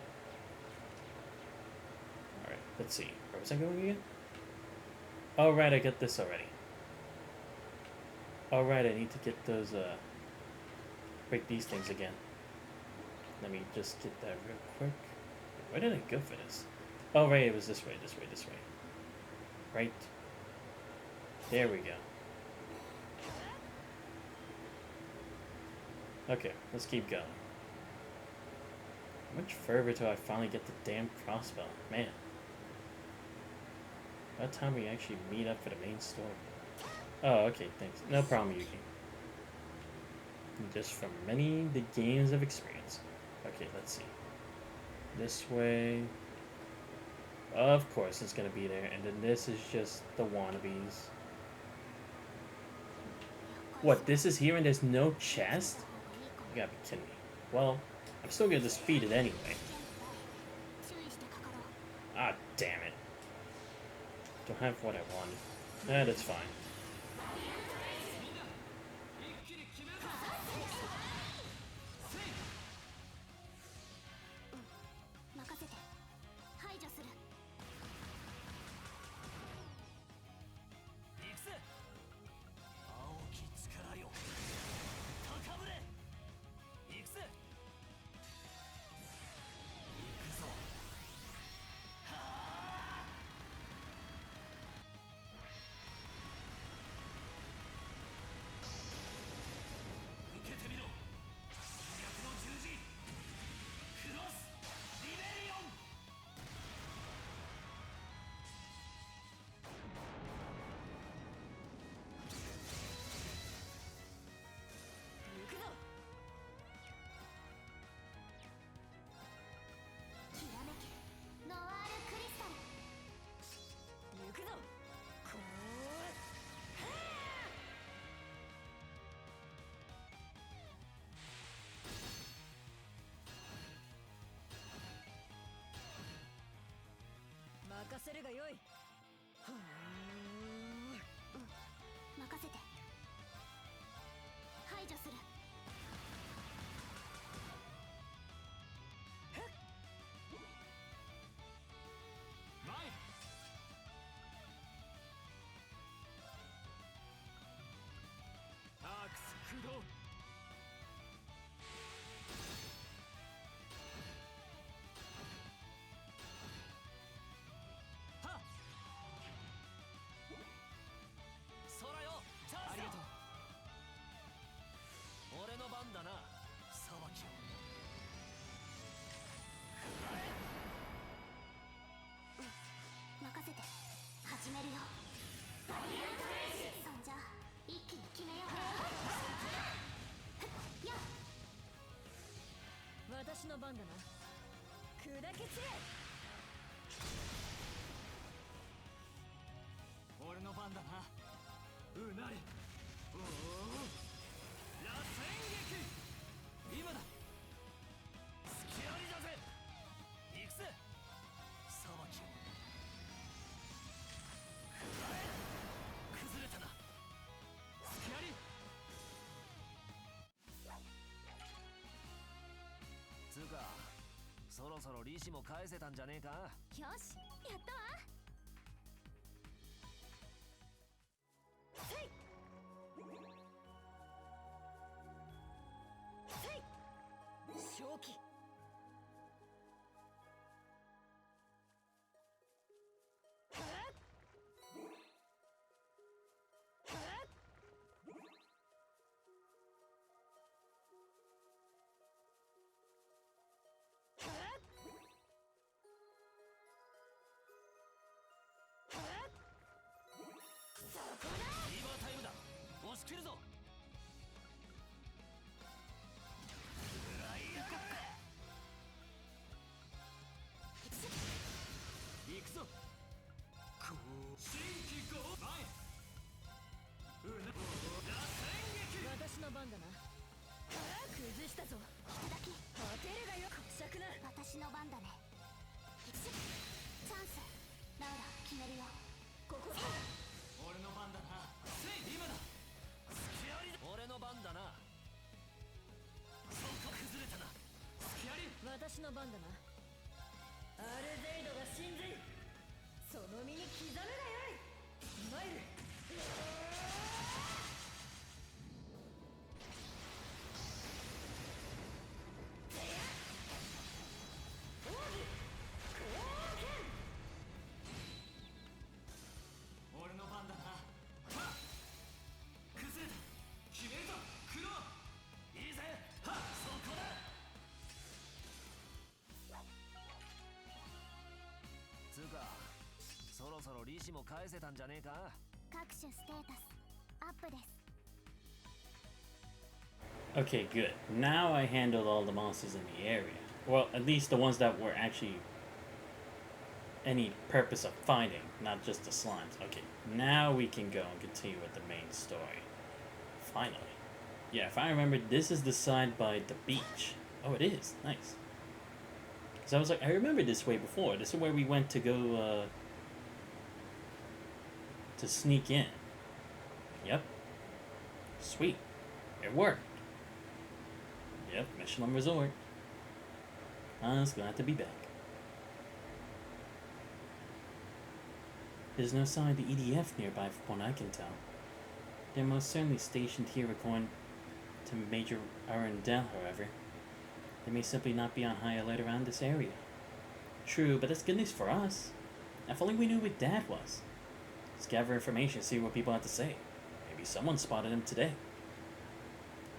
Alright, let's see. Where was I going again? Oh, right, I got this already. Oh, right, I need to get those, break these things again. Let me just get that real quick. Where did I go for this? Oh, right, it was this way, this way, this way. Right. There we go. Okay, let's keep going. How much further till I finally get the damn crossbow? Man. About time we actually meet up for the main story. Oh, okay, thanks. No problem, Yuki. Just from the games of experience. Okay, let's see. This way. Of course it's gonna be there, and then this is just the wannabes. What, this is here and there's no chest? You gotta be kidding me. Well, I'm still gonna defeat it anyway. Ah, damn it. Don't have what I wanted. Nah, that's fine. せるがよい。は任せて。排除する。前アークス駆動。はっ空よチャンスだ。ありがとう。俺の番だな裁きを。任せて。始めるよ。バリアントレイジ。そんじゃ一気に決めよう。やっ、私の番だな。砕け散れ。俺の番だなうなり。おお螺旋撃。今だ隙ありだぜ。行くぜ裁きを。崩れたな隙あり。つうかそろそろ利子も返せたんじゃねえか。よし、やったわ。正気。リバータイムだ。押し切るぞ。行くぞ。こう新規号前うな螺旋撃。私の番だな。崩したぞ。いただき。当てるがよ。こしゃくな。私の番だね。チャンス。ラウラ決めるよ。ここ。俺の番だな。今だ隙ありだ。俺の番だな。そこ崩れたな隙あり。私の番だな。アルゼイドが神髄。その身に刻むがよい。マイル。俺の番だな。はっ崩れた。決めるぞクロ。いいぜ。はっそこだ。つうかそろそろ利子も返せたんじゃねえか。各種ステータスアップです。 Okay, good. Now I handled all the monsters in the area. Well, at least the ones that were actually any purpose of fighting, not just the slimes. Okay, now we can go and continue with the main story. Finally. Yeah, if I remember, this is the side by the beach. Oh, it is. Nice. Because I was like, I remember this way before. This is where we went to go, to sneak in. Yep. Sweet. It worked. Yep, Michelin Resort. I was glad to be back. There's no sign of the EDF nearby from what I can tell. They're most certainly stationed here according to Major Arundel, however. They may simply not be on high alert around this area. True, but that's good news for us. If only we knew where Dad was. Let's gather information and see what people have to say. Maybe someone spotted him today.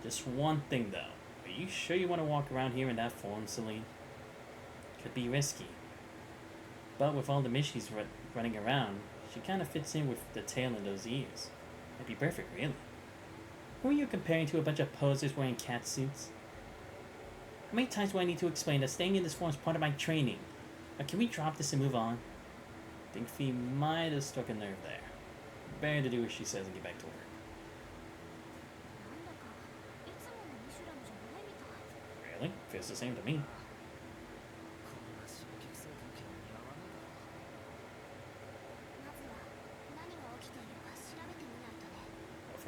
Just one thing though. Are you sure you want to walk around here in that form, Celine? Could be risky. But with all the Mishies running around, she kind of fits in with the tail and those ears. That'd be perfect, really. Who are you comparing to a bunch of posers wearing cat suits? How many times do I need to explain that staying in this form is part of my training? Can we drop this and move on? I think Fee might have struck a nerve there. Better to do as she says and get back to work. なんだかいつものミシュラムじゃないみたい。 Really? Feels the same to me. こんな刺激性空気は似合わねえだろ。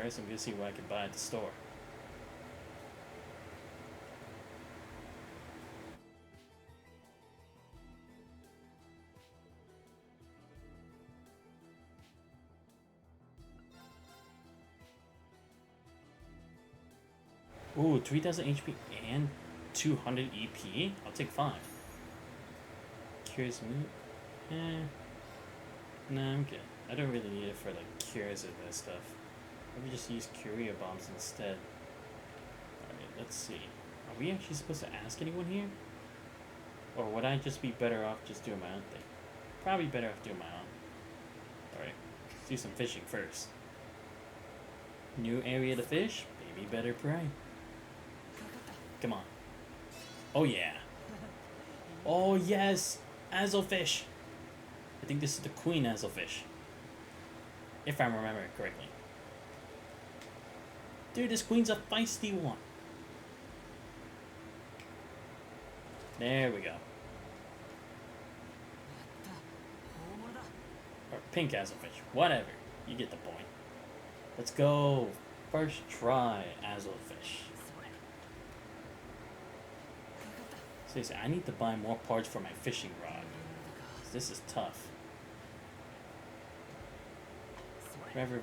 First, I'm gonna see what I can buy at the store. Ooh, 3000 HP and 200 EP? I'll take 5. Cures me? Nah, I'm good. I don't really need it for like cures and that stuff. Maybe just use Curia bombs instead. Alright, let's see. Are we actually supposed to ask anyone here? Or would I just be better off just doing my own thing? Probably better off doing my own. Alright, let's do some fishing first. New area to fish? Maybe better prey. Come on. Oh yeah. Oh yes! Azelfish! I think this is the Queen Azelfish. If I remember it correctly. Dude, this queen's a feisty one. There we go. Or pink Azelfish. Whatever. You get the point. Let's go. First try Azelfish. Seriously, I need to buy more parts for my fishing rod. This is tough. Never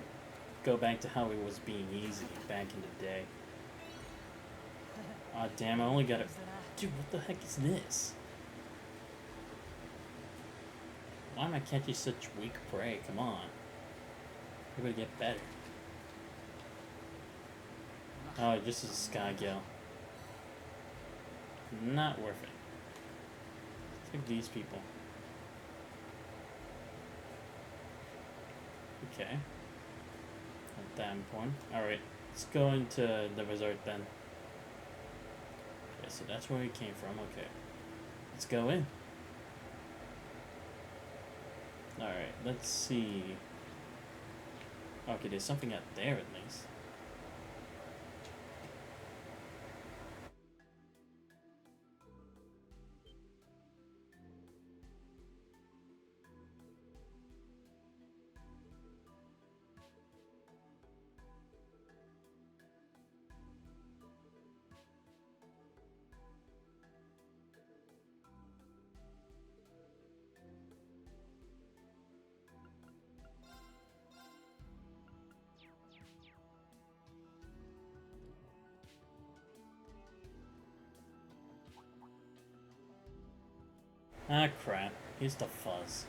go back to how it was being easy back in the day. Aw, damn, I only got it. Dude, what the heck is this? Why am I catching such weak prey? Come on. We're gonna get better. Oh, just a sky gill. Not worth it. Look at these people. Okay. At that point. Alright, let's go into the resort then. Okay, so that's where we came from. Okay. Let's go in. Alright, let's see. Okay, there's something out there at least. Ah, crap. Here's the fuzz.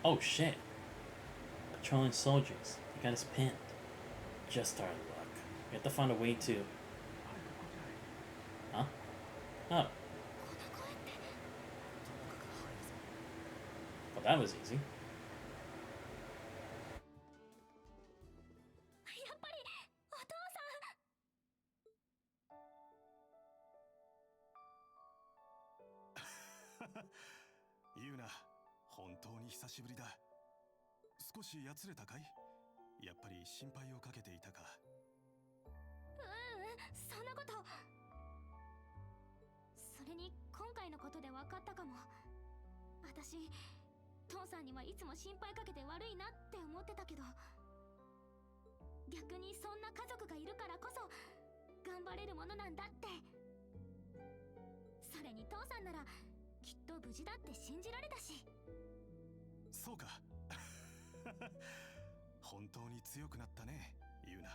Oh, shit. Patrolling soldiers. They got us pinned. Just our luck. We have to find a way to... Huh? Oh. Well, that was easy. やっぱりお父さん。ユーナ、本当に久しぶりだ。少しやつれたかい？やっぱり心配をかけていたか。そんなこと。それに今回のことで分かったかも。私、父さんにはいつも心配かけて悪いなって思ってたけど、逆にそんな家族がいるからこそ頑張れるものなんだって。それに父さんならきっと無事だって信じられたし。そうか。本当に強くなったね、ユーナ。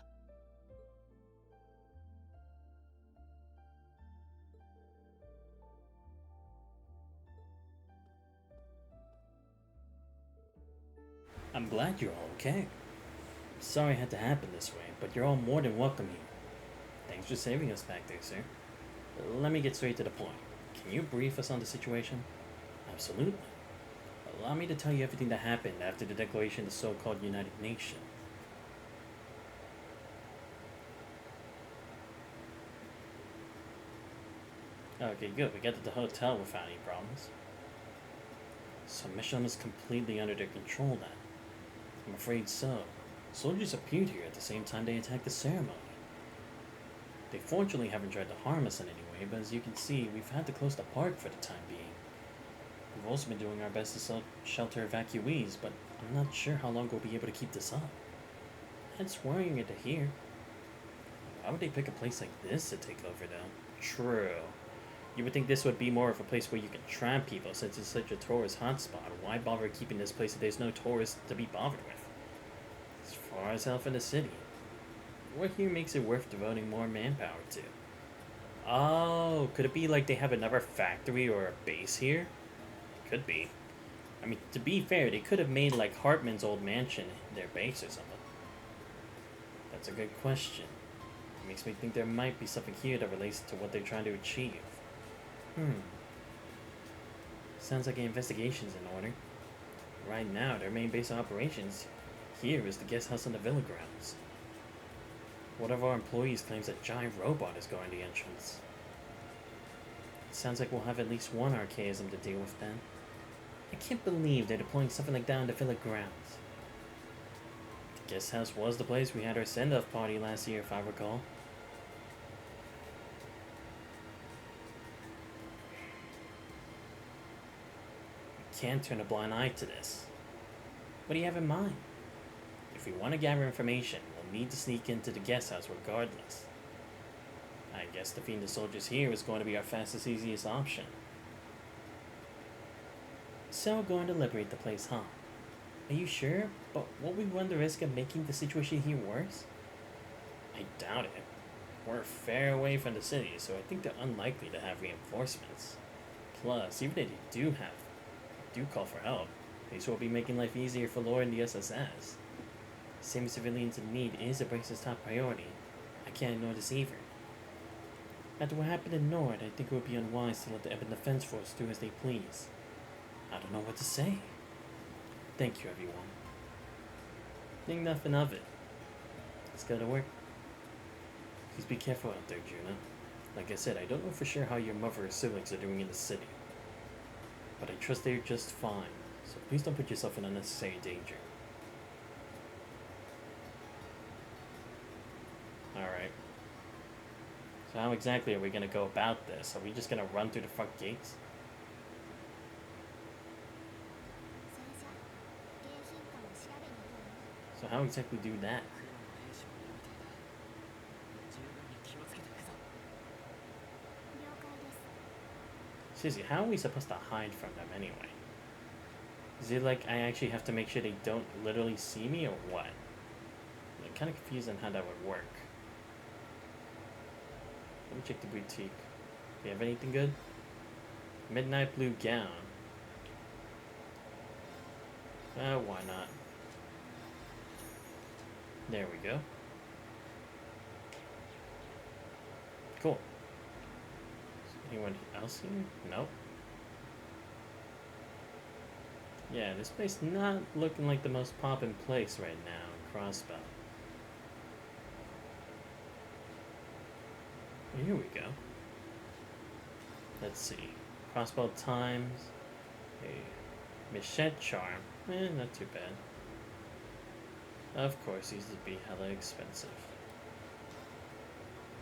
I'm glad you're all okay. Sorry it had to happen this way, but you're all more than welcome here. Thanks for saving us back there, sir. Let me get straight to the point. Can you brief us on the situation? Absolutely. Allow me to tell you everything that happened after the declaration of the so-called United Nations. Okay, good. We got to the hotel without any problems. Submission was completely under their control then. I'm afraid so. Soldiers appeared here at the same time they attacked the ceremony. They fortunately haven't tried to harm us in any way, but as you can see, we've had to close the park for the time being. We've also been doing our best to shelter evacuees, but I'm not sure how long we'll be able to keep this up. That's worrying to hear. Why would they pick a place like this to take over, though? True. You would think this would be more of a place where you can trap people, since it's such a tourist hotspot. Why bother keeping this place if there's no tourists to be bothered with? As far as health in the city. What here makes it worth devoting more manpower to? Oh, could it be like they have another factory or a base here? Could be. I mean, to be fair, they could have made like Hartman's old mansion their base or something. That's a good question. It makes me think there might be something here that relates to what they're trying to achieve. Sounds like an investigation's in order. Right now, their main base of operations here is the guest house on the villa grounds. One of our employees claims a giant robot is guarding the entrance. It sounds like we'll have at least one archaism to deal with then. I can't believe they're deploying something like that on the villa grounds. The guest house was the place we had our send-off party last year, if I recall. We can't turn a blind eye to this. What do you have in mind? If we want to gather information, we'll need to sneak into the guest house regardless. I guess defeating the soldiers here is going to be our fastest, easiest option. So we're going to liberate the place, huh? Are you sure? But won't we run the risk of making the situation here worse? I doubt it. We're a fair away from the city, so I think they're unlikely to have reinforcements. Plus, even if they do call for help, these will be making life easier for Lord and the SSS. Saving civilians in need is the base's top priority. I can't ignore this either. After what happened in Nord, I think it would be unwise to let the Ebon Defense Force do as they please. I don't know what to say. Thank you, everyone. Think nothing of it. Let's go to work. Please be careful out there, Juna. Like I said, I don't know for sure how your mother or siblings are doing in the city. But I trust they're just fine, so please don't put yourself in unnecessary danger. Alright. So how exactly are we going to go about this? Are we just going to run through the front gates? So how exactly do that? Seriously, how are we supposed to hide from them anyway? Is it like I actually have to make sure they don't literally see me or what? I'm kind of confused on how that would work. Let me check the boutique. Do you have anything good? Midnight blue gown. Why not? There we go. Cool. Anyone else here? Nope. Yeah, this place not looking like the most poppin' place right now in Crossbell. Here we go. Let's see. Crossbell Times. A Michette Charm. Not too bad. Of course, these would be hella expensive.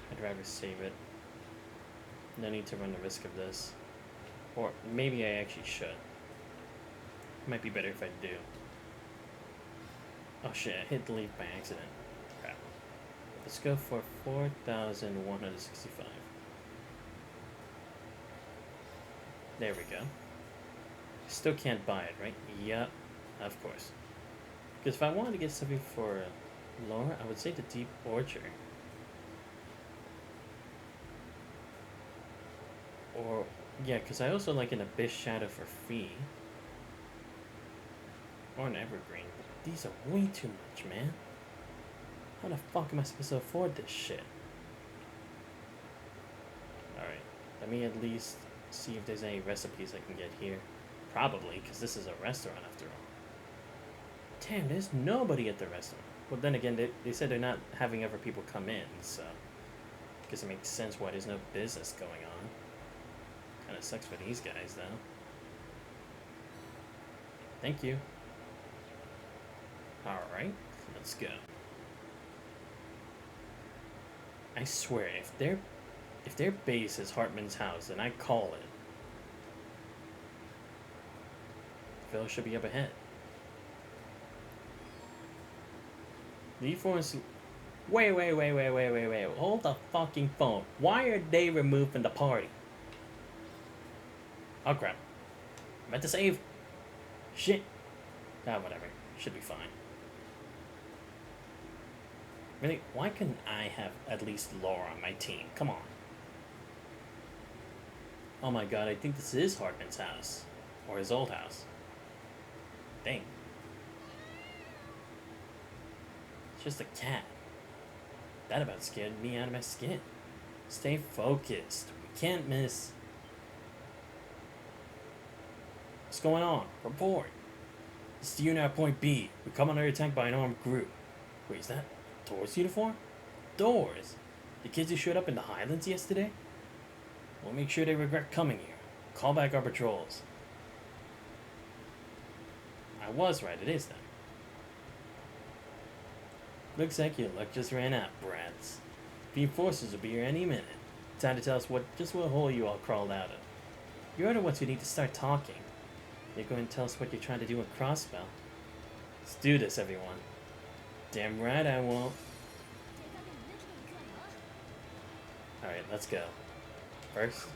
I'd rather save it. No need to run the risk of this. Or maybe I actually should. Might be better if I do. Oh shit, I hit delete by accident. Crap. Let's go for 4,165. There we go. Still can't buy it, right? Yep, of course. Because if I wanted to get something for Laura, I would say the Deep Orchard. Or, yeah, because I also like an Abyss Shadow for Fee. Or an Evergreen. But these are way too much, man. How the fuck am I supposed to afford this shit? Alright, let me at least see if there's any recipes I can get here. Probably, because this is a restaurant after all. Damn, there's nobody at the restaurant. Well, then again, they said they're not having other people come in, so I guess it makes sense why there's no business going on. Kind of sucks for these guys, though. Thank you. Alright, let's go. I swear, if their base is Hartman's house, then I call it. Phil should be up ahead. V4's... Wait. Hold the fucking phone. Why are they removed from the party? Oh crap. I meant to save. Shit. Ah, whatever. Should be fine. Really? Why couldn't I have at least Laura on my team? Come on. Oh my god, I think this is Hartman's house. Or his old house. Dang. It's just a cat. That about scared me out of my skin. Stay focused. We can't miss. What's going on? Report. This is the unit at point B. We come under attack by an armed group. Wait, is that Doors uniform? Doors? The kids who showed up in the Highlands yesterday? We'll make sure they regret coming here. Call back our patrols. I was right, it is them. Looks like your luck just ran out, brats. The enforcers will be here any minute. Time to tell us what hole you all crawled out of. You're the ones who need to start talking. You're going to tell us what you're trying to do with Crossbell. Let's do this, everyone. Damn right I won't. Alright, let's go. First.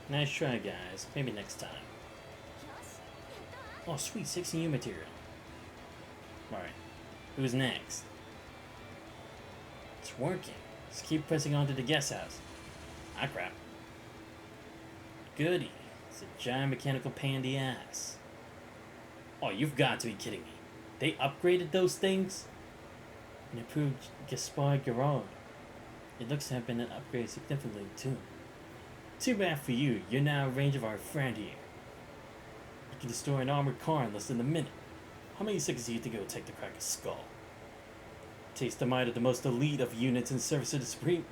Nice try, guys. Maybe next time. Oh, sweet, 16U material. Alright, who's next? It's working. Let's keep pressing on to the guest house. Ah, crap. Goody. It's a giant mechanical pain in the ass. Oh, you've got to be kidding me. They upgraded those things? An improved Gaspar Garage. It looks to have been upgraded significantly, too. Too bad for you, you're now in range of our friend here. You can destroy an armored car in less than a minute. How many seconds do you think it will take to crack a skull? Taste the might of the most elite of units in service of the Supreme.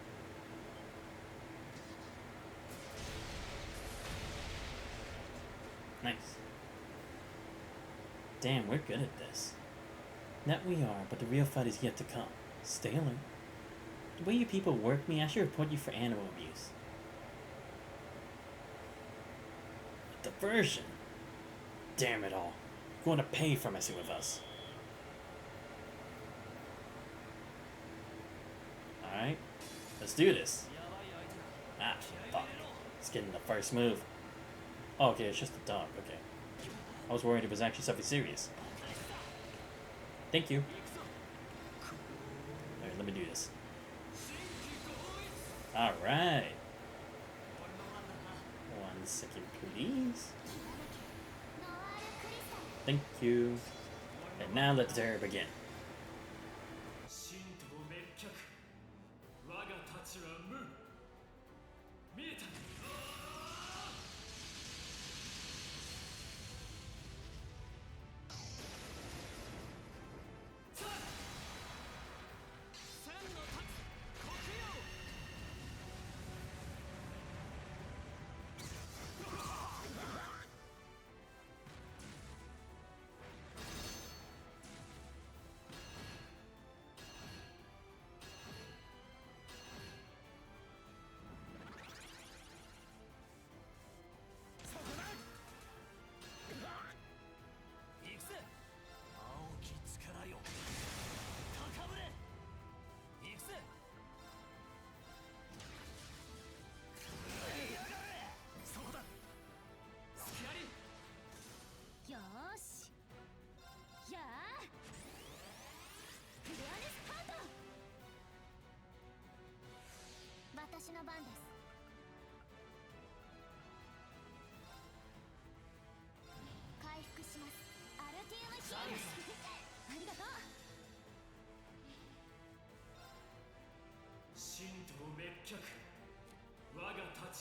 Nice. Damn, we're good at this. That we are, but the real fight is yet to come. Stay alert. The way you people work me, I should report you for animal abuse. Diversion. Damn it all. You're going to pay for messing with us. Alright. Let's do this. Ah, fuck. Let's get in the first move. Oh, okay, it's just a dog. Okay. I was worried it was actually something serious. Thank you. Alright, let me do this. Alright. 1 second, please. Thank you. And now let the terror begin.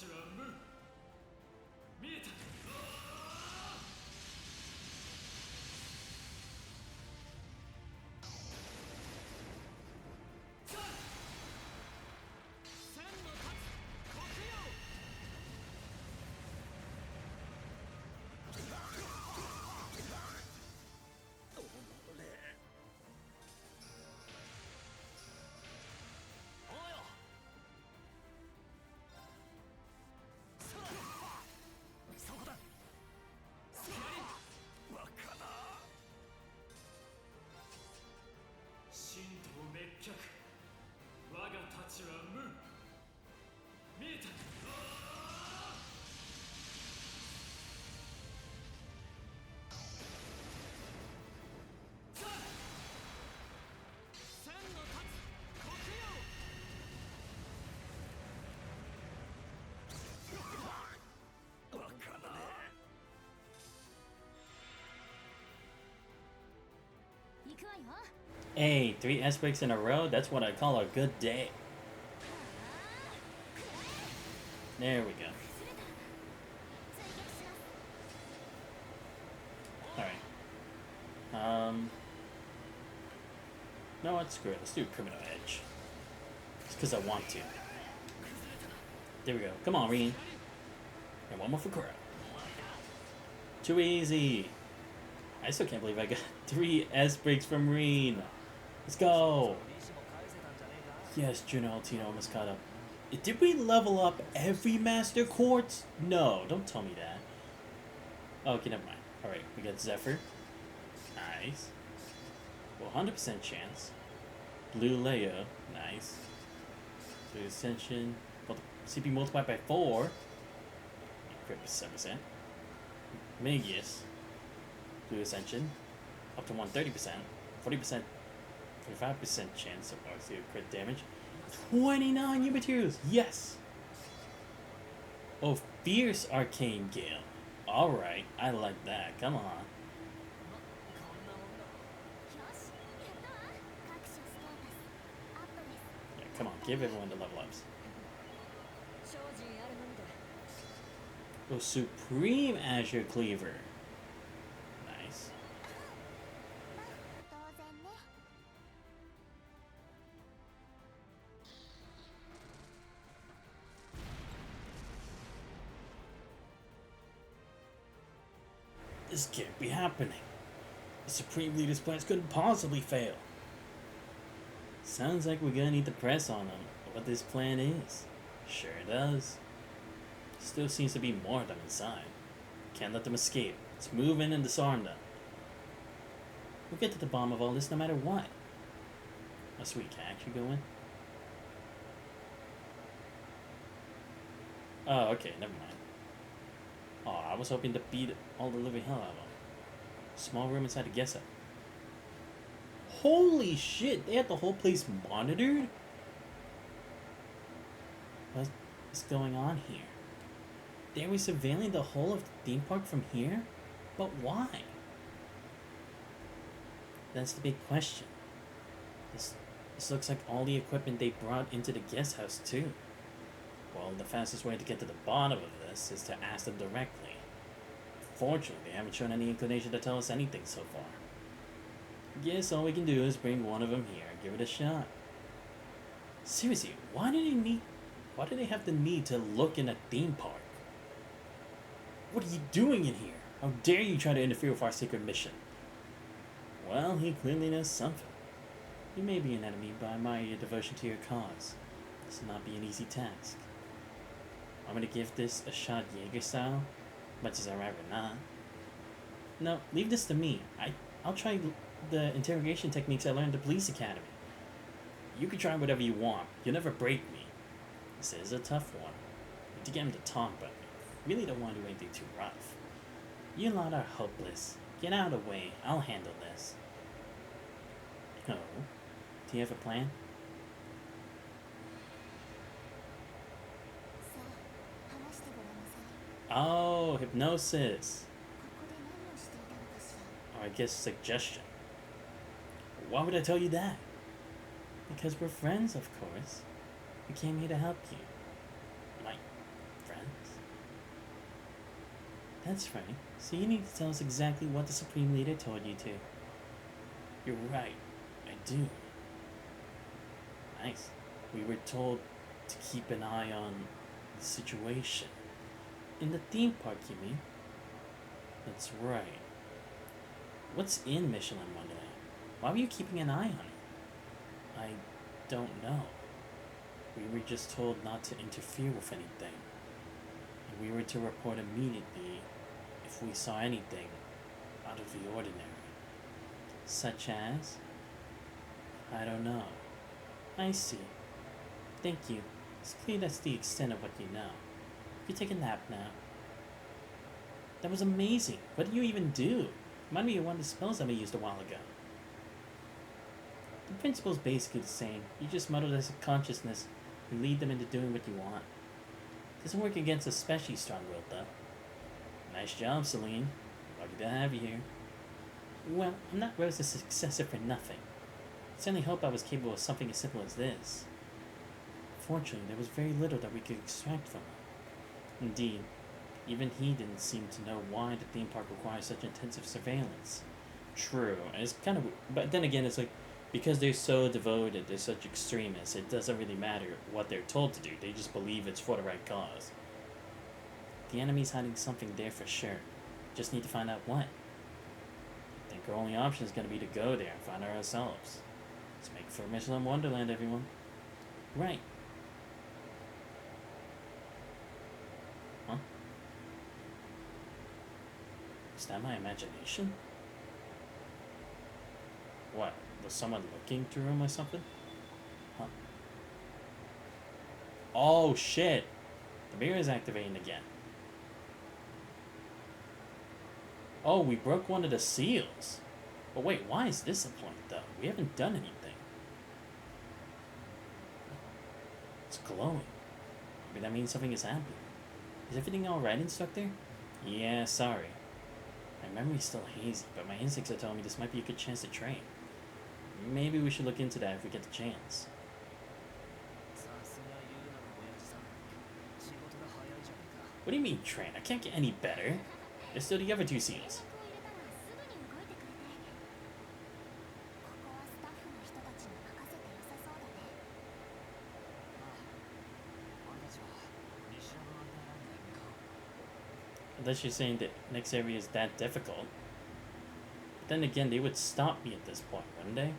ちは無見えた千の立つ黒曜およそこだスキャリバカな神道滅却我が太刀は無見えた千の立つ黒曜バカな 行くわよ。 Hey, 3 S breaks in a row? That's what I call a good day. There we go. 崩れた。追撃します。 Alright. No, what? Screw it. Let's do Criminal Edge. Just because I want to. There we go. Come on, Reen. And one more for Kura. Too easy. I still can't believe I got 3 S breaks from Reen. Let's go. Yes, Juno Altino almost caught up. Did we level up every Master Quartz? No, don't tell me that. Okay, never mind. Alright, we got Zephyr. Nice. Well, 100% chance. Blue Leia. Nice. Blue Ascension. CP multiplied by 4. Crit 7%. Megius. Blue Ascension. Up to 130%. 40%. 45% chance of crit damage. 29 new materials. Yes. Oh, Fierce Arcane Gale. Alright, I like that. Come on. よし、やったわ。各種ステータスアップです。 Yeah, come on, give everyone the level ups. 精進あるのみで Oh, Supreme Azure Cleaver. Nice. 当然ね。 This can't be happening. The Supreme Leader's plans couldn't possibly fail. Sounds like we're gonna need to press on them what this plan is. Sure does. Still seems to be more of them inside. Can't let them escape. Let's move in and disarm them. We'll get to the bottom of all this no matter what. Oh sweet, can I actually go in? Oh, okay, never mind. Oh, I was hoping to beat all the living hell out of them. Small room inside the guest house. Holy shit, they had the whole place monitored? What's going on here? They were surveilling the whole of the theme park from here? But why? That's the big question. This looks like all the equipment they brought into the guest house too. Well, the fastest way to get to the bottom of this is to ask them directly. Fortunately, they haven't shown any inclination to tell us anything so far. Guess all we can do is bring one of them here and give it a shot. Seriously, why do they have the need to look in a theme park? What are you doing in here? How dare you try to interfere with our secret mission? Well, he clearly knows something. You may be an enemy, but I admire your devotion to your cause. This will not be an easy task. I'm gonna give this a shot Jaeger style, much as I'd rather not. No, leave this to me. I'll try the interrogation techniques I learned at the police academy. You can try whatever you want. You'll never break me. This is a tough one. Need to get him to talk, but I really don't want to do anything too rough. You lot are hopeless. Get out of the way. I'll handle this. Oh, do you have a plan? さあ、話してごらんなさい。 Oh, hypnosis. ここで何をしていたのかしら。 Or I guess suggestion. Why would I tell you that? Because we're friends, of course. We came here to help you. My friends? That's right. So you need to tell us exactly what the Supreme Leader told you to. You're right. I do. Nice. We were told to keep an eye on the situation. In the theme park, you mean? That's right. What's in Michelin Wonderland? Why were you keeping an eye on it? I don't know. We were just told not to interfere with anything. And we were to report immediately if we saw anything out of the ordinary. Such as? I don't know. I see. Thank you. It's clear that's the extent of what you know. You take a nap now. That was amazing. What did you even do? Remind me of one of the spells that we used a while ago. The principle's basically the same. You just muddle their subconsciousness and lead them into doing what you want. Doesn't work against especially strong-willed, though. Nice job, Celine. Lucky to have you here. Well, I'm not Rose's successor for nothing. I certainly hope I was capable of something as simple as this. Fortunately, there was very little that we could extract from him. Indeed, even he didn't seem to know why the theme park requires such intensive surveillance. True, and it's kind of, but then again, it's like, because they're so devoted, they're such extremists, it doesn't really matter what they're told to do, they just believe it's for the right cause. The enemy's hiding something there for sure. Just need to find out what. I think our only option is going to be to go there and find out ourselves. Let's make for Michelin Wonderland, everyone. Right. Huh? Is that my imagination? What? Was someone looking through him or something? Huh? Oh shit! The mirror is activating again. Oh, we broke one of the seals. But wait, why is this a point though? We haven't done anything. It's glowing. Maybe that means something is happening. Is everything alright, Instructor? Yeah, sorry. My memory's still hazy, but my instincts are telling me this might be a good chance to train. Maybe we should look into that if we get the chance. What do you mean train? I can't get any better. There's still the other two seals. Unless you're saying that next area is that difficult. But then again, they would stop me at this point, wouldn't they?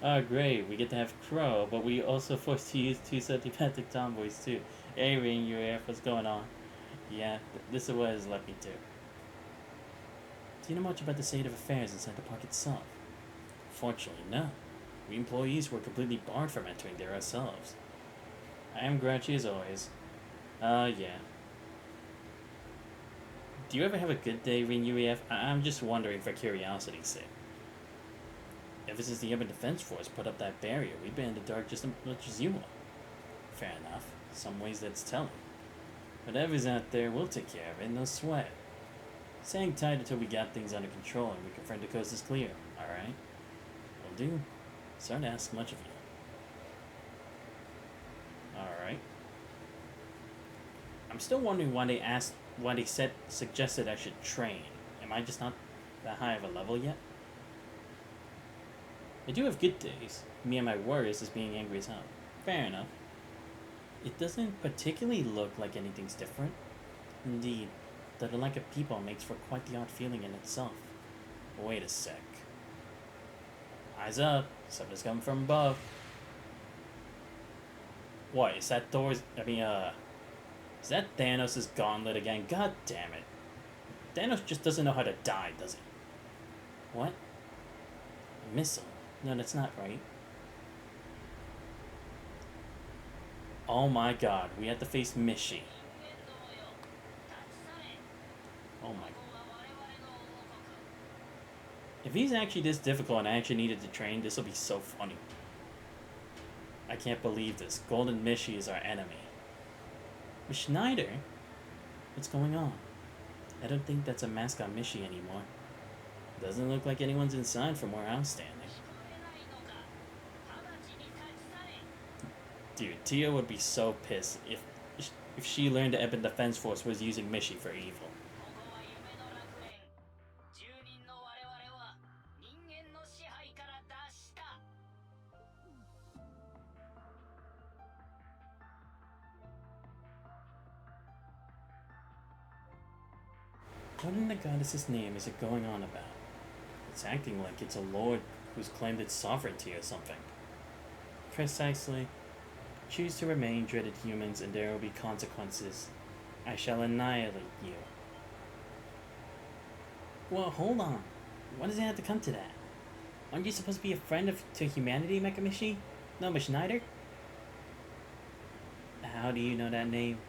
Oh great, we get to have Crow, but we also forced to use two telepathic tomboys too. Hey Ring, what's going on? Yeah, this is what has led me to. Do you know much about the state of affairs inside the park itself? Fortunately, no. We employees were completely barred from entering there ourselves. I am grouchy as always. Yeah. Do you ever have a good day, Ring UEF? I'm just wondering for curiosity's sake. Ever since the Urban Defense Force put up that barrier, we've been in the dark just as much as you are. Fair enough. Some ways that's telling. Whatever's out there, we'll take care of it, no sweat. Hang tight until we got things under control and we confirm the coast is clear, alright? Will do. Sorry to ask much of you. Alright. I'm still wondering why they suggested I should train. Am I just not that high of a level yet? I do have good days. Me and my worries is being angry as hell. Fair enough. It doesn't particularly look like anything's different. Indeed, the lack of people makes for quite the odd feeling in itself. Wait a sec. Eyes up. Something's coming from above. What, is that Thor's... is that Thanos' gauntlet again? God damn it. Thanos just doesn't know how to die, does he? What? A missile? No, that's not right. Oh my god, we have to face Mishi. Oh my... If he's actually this difficult and I actually needed to train, this will be so funny. I can't believe this. Golden Mishi is our enemy. Miss Schneider? What's going on? I don't think that's a mascot Mishi anymore. Doesn't look like anyone's inside from where I'm standing. Dude, Tia would be so pissed if she learned the Epic Defense Force was using Mishi for evil. ここは夢の楽園。住人の我々は人間の支配から脱した。 What in the goddess's name is it going on about? It's acting like it's a lord who's claimed its sovereignty or something. Precisely. Choose to remain, dreaded humans, and there will be consequences. I shall annihilate you. Well, hold on. Why does it have to come to that? Aren't you supposed to be a friend to humanity, Mekamishi? No, Miss Schneider? How do you know that name?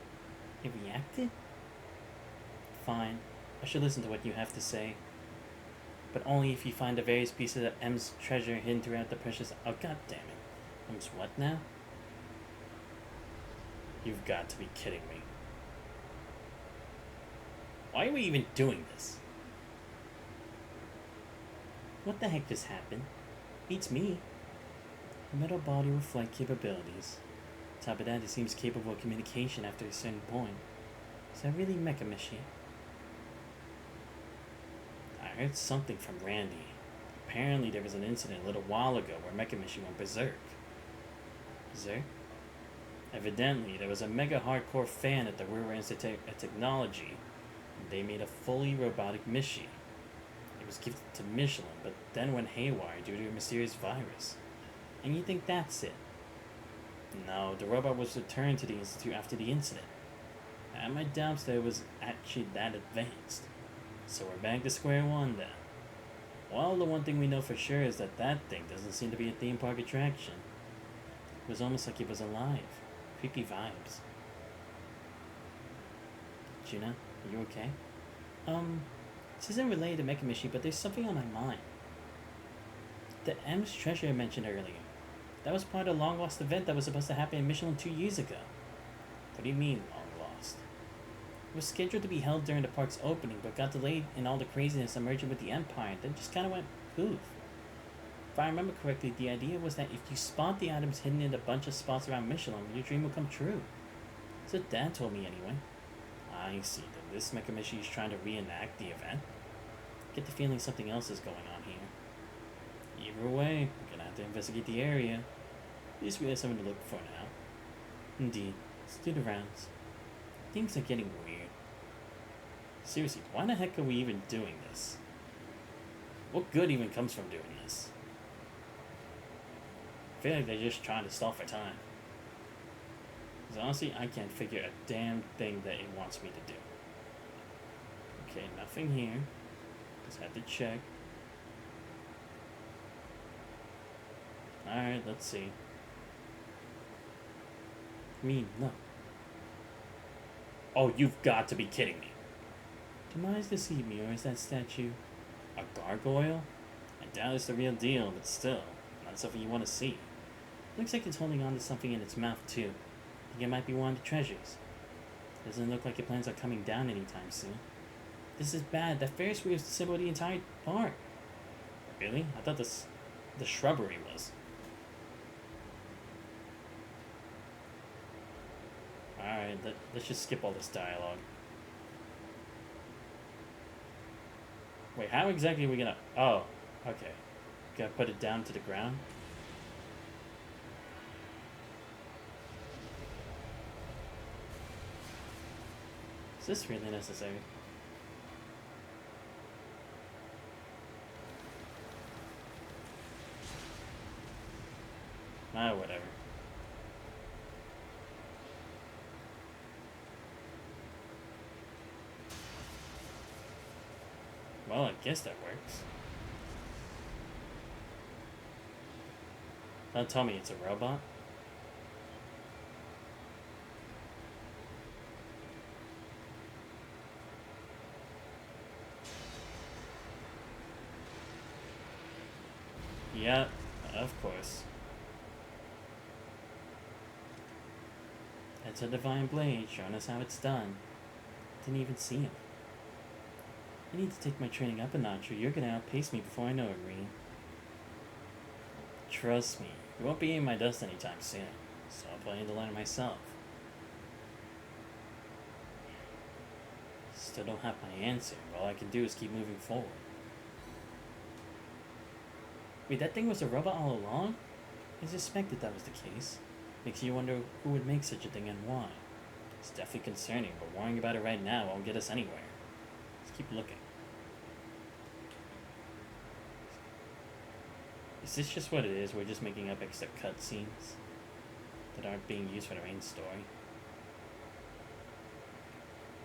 It reacted? Fine. I should listen to what you have to say. But only if you find the various pieces of M's treasure hidden throughout the precious... Oh, god damn it. M's what now? You've got to be kidding me. Why are we even doing this? What the heck just happened? Beats me. A metal body with flight capabilities. Top of that, it seems capable of communication after a certain point. Is that really Mekamishi? I heard something from Randy. Apparently there was an incident a little while ago where Mekamishi went berserk. Berserk? Evidently, there was a mega hardcore fan at the Reverie Institute of Technology. And they made a fully robotic Mishi. It was gifted to Michelin, but then went haywire due to a mysterious virus. And you think that's it? No, the robot was returned to the Institute after the incident. And my doubts that it was actually that advanced. So we're back to square one then. Well, the one thing we know for sure is that that thing doesn't seem to be a theme park attraction. It was almost like it was alive. Creepy vibes. Juna, are you okay? This isn't related to Mekamishi, but there's something on my mind. The M's treasure I mentioned earlier. That was part of a long-lost event that was supposed to happen in Michelin 2 years ago. What do you mean, long-lost? It was scheduled to be held during the park's opening, but got delayed in all the craziness emerging with the Empire, and then just kind of went poof. If I remember correctly, the idea was that if you spot the items hidden in a bunch of spots around Michelin, your dream will come true. That's what Dad told me anyway. I see that this Mekamishi is trying to reenact the event. Get the feeling something else is going on here. Either way, we're gonna have to investigate the area. At least we have something to look for now. Indeed, let's do the rounds. Things are getting weird. Seriously, why the heck are we even doing this? What good even comes from doing this? I feel like they're just trying to stall for time. Because honestly, I can't figure a damn thing that it wants me to do. Okay, nothing here. Just had to check. Alright, let's see. No. Oh, you've got to be kidding me. Do my eyes deceive me, or is that statue a gargoyle? I doubt it's the real deal, but still, not something you want to see. Looks like it's holding on to something in its mouth, too. I think it might be one of the treasures. Doesn't look like it plans on coming down anytime soon. This is bad. That Ferris wheel is the symbol of the entire park. Really? I thought the shrubbery was. Alright, let's just skip all this dialogue. Wait, how exactly are we gonna... Oh, okay. Gotta put it down to the ground? Is this really necessary? Ah, whatever. Well, I guess that works. Don't tell me it's a robot. Yeah, of course. That's a divine blade showing us how it's done. Didn't even see him. I need to take my training up a notch or you're gonna outpace me before I know it, Reen. Trust me, you won't be in my dust anytime soon. So I'll play the ladder myself. Still don't have my answer. All I can do is keep moving forward. Wait, that thing was a robot all along? I suspected that was the case. Makes you wonder who would make such a thing and why. It's definitely concerning, but worrying about it right now won't get us anywhere. Let's keep looking. Is this just what it is? We're just making up extra cutscenes that aren't being used for the main story?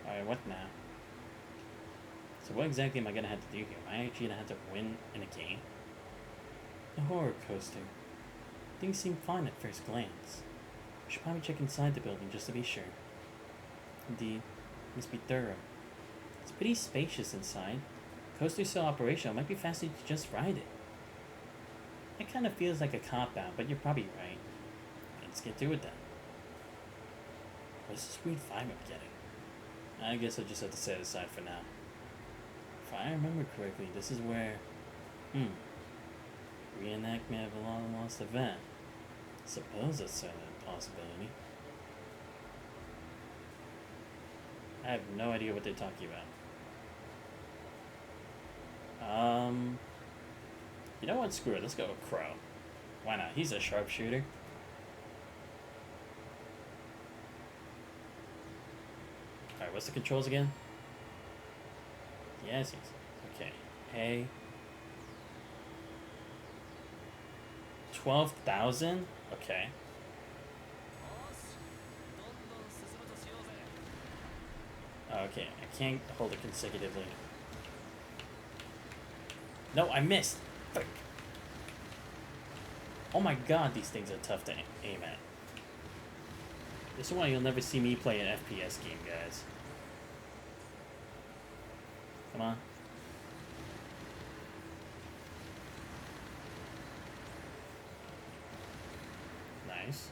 Alright, what now? So what exactly am I gonna have to do here? Am I actually gonna have to win in a game? The horror coaster. Things seem fine at first glance. I should probably check inside the building just to be sure. Indeed, must be thorough. It's pretty spacious inside. Coaster's still operational. It might be faster to just ride it. It kind of feels like a cop-out, but you're probably right. Let's get to it then. What's this weird vibe I'm getting? I guess I'll just have to set it aside for now. If I remember correctly, this is where... reenactment of a long-lost event. Suppose that's certainly a possibility. I have no idea what they're talking about. You know what? Screw it. Let's go with Crow. Why not? He's a sharpshooter. Alright, what's the controls again? Yes. Okay. A. 12,000? Okay. Okay, I can't hold it consecutively. No, I missed! Frick. Oh my god, these things are tough to aim at. This is why you'll never see me play an FPS game, guys. Come on. Nice.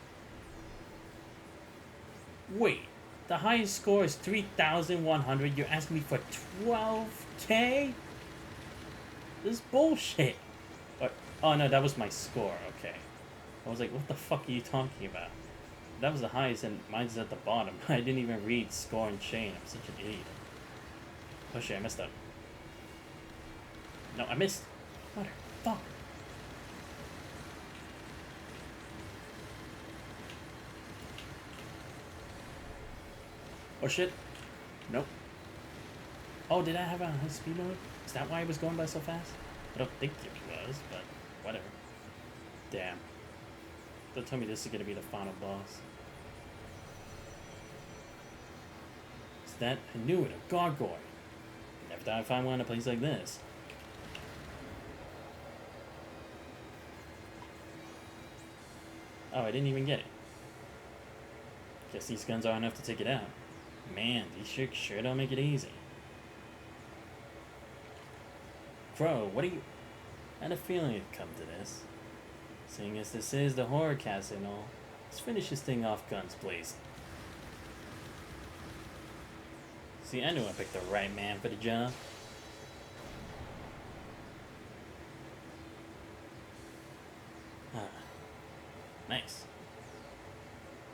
Wait, the highest score is 3,100. You're asking me for 12K? This is bullshit. What? Oh no, that was my score. Okay. I was like, what the fuck are you talking about? That was the highest, and mine's at the bottom. I didn't even read score and chain. I'm such an idiot. Oh shit, I messed up. No, I missed. What the fuck? Oh shit. Nope. Oh, did I have a high speed mode? Is that why it was going by so fast? I don't think it was, but whatever. Damn. Don't tell me this is gonna be the final boss. Is that? I knew it, a gargoyle. Never thought I'd find one in a place like this. Oh, I didn't even get it. Guess these guns aren't enough to take it out. Man, these sure don't make it easy. Crow, what do you... I had a feeling it'd come to this. Seeing as this is the horror cast and all, let's finish this thing off guns blazing. See, I knew I picked the right man for the job. Nice.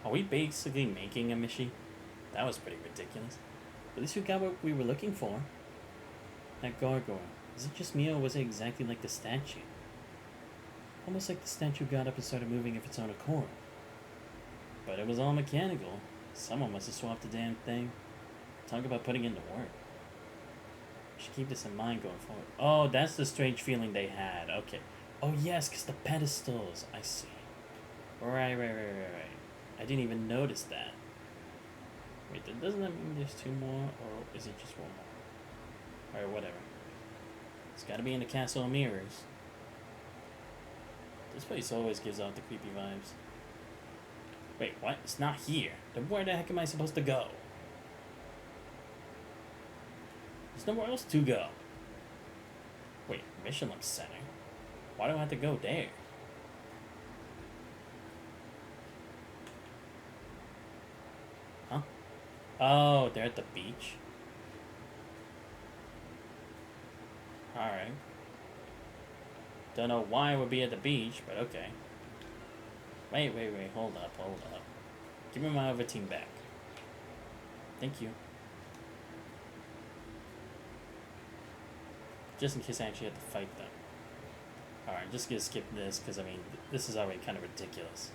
Are we basically making a machine? That was pretty ridiculous. At least we got what we were looking for. That gargoyle. Is it just me or was it exactly like the statue? Almost like the statue got up and started moving of its own accord. But it was all mechanical. Someone must have swapped the damn thing. Talk about putting in the work. We should keep this in mind going forward. Oh, that's the strange feeling they had. Okay. Oh yes, because the pedestals. I see. Right. I didn't even notice that. Wait, doesn't that mean there's two more? Or is it just one more? Alright, whatever. It's gotta be in the Castle of Mirrors. This place always gives off the creepy vibes. Wait, what? It's not here. Then where the heck am I supposed to go? There's nowhere else to go. Wait, Mission Link Center. Why do I have to go there? Huh? Oh, they're at the beach. Alright. Don't know why I would be at the beach, but okay. Wait, hold up. Give me my other team back. Thank you. Just in case I actually have to fight them. Alright, just gonna skip this, because I mean, this is already kind of ridiculous.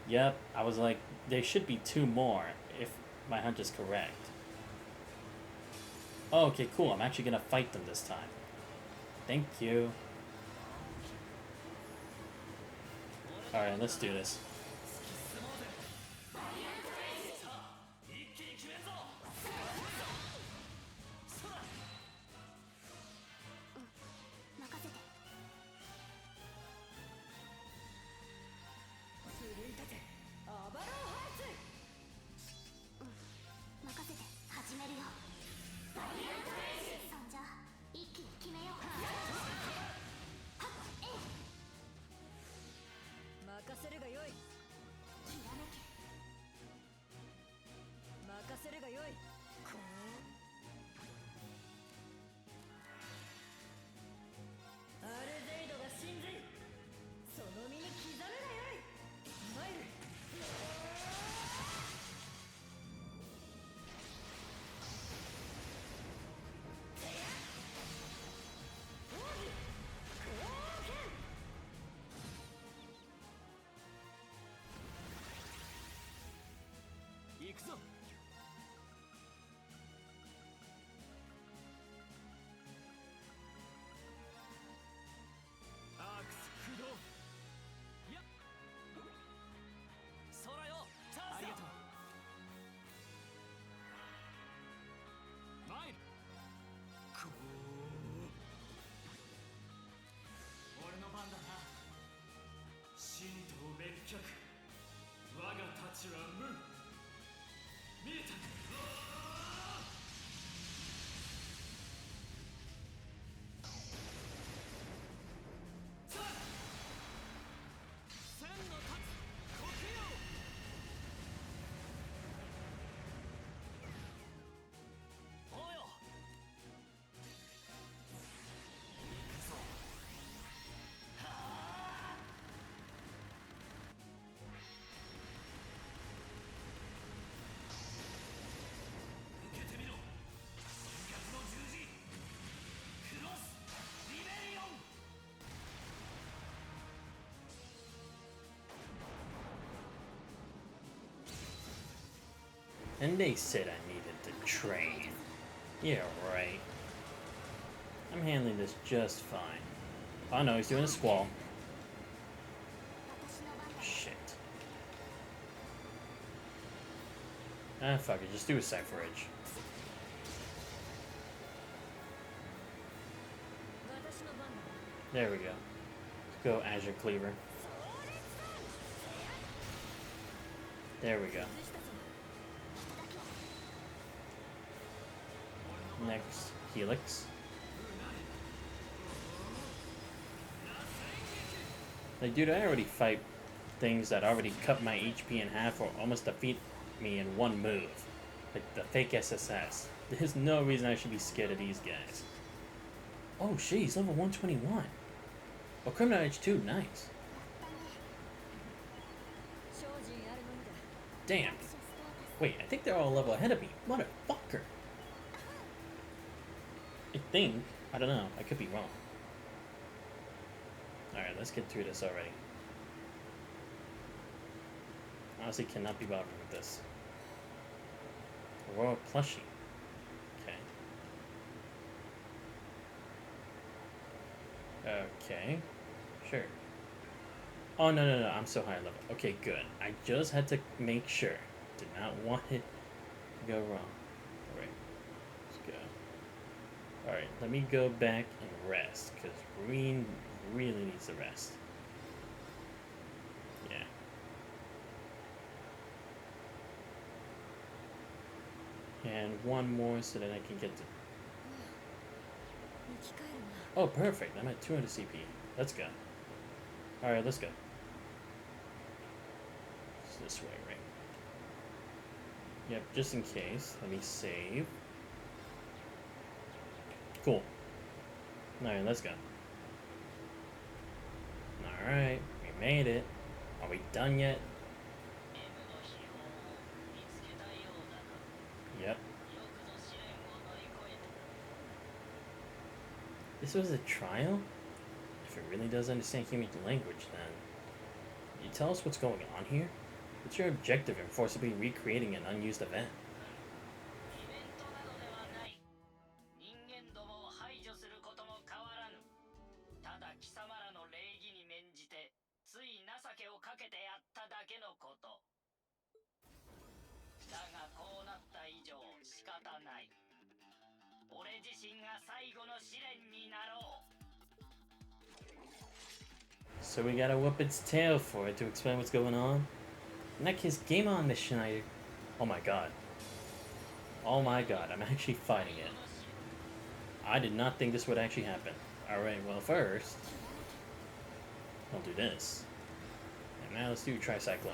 Yep, I was like, there should be 2 more, if my hunch is correct. Oh, okay, cool, I'm actually gonna fight them this time. Thank you. Alright, let's do this. And they said I needed to train. Yeah, right. I'm handling this just fine. Oh no, he's doing a squall. Shit. Ah, fuck it, just do a Cypher Edge. There we go. Let's go Azure Cleaver. There we go. Next, Helix. Like, dude, I already fight things that already cut my HP in half or almost defeat me in one move. Like the fake SSS. There's no reason I should be scared of these guys. Oh shit, he's level 121. Oh, Criminal Edge 2, nice. Damn. Wait, I think they're all a level ahead of me. Motherfucker. I think. I don't know. I could be wrong. Alright, let's get through this already. Honestly, cannot be bothered with this. Royal plushie. Okay. Okay. Sure. Oh, no. I'm so high level. Okay, good. I just had to make sure. Did not want it to go wrong. Alright. Let's go. Alright, let me go back and rest, because Green really needs to rest. Yeah. And one more so that I can get to... Oh, perfect. I'm at 200 CP. Let's go. Alright, let's go. It's this way, right? Yep, just in case. Let me save. Cool. Alright, let's go. Alright, we made it. Are we done yet? Yep. This was a trial? If it really does understand human language, then... You tell us what's going on here? What's your objective in forcibly recreating an unused event? So we gotta whoop its tail for it to explain what's going on? In that case, game on, Miss Schneider. Oh my god. Oh my god, I'm actually fighting it. I did not think this would actually happen. Alright, well first... I'll do this. And now let's do Tricyclone.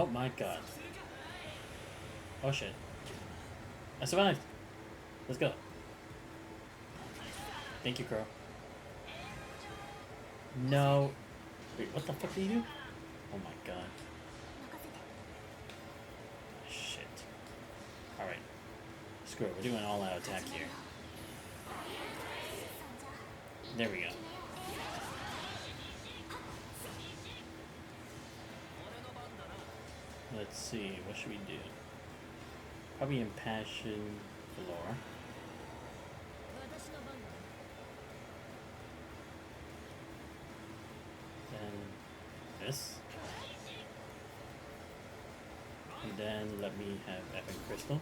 Oh my god. Oh shit. I survived! Let's go. Thank you, Crow. No. Wait, what the fuck did you do? Oh my god. Shit. Alright. Screw it, we're doing an all-out attack here. There we go. Let's see, what should we do? Probably Impassion Valor. Then this. And then let me have Epic Crystal.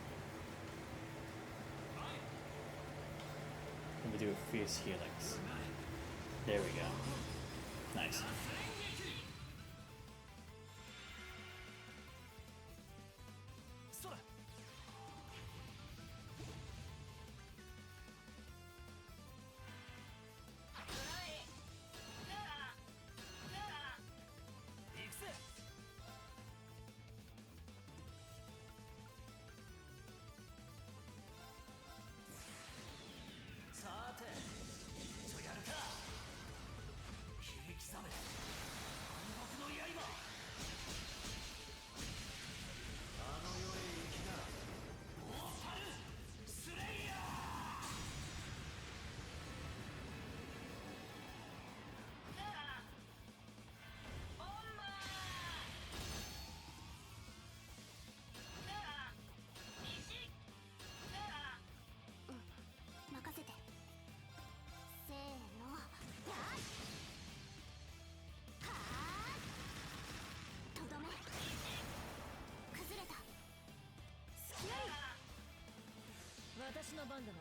And we do a Fierce Helix. There we go. Nice.私の番だな。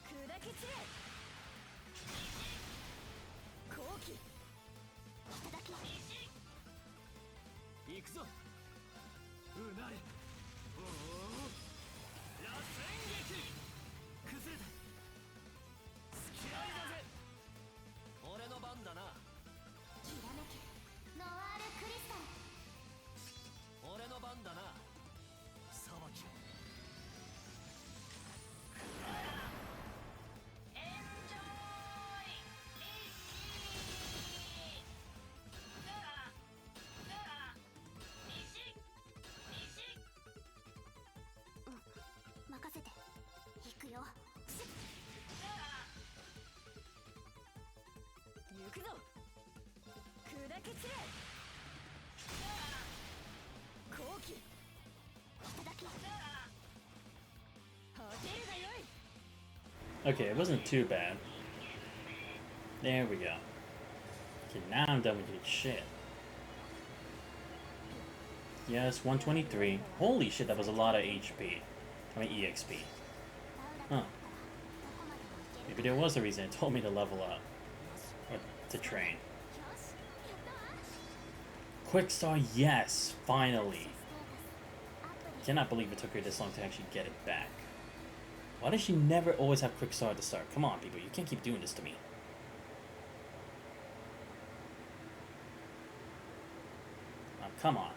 砕け散れ。好機。いただき。行くぞ。うなれ。おお。螺旋撃。崩れた。隙ありだぜ。俺の番だな。きらめけ。ノワールクリスタル。俺の番だな。裁きを。任せて。行くよ。行くぞ。砕け散れ。好機。いただき。果てるがよい。Okay, it wasn't too bad. There we go. Okay, now I'm done with your shit. Yes, 123. Holy shit, that was a lot of HP. I mean EXP. Huh. Maybe there was a reason it told me to level up. Or to train. Quick Star, yes! Finally! Cannot believe it took her this long to actually get it back. Why does she never always have Quick Star at the start? Come on, people, you can't keep doing this to me. Oh, come on.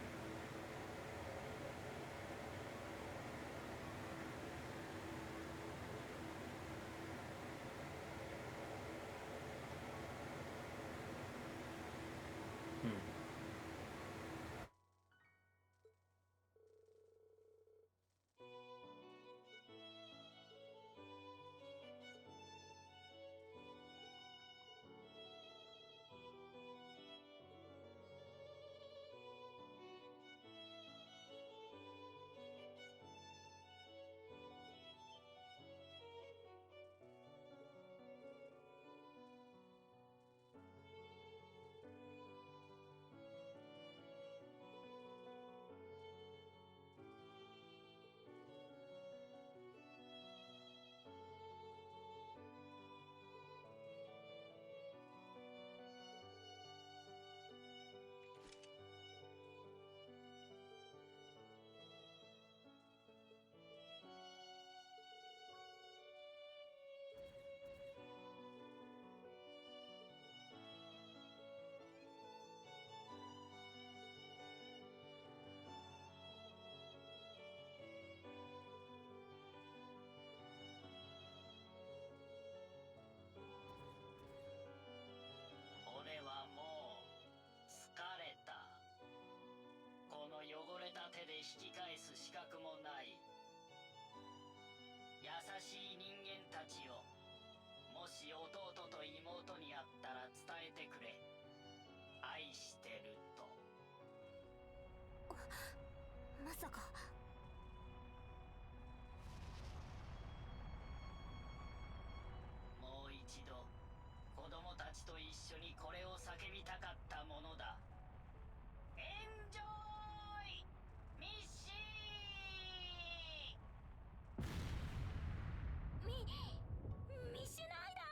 引き返す資格もない。優しい人間たちよ、もし弟と妹に会ったら伝えてくれ。愛してると。まさか。もう一度子供たちと一緒にこれを叫びたかったものだ。エンジョイミッシミッシュナイダー。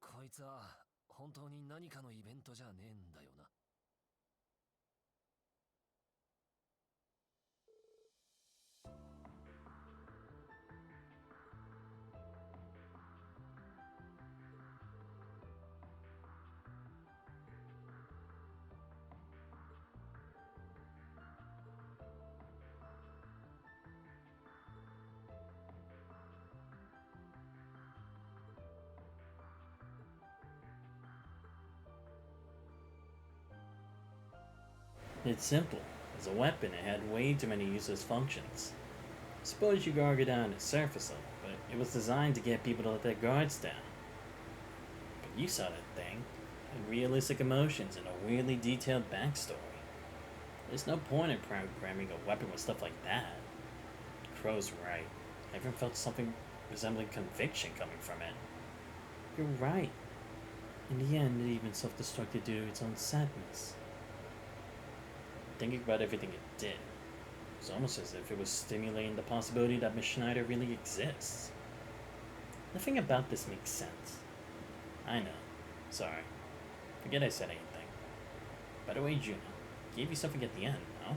こいつは本当に何かのイベントじゃねえんだよな。It's simple. As a weapon, it had way too many useless functions. Suppose you could argue down its surface level, but it was designed to get people to let their guards down. But you saw that thing. It had realistic emotions and a weirdly detailed backstory. There's no point in programming a weapon with stuff like that. Crow's right. I even felt something resembling conviction coming from it. You're right. In the end, it even self-destructed due to its own sadness. Thinking about everything it did, it's almost as if it was stimulating the possibility that Miss Schneider really exists. Nothing about this makes sense. I know. Sorry. Forget I said anything. By the way, Juno, gave you something at the end, no?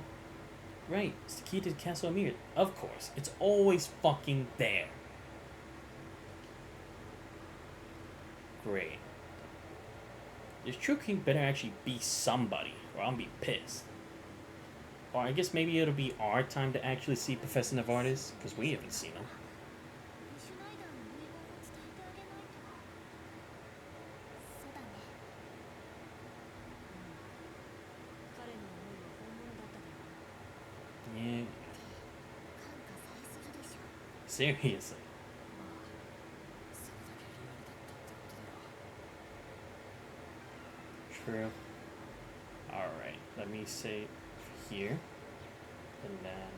Right, it's the key to the Castle Amir. Of course, it's always fucking there. Great. This True King better actually be somebody, or I'll be pissed. Or I guess maybe it'll be our time to actually see Professor Novartis, because we haven't seen him. ミシュナイダーの遺言を伝えてあげないと。そうだね。彼の思いは本物だっただろう。 Yeah. 感化さえするでしょ。 Seriously. それだけリアルだったってことだろう。 True. Alright, let me say here. And then...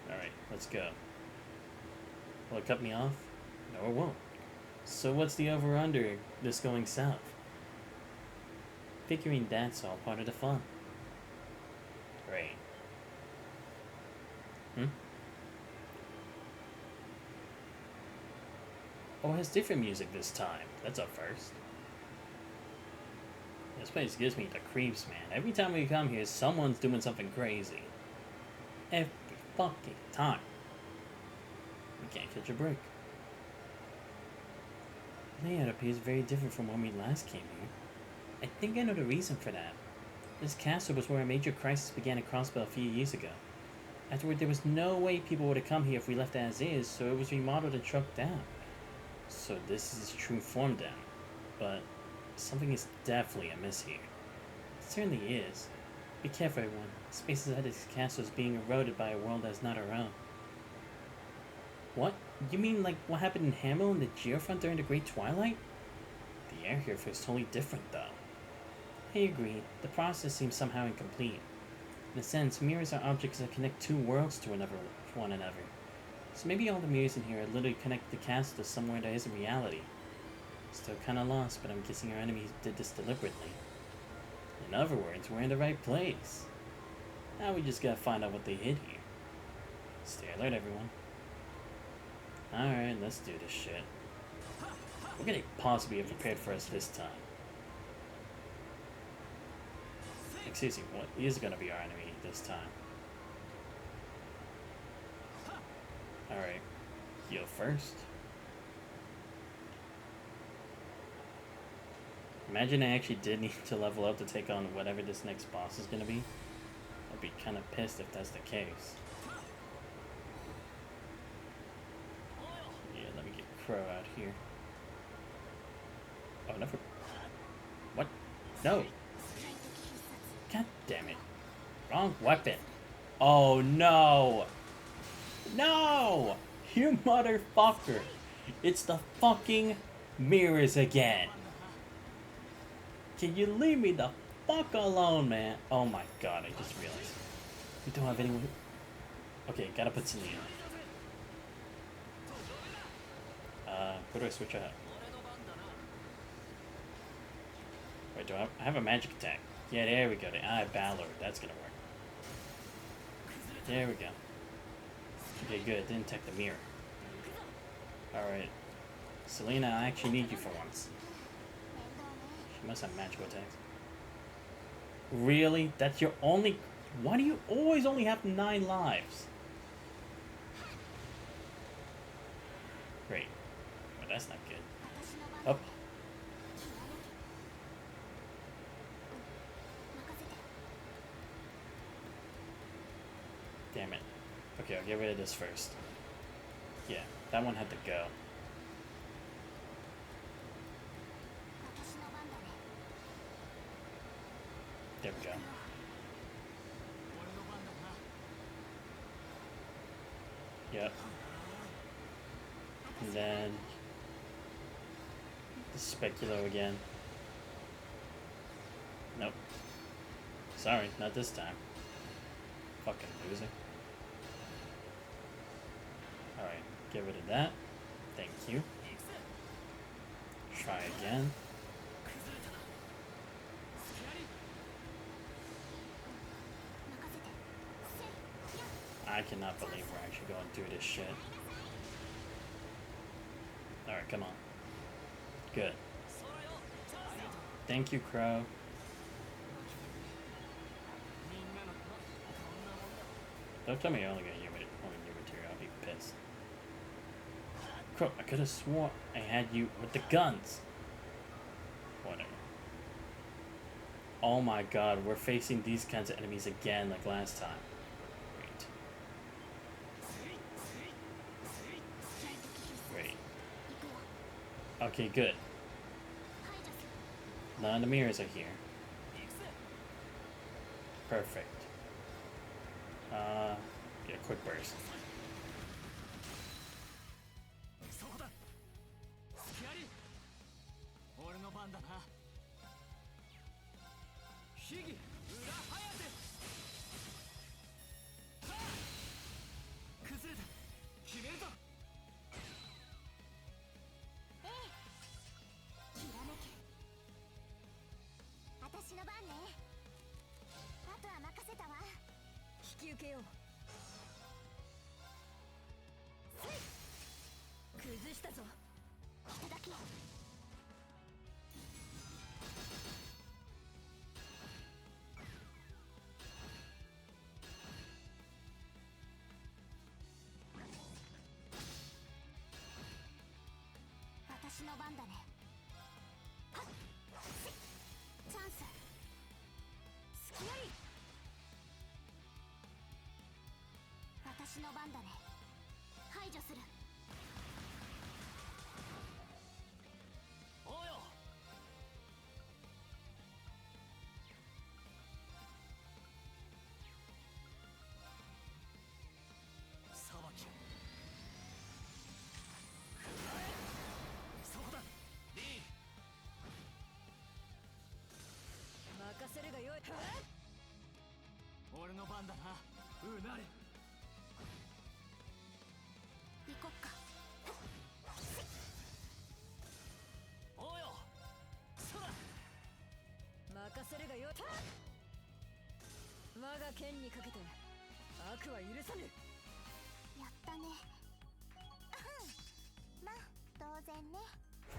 Alright, let's go. Will it cut me off? No, it won't. So what's the over-under this going south? Figuring that's all part of the fun. Great. Oh, it has different music this time. That's a first. This place gives me the creeps, man. Every time we come here, someone's doing something crazy. Every fucking time. We can't catch a break. The layout appears very different from when we last came here. I think I know the reason for that. This castle was where a major crisis began at Crossbell a few years ago. Afterward, there was no way people would have come here if we left it as is, so it was remodeled and struck down. So this is its true form then. But something is definitely amiss here. It certainly is. Be careful, everyone. Space inside this castle is being eroded by a world that is not our own. What? You mean like what happened in Hamel and the Geofront during the Great Twilight? The air here feels totally different, though. I agree. The process seems somehow incomplete. In a sense, mirrors are objects that connect two worlds to one another. So maybe all the mirrors in here are literally connected to castle to somewhere that isn't reality. Still kinda lost, but I'm guessing our enemies did this deliberately. In other words, we're in the right place. Now we just gotta find out what they hid here. Stay alert, everyone. Alright, let's do this shit. We're gonna possibly be prepared for us this time. Excuse me, what is gonna be our enemy this time? Alright, heal first. Imagine I actually did need to level up to take on whatever this next boss is gonna be. I'd be kinda pissed if that's the case. Yeah, let me get Crow out here. Oh, never. What? No. God damn it. Wrong weapon. Oh no. No! You motherfucker. It's the fucking mirrors again. Can you leave me the fuck alone, man? Oh my god, I just realized. We don't have anyone. Okay, gotta put Selena. Where do I switch out? Wait, do I have a magic attack? Yeah, there we go. Ballard. That's gonna work. There we go. Okay, good. Didn't attack the mirror. Alright. Selena, I actually need you for once. She must have magical attacks. Really? That's your only... Why do you always only have 9 lives? Great. Well, that's not good. Up. Damn it. Okay, I'll get rid of this first. Yeah, that one had to go. There we go. Yep. And then the speculo again. Nope. Sorry, not this time. Fucking loser. Alright, get rid of that. Thank you. Try again. I cannot believe we're actually going through this shit. Alright, come on. Good. Thank you, Crow. Don't tell me you're only gonna use new material. I'll be pissed. Crow, I could have sworn I had you with the guns. Whatever. Oh my god, we're facing these kinds of enemies again like last time. Great. Okay, good. None of the mirrors are here. Perfect. Yeah, quick burst.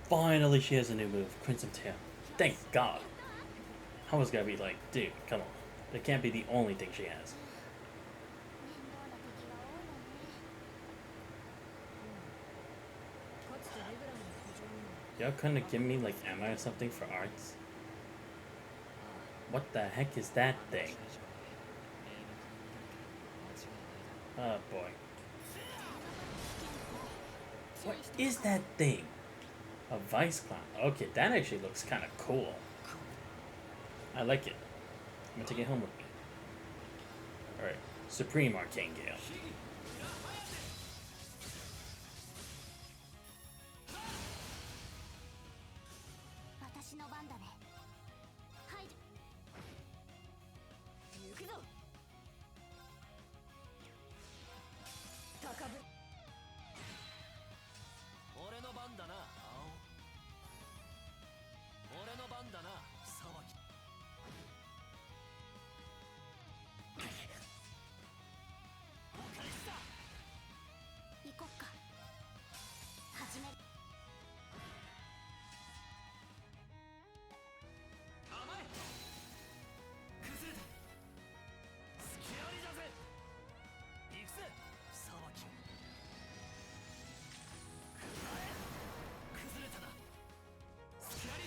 Finally, she has a new move, Crimson Tail. Thank God. I was gonna be like, dude, come on. That can't be the only thing she has. Y'all couldn't have given me like ammo or something for arts? What the heck is that thing? Oh boy. What is that thing? A vice clown. Okay, that actually looks kind of cool. I like it. I'm gonna take it home with me. Alright, Supreme Arcane Gale. 私の番だね。排除。行くぞ。高ぶ。俺の番だな青。俺の番だな沢木。お返しだ。行こっか。始める。甘え崩れた。隙ありだぜ。行くぜ沢木。崩れたな。隙あり。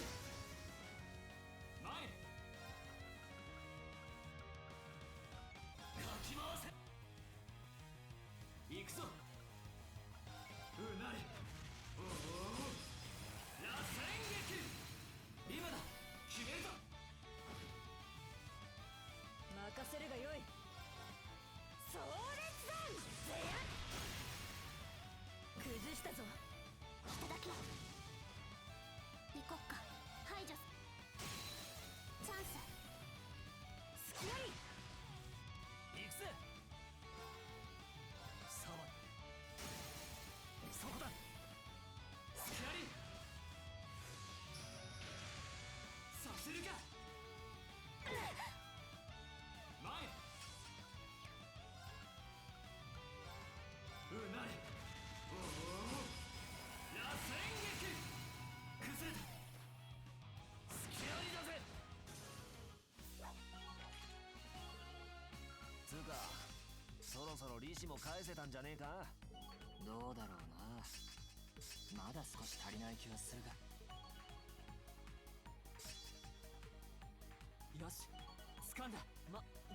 前かき回せ。行くぞ。うなり。おお螺旋撃。今だ。決めるぞ。任せるがよい。壮烈弾。ぜや。崩したぞ。いただき。行こっか。排除。チャンス。隙あり。行くぜ沢木。そこだ。隙あり。させるか。前うなり。おお螺旋撃。崩れた。隙ありだぜ。つうかそろそろ利子も返せたんじゃねえか。どうだろうな。まだ少し足りない気はするが。よし掴んだ。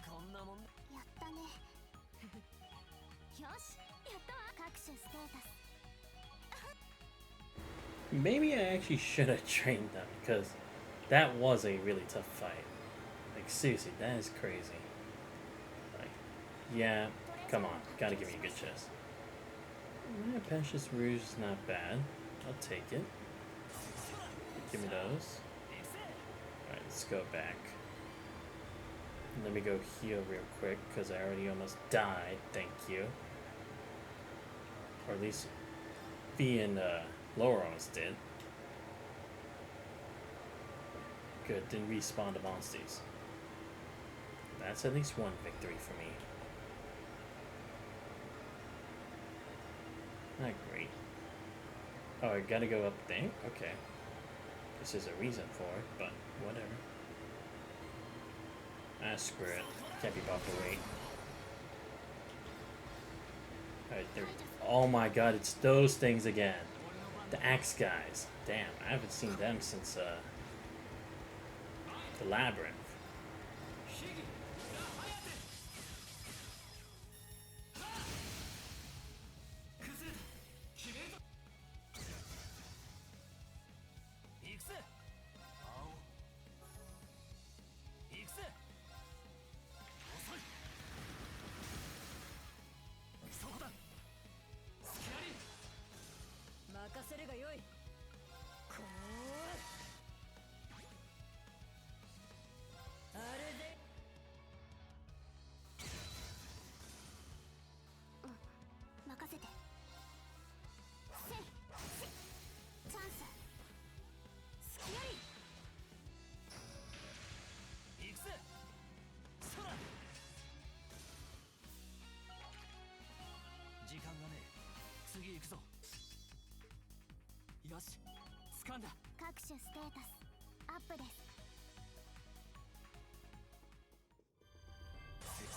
こんなもんだ。やったね。よし、やったわ。各種ステータス。 Maybe I actually should have trained them because that was a really tough fight. Like seriously, that is crazy. Like, yeah, come on, gotta give me a good chest. Yeah, Precious Rouge is not bad. I'll take it. Give me those. Alright, let's go back. Let me go heal real quick because I already almost died. Thank you. Or at least V and Laura almost did. Good, didn't respawn the monsters. That's at least one victory for me. Not great. Oh, I gotta go up there? Okay. Guess there's a reason for it, but whatever. Ah, screw it. Can't be buffed away. Alright, there. Oh my god, it's those things again. The axe guys. Damn, I haven't seen them since the labyrinth.各種ステータスアップです。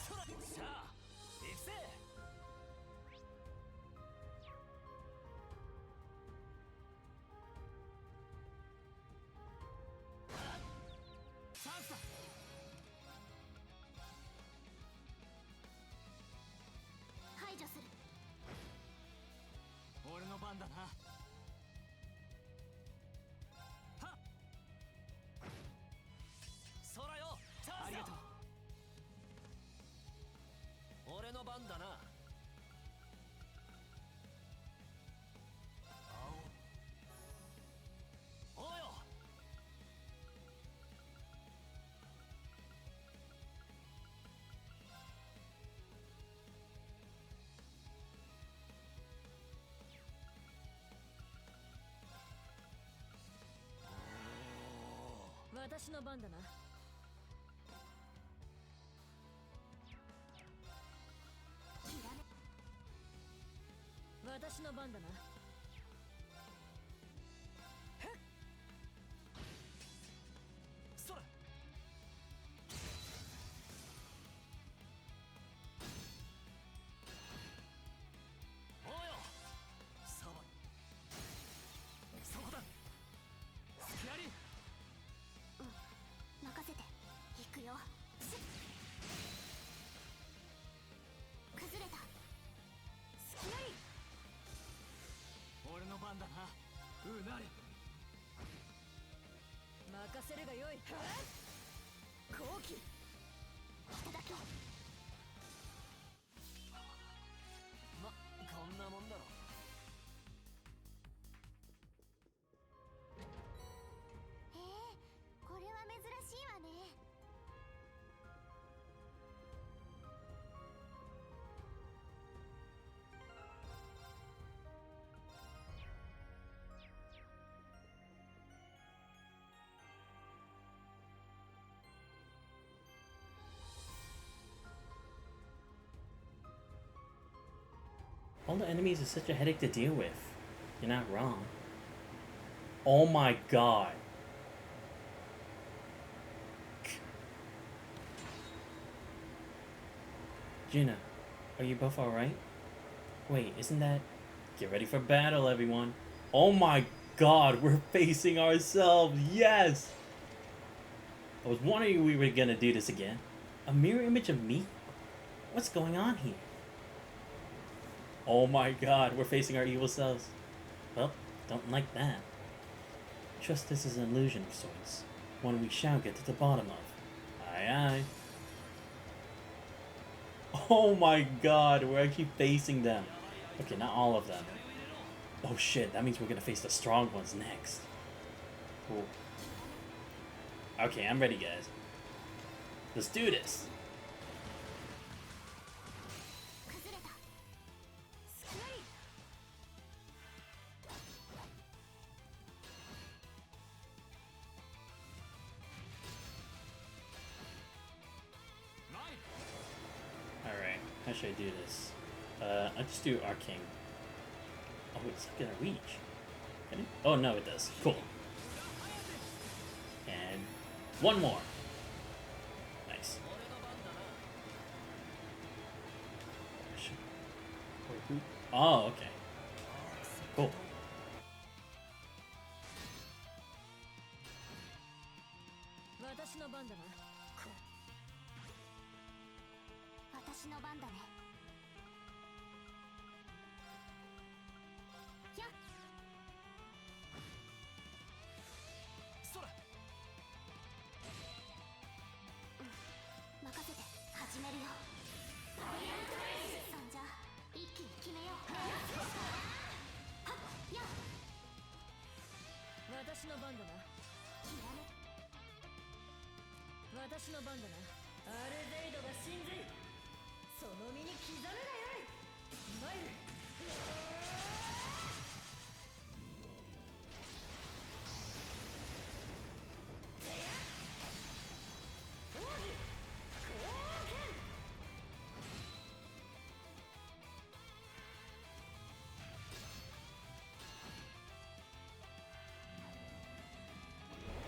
さあ、行くぜ。チャンスだ。排除する。俺の番だな。私の番だな。私の番だな。それおうよサバそこだスキアリ任せて。行くよ。崩れた。スキアリ俺の番だなうなり任せるがよい。後期いただき。まこんなもんだろへえ、これは珍しいわね。All the enemies are such a headache to deal with. You're not wrong. Oh my god. Gina, are you both alright? Wait, isn't that... Get ready for battle, everyone. Oh my god, we're facing ourselves. Yes! I was wondering we were gonna do this again. A mirror image of me? What's going on here? Oh my god, we're facing our evil selves. Well, don't like that. Trust this is an illusion of sorts. One we shall get to the bottom of. Aye aye. Oh my god, we're actually facing them. Okay, not all of them. Oh shit, that means we're gonna face the strong ones next. Cool. Okay, I'm ready, guys. Let's do this. Alright, how should I do this? I'll just do Arcane. Oh, it's not gonna reach. Can it? Oh, no, it does. Cool. And one more. Nice. Oh, okay. Cool. 私の番だな。私の番だね。やっ。それ任せて。始めるよ。そんじゃ一気に決めよう。はっやっ。私の番だな。きらめ。私の番だな。アルゼイドが神髄。その身に刻むがよい。参る。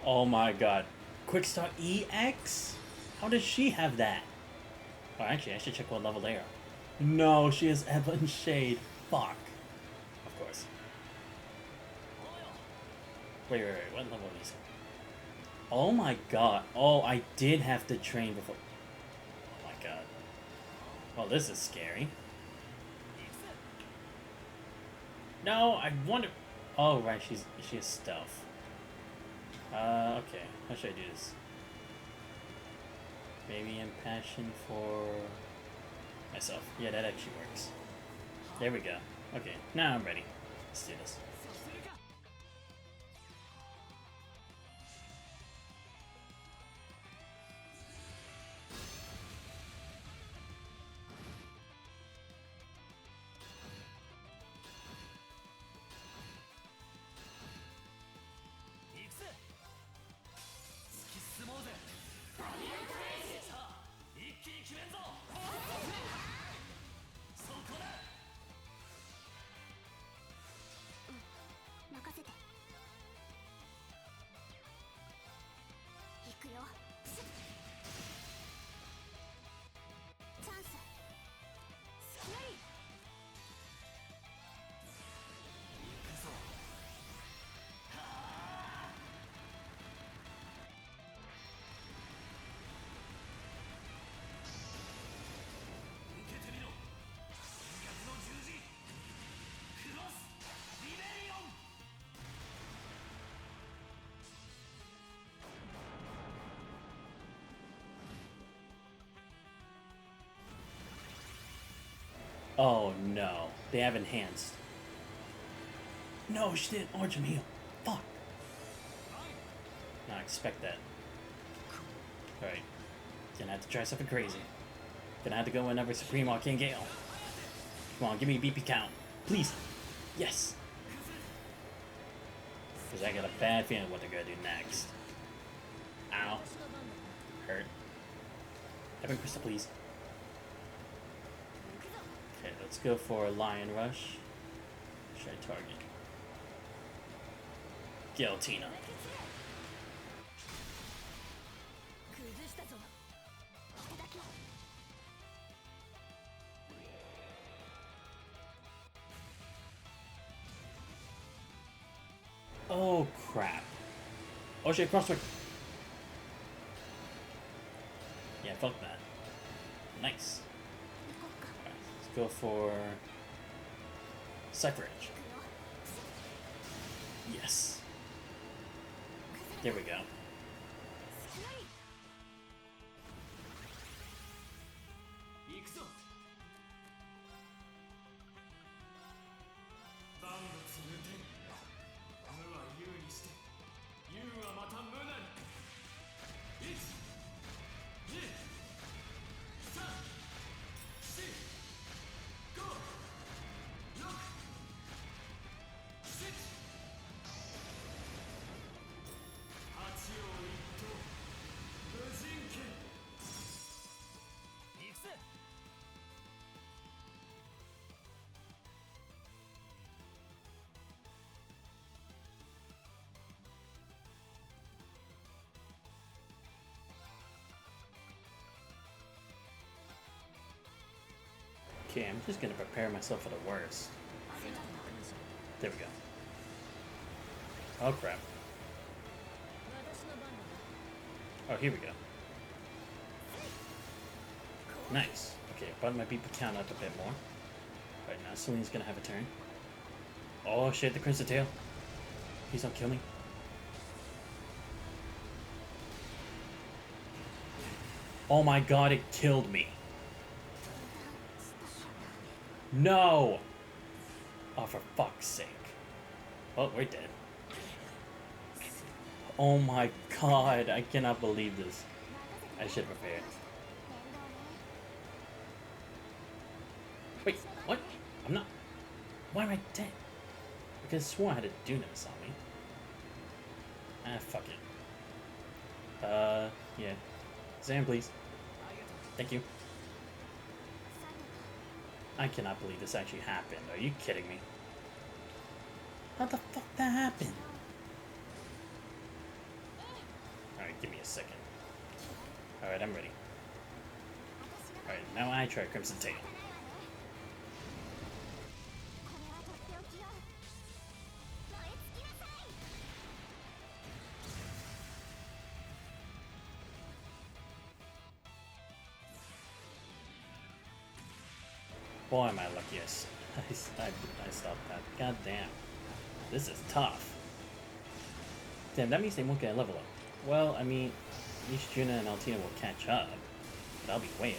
Oh my god. Quick Start EX? How does she have that? Oh, actually, I should check what level they are. No, she has Evelyn Shade. Fuck. Of course. Wait, what level is he? Oh my god. Oh, I did have to train before. Oh my god. Well, this is scary. No, I wonder... Oh, right, she has stealth. Okay. How should I do this? Maybe impassion for myself. Yeah, that actually works. There we go. Okay, now I'm ready. Let's do this. Oh no, they have enhanced. No, she didn't orange him heal. Fuck. Not expect that. Alright. Gonna have to try something crazy. Gonna have to go another Supreme Arcane Gale. Come on, give me a BP count. Please. Yes. Because I got a bad feeling what they're gonna do next. Ow. Hurt. Heaven Crystal, please. Okay, let's go for Lion Rush. Should I target? Guillotina. Oh crap. Oh shit, crossword. Yeah, fuck that. Nice. Alright, let's go for Cypher Edge. Yes. There we go. Okay, I'm just gonna prepare myself for the worst. There we go. Oh crap. Oh, here we go. Nice. Okay, brought my BP count up a bit more. Right now, Celine's gonna have a turn. Oh shit, the Crimson Tail. Please don't kill me. Oh my god, it killed me. No! Oh, for fuck's sake. Oh, we're dead. Oh my god, I cannot believe this. I should have prepared. Wait, what? I'm not... Why am I dead? Because I swore I had a Dunamis on me. Ah, fuck it. Yeah. Zam, please. Thank you. I cannot believe this actually happened. Are you kidding me? How the fuck that happened? Alright, give me a second. Alright, I'm ready. Alright, now I try Crimson Tail. Boy, am I lucky I stopped that. God damn. This is tough. Damn, that means they won't get a level up. Well, I mean, at least Juna and Altina will catch up. But I'll be way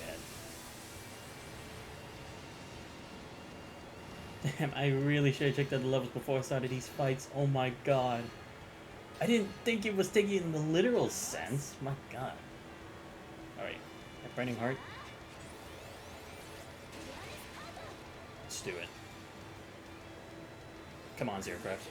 ahead. Damn, I really should have checked out the levels before I started these fights. Oh my god. I didn't think it was taken in the literal sense. My god. Alright. That Burning Heart. Let's do it. Come on, Zero Craft.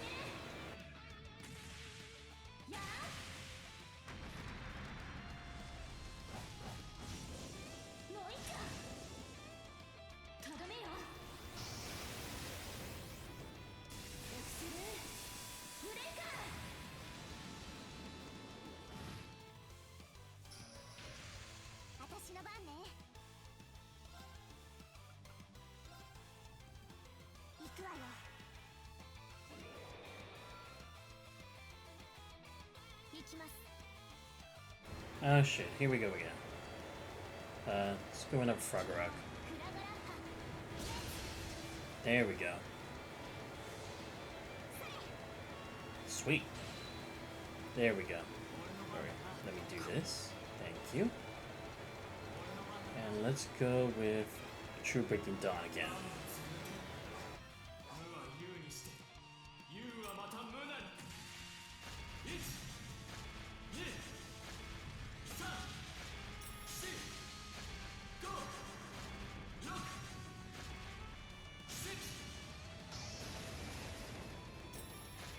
Oh shit, here we go again. Let's go another Frog Rock. There we go. Sweet. There we go. Alright, let me do this. Thank you. And let's go with True Breaking Dawn again. 無は有にして有はまた無なり。1、2、3、4、5、6、7、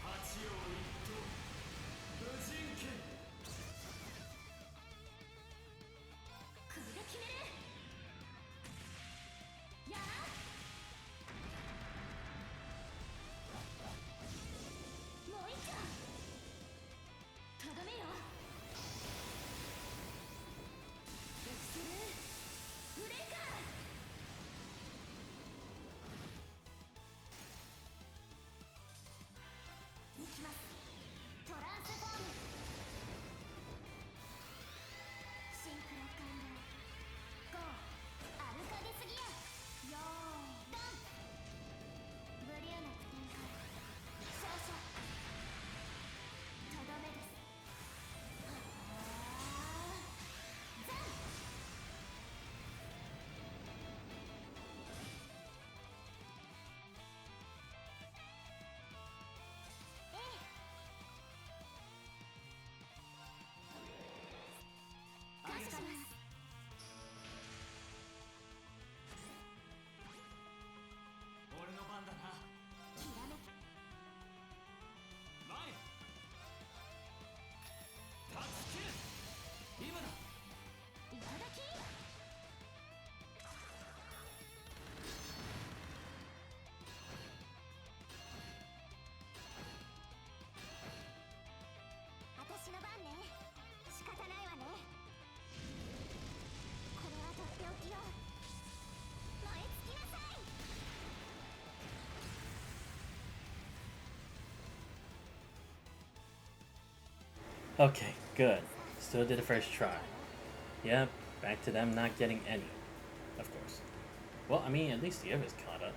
八葉一刀無人剣。これで決める。やらもう一丁とどめよ。エクセルブレイカー。いきます。トランスフォーム。シンクロ完了。ゴーアルカデスギア。よーいドン。ブリューナク展開。少々とどめです。ザン。ええかしこまります。俺の番だな。きらめき前タッチキル今だ。いただき。私の番ね。仕方ないわね。これはとっておきよ。燃え尽きなさい。Okay, good. Still did the first try. Yep, back to them not getting any. Of course. Well, I mean, at least the others caught up.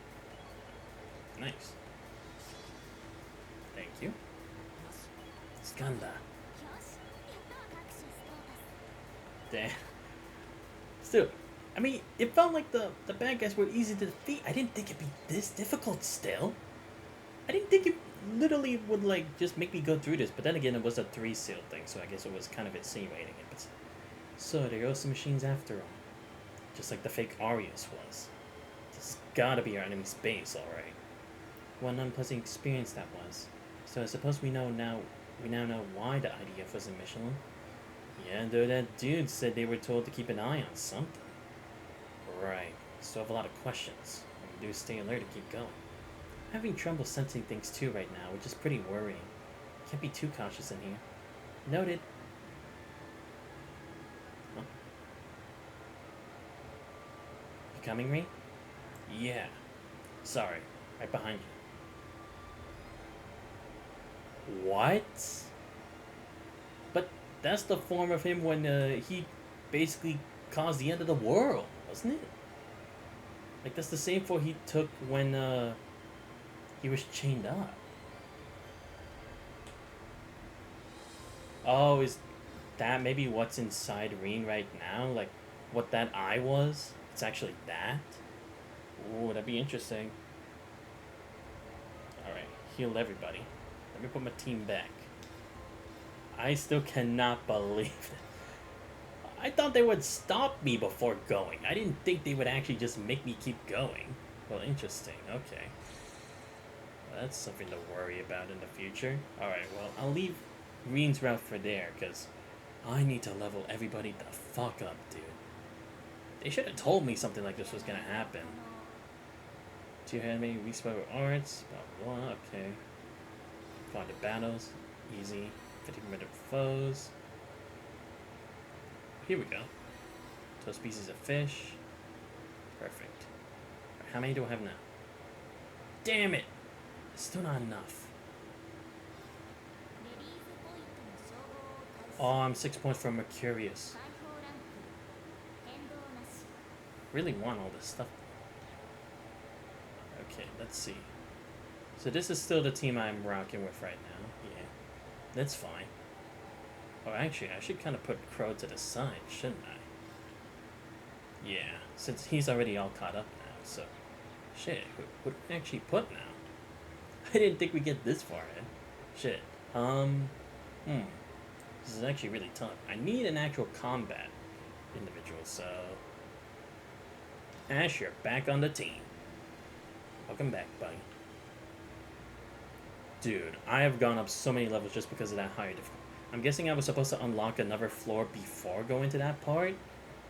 Nice. Thank you. Skanda. よしやったわ各種ストータス。 Damn. Still, I mean, it felt like the bad guys were easy to defeat. I didn't think it'd be this difficult still. I didn't think it literally would, like, just make me go through this. But then again, it was a 3 seal thing, so I guess it was kind of insinuating it. But so, there goes the machines after all. Just like the fake Arius was. This gotta be our enemy's base, alright. What an unpleasant experience that was. So I suppose we now know why the IDF was in Michelin. Yeah, though that dude said they were told to keep an eye on something. Right. Still have a lot of questions. And we do stay alert to keep going. I'm having trouble sensing things too right now, which is pretty worrying. Can't be too cautious in here. Noted. Huh? You coming, Ree? Yeah. Sorry. Right behind you. What? But that's the form of him when he basically caused the end of the world, wasn't it? Like, that's the same form he took when he was chained up. Oh, is that maybe what's inside Reen right now? Like, what that eye was? It's actually that? Ooh, that'd be interesting. Alright, heal everybody. Let me put my team back. I still cannot believe it. I thought they would stop me before going. I didn't think they would actually just make me keep going. Well, interesting. Okay. Well, that's something to worry about in the future. Alright, well, I'll leave Reen's route for there, because I need to level everybody the fuck up, dude. They should have told me something like this was gonna happen. 2 enemy respawn with arts, blah blah, okay. Fought the battles, easy. 50% foes. Here we go. 12 species of fish. Perfect. How many do I have now? Damn it! It's still not enough. レディーズポイントの称号を開始。 Oh, I'm 6 points from Mercurius. 解放ランク変動なし。 Really want all this stuff. Okay, let's see. So this is still the team I'm rocking with right now. Yeah, that's fine. Oh, actually, I should kind of put Crow to the side, shouldn't I? Yeah, since he's already all caught up now, so... Shit, what do we actually put now? I didn't think we'd get this far in. Shit. This is actually really tough. I need an actual combat individual, so... Ash, you're back on the team. Welcome back, buddy. Dude, I have gone up so many levels just because of that higher difficulty. I'm guessing I was supposed to unlock another floor before going to that part?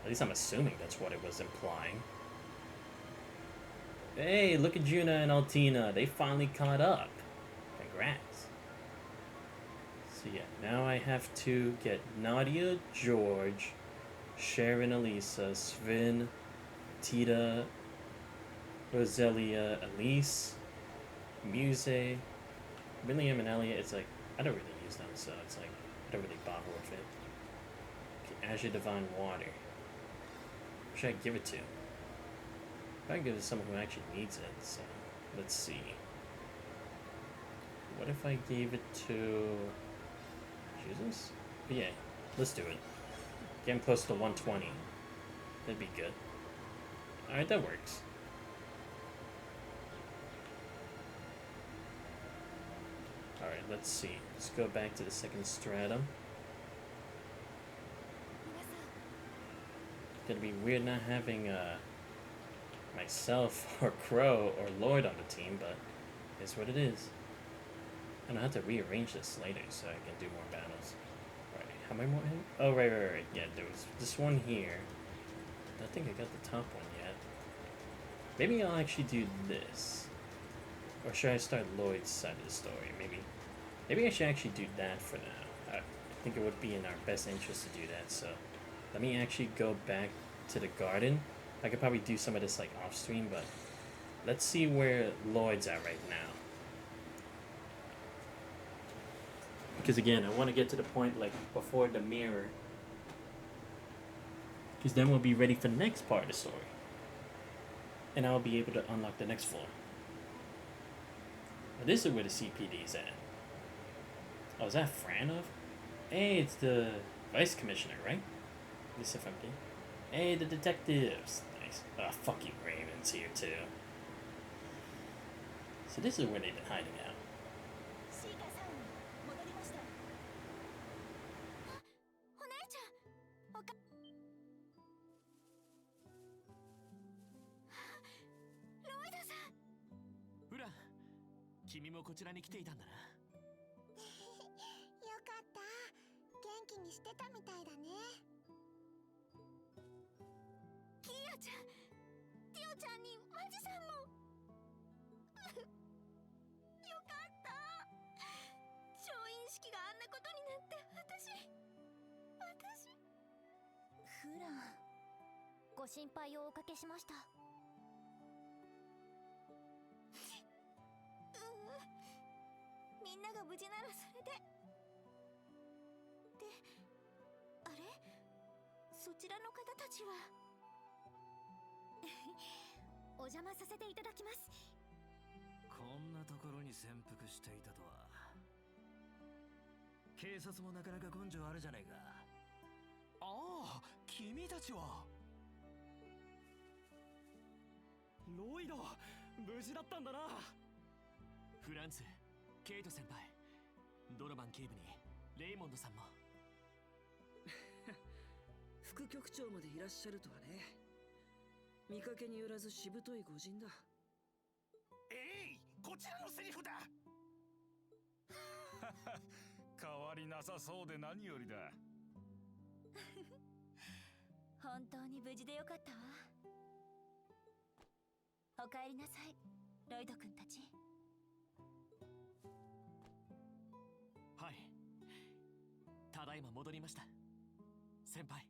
At least I'm assuming that's what it was implying. Hey, look at Juna and Altina. They finally caught up. Congrats. So yeah, now I have to get Nadia, George, Sharon, Elisa, Sven, Tita, Roselia, Elise, Muse, William and Elliot. It's like, I don't really use them, so it's like, I don't really bother with it. Okay, Azure Divine Water. Who should I give it to? I give it to someone who actually needs it, so let's see. What if I gave it to Jesus? But yeah, let's do it. Getting close to 120. That'd be good. Alright, that works. Alright, let's see. Let's go back to the second stratum. Gonna be weird not having myself or Crow or Lloyd on the team, but it's what it is. And I'll have to rearrange this later so I can do more battles. Alright, how many more? Oh, right. Yeah, there was this one here. I don't think I got the top one yet. Maybe I'll actually do this. Or should I start Lloyd's side of the story? Maybe I should actually do that for now. I think it would be in our best interest to do that, so let me actually go back to the garden. I could probably do some of this like off stream, but let's see where Lloyd's at right now. Because again, I want to get to the point like before the mirror. Because then we'll be ready for the next part of the story. And I'll be able to unlock the next floor. Now, this is where the CPD's at. Oh, is that Franov? Hey, it's the Vice Commissioner, right? At least if I'm kidding. Hey, the detectives. Nice. Oh, fuck you, Raven's here too. So this is where they've been hiding out. Ura, 君もこちらに来ていたんだな。よかった。元気にしてたみたいだね。キーヤちゃん、ティオちゃんにマジさんも。よかった。調印式があんなことになって私。フラン、ご心配をおかけしました。みんなが無事ならそれで。で、あれ？そちらの方たちはお邪魔させていただきます。こんなところに潜伏していたとは。警察もなかなか根性あるじゃないか。ああ、君たちは。ロイド、無事だったんだな。フランツ、ケイト先輩、ドノバン警部にレイモンドさんも。副局長までいらっしゃるとはね。見かけによらずしぶとい御仁だ。えい、こちらのセリフだ。変わりなさそうで何よりだ。本当に無事でよかったわ。おかえりなさい、ロイド君たち。はい、ただいま戻りました、先輩。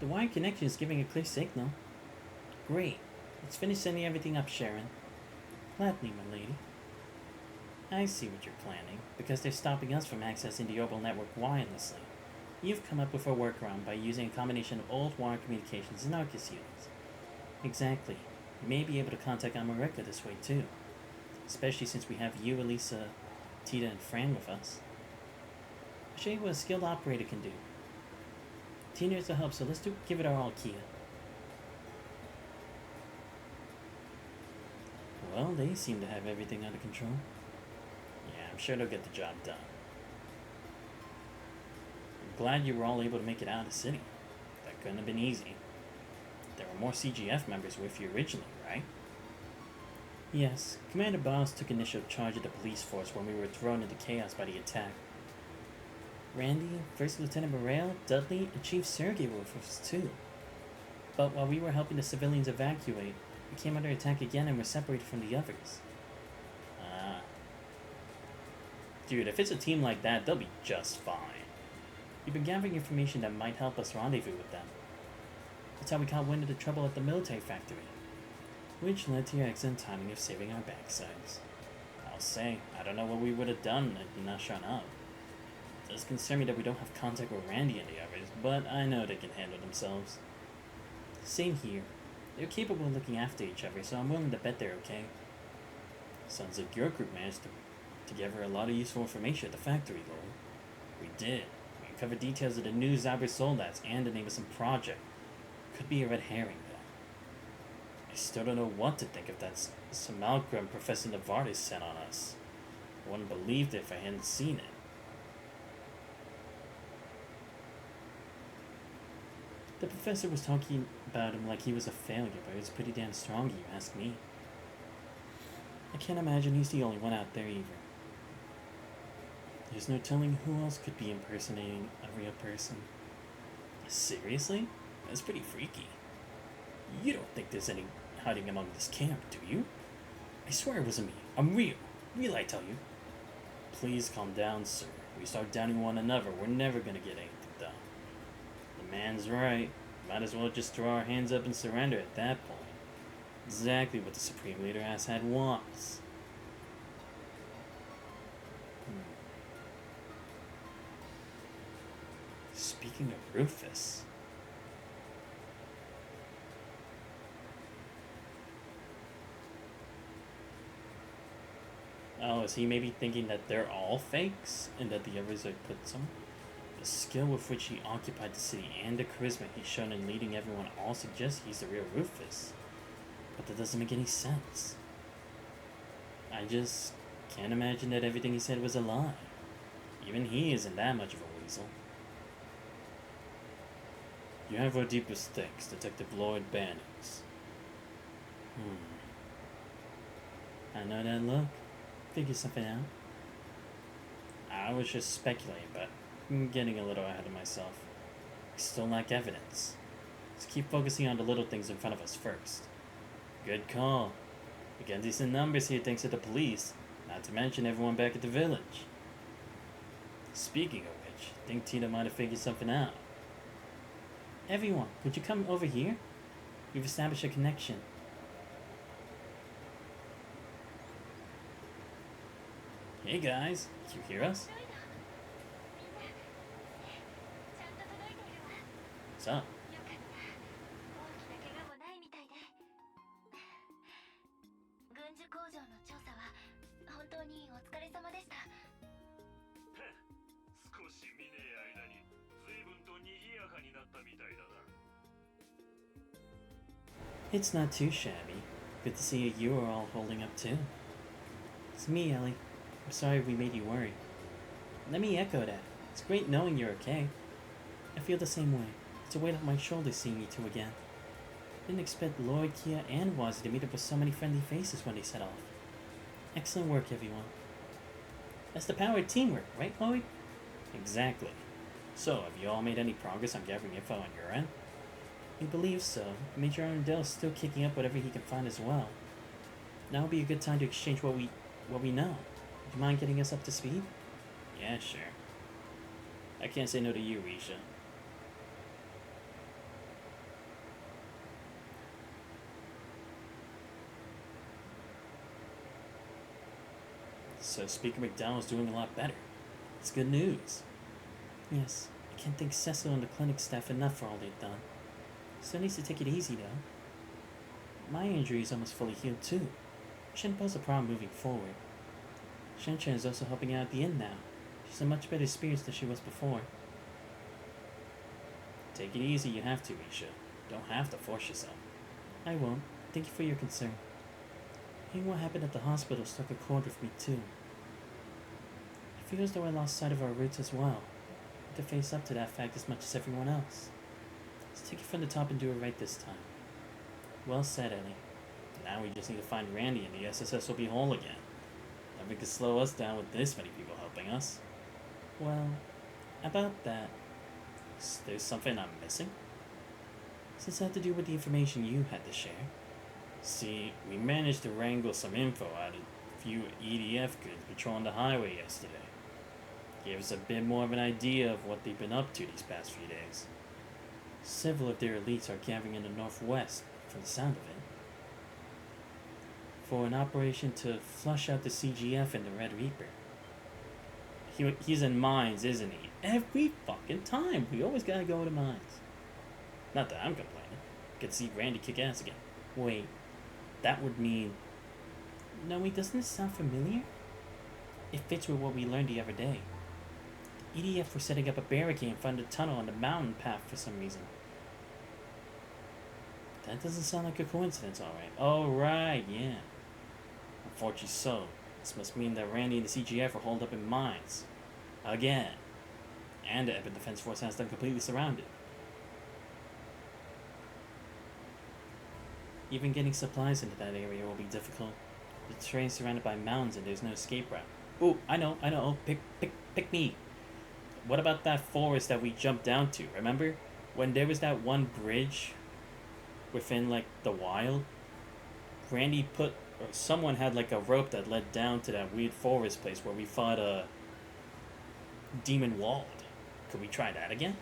The wired connection is giving a clear signal. Great. Let's finish setting everything up, Sharon. Gladly, my lady. I see what you're planning, because they're stopping us from accessing the orbital network wirelessly. You've come up with a workaround by using a combination of old wire communications and Arcus units. Exactly. You may be able to contact Amareka this way too. Especially since we have you, Elisa, Tita, and Fran with us. I'll show you what a skilled operator can do. Tina needs to help, so let's give it our all, Kia. Well, they seem to have everything under control. Yeah, I'm sure they'll get the job done. I'm glad you were all able to make it out of the city. That couldn't have been easy. There were more CGF members with you originally, right? Yes, Commander Boss took initial charge of the police force when we were thrown into chaos by the attack. Randy, First Lieutenant Morale, Dudley, and Chief Sergey were with us too. But while we were helping the civilians evacuate, we came under attack again and were separated from the others. Dude, if it's a team like that, they'll be just fine. We've been gathering information that might help us rendezvous with them. That's how we caught wind of the trouble at the military factory, which led to your excellent timing of saving our backsides. I'll say, I don't know what we would have done had you not shown up. It does concern me that we don't have contact with Randy and the others, but I know they can handle themselves. Same here. They're capable of looking after each other, so I'm willing to bet they're okay. Sounds like your group managed to gather a lot of useful information at the factory, Lord. We did. We uncovered details of the new Zyber Soldats and the name of some project. Could be a red herring, though. I still don't know what to think of that simulacrum Professor Novartis sent on us. I wouldn't have believed it if I hadn't seen it. The professor was talking about him like he was a failure, but he was pretty damn strong, you ask me. I can't imagine he's the only one out there either. There's no telling who else could be impersonating a real person. Seriously? That's pretty freaky. You don't think there's any hiding among this camp, do you? I swear it wasn't me. I'm real. Real, I tell you. Please calm down, sir. We start doubting one another, we're never gonna get anything done. The man's right. Might as well just throw our hands up and surrender at that point. Exactly what the Supreme Leader has had wants. Speaking of Rufus... Oh, is he maybe thinking that they're all fakes and that the others are put some? The skill with which he occupied the city and the charisma he's shown in leading everyone all suggest he's the real Rufus. But that doesn't make any sense. I just can't imagine that everything he said was a lie. Even he isn't that much of a weasel. You have our deepest thanks, Detective Lloyd Bannings. I know that look. Figure something out. I was just speculating, but I'm getting a little ahead of myself. I still lack evidence. Let's keep focusing on the little things in front of us first. Good call. We got decent numbers here thanks to the police, not to mention everyone back at the village. Speaking of which, I think Tina might have figured something out. Everyone, would you come over here? We've established a connection. Hey guys, did you hear us? What's up? It's not too shabby. Good to see you are all holding up too. It's me, Ellie. I'm sorry we made you worry. Let me echo that. It's great knowing you're okay. I feel the same way. It's a weight off my shoulders seeing you two again. Didn't expect Lloyd, Kia, and Wazzy to meet up with so many friendly faces when they set off. Excellent work, everyone. That's the power of teamwork, right, Lloyd? Exactly. So, have you all made any progress on gathering info on your end? We believe so. Major Arundel's still kicking up whatever he can find as well. Now would be a good time to exchange what we know. Would you mind getting us up to speed? Yeah, sure. I can't say no to you, Risha. So Speaker McDowell's doing a lot better. It's good news. Yes, I Can't thank Cecil and the clinic staff enough for all they've done. Still needs to take it easy though. My injury is almost fully healed too. Shouldn't pose a problem moving forward. Shen-Chen is also helping out at the inn now. She's in much better spirits than she was before. Take it easy, you have to, Risha. Don't have to force yourself. I won't. Thank you for your concern. Hearing what happened at the hospital struck a chord with me too. It feels as though I lost sight of our roots as well. I have to face up to that fact as much as everyone else. Let's take it from the top and do it right this time. Well said, Ellie. Now we just need to find Randy and the SSS will be whole again. Nothing can slow us down with this many people helping us. Well, about that, is there something I'm missing? Since it had to do with the information you had to share. See, we managed to wrangle some info out of a few EDF goods patrolling the highway yesterday. Gave us a bit more of an idea of what they've been up to these past few days. Several of their elites are gathering in the northwest, from the sound of it, for an operation to flush out the CGF and the Red Reaper. He's in mines, isn't he? Every fucking time! We always gotta go to mines. Not that I'm complaining. Could see Randy kick ass again. Wait, that would mean... No, wait, doesn't this sound familiar? It fits with what we learned the other day. The EDF were setting up a barricade in front of the tunnel on the mountain path for some reason. That doesn't sound like a coincidence, alright. Oh, right, yeah. Unfortunately so. This must mean that Randy and the CGF are holed up in mines. Again. And the Epic Defense Force has them completely surrounded. Even getting supplies into that area will be difficult. The terrain is surrounded by mountains and there's no escape route. Oh, I know. Pick me. What about that forest that we jumped down to? Remember? When there was that one bridge within, like, the wild? Randy put... Or someone had, like, a rope that led down to that weird forest place where we fought a... Demon Wald. Could we try that again?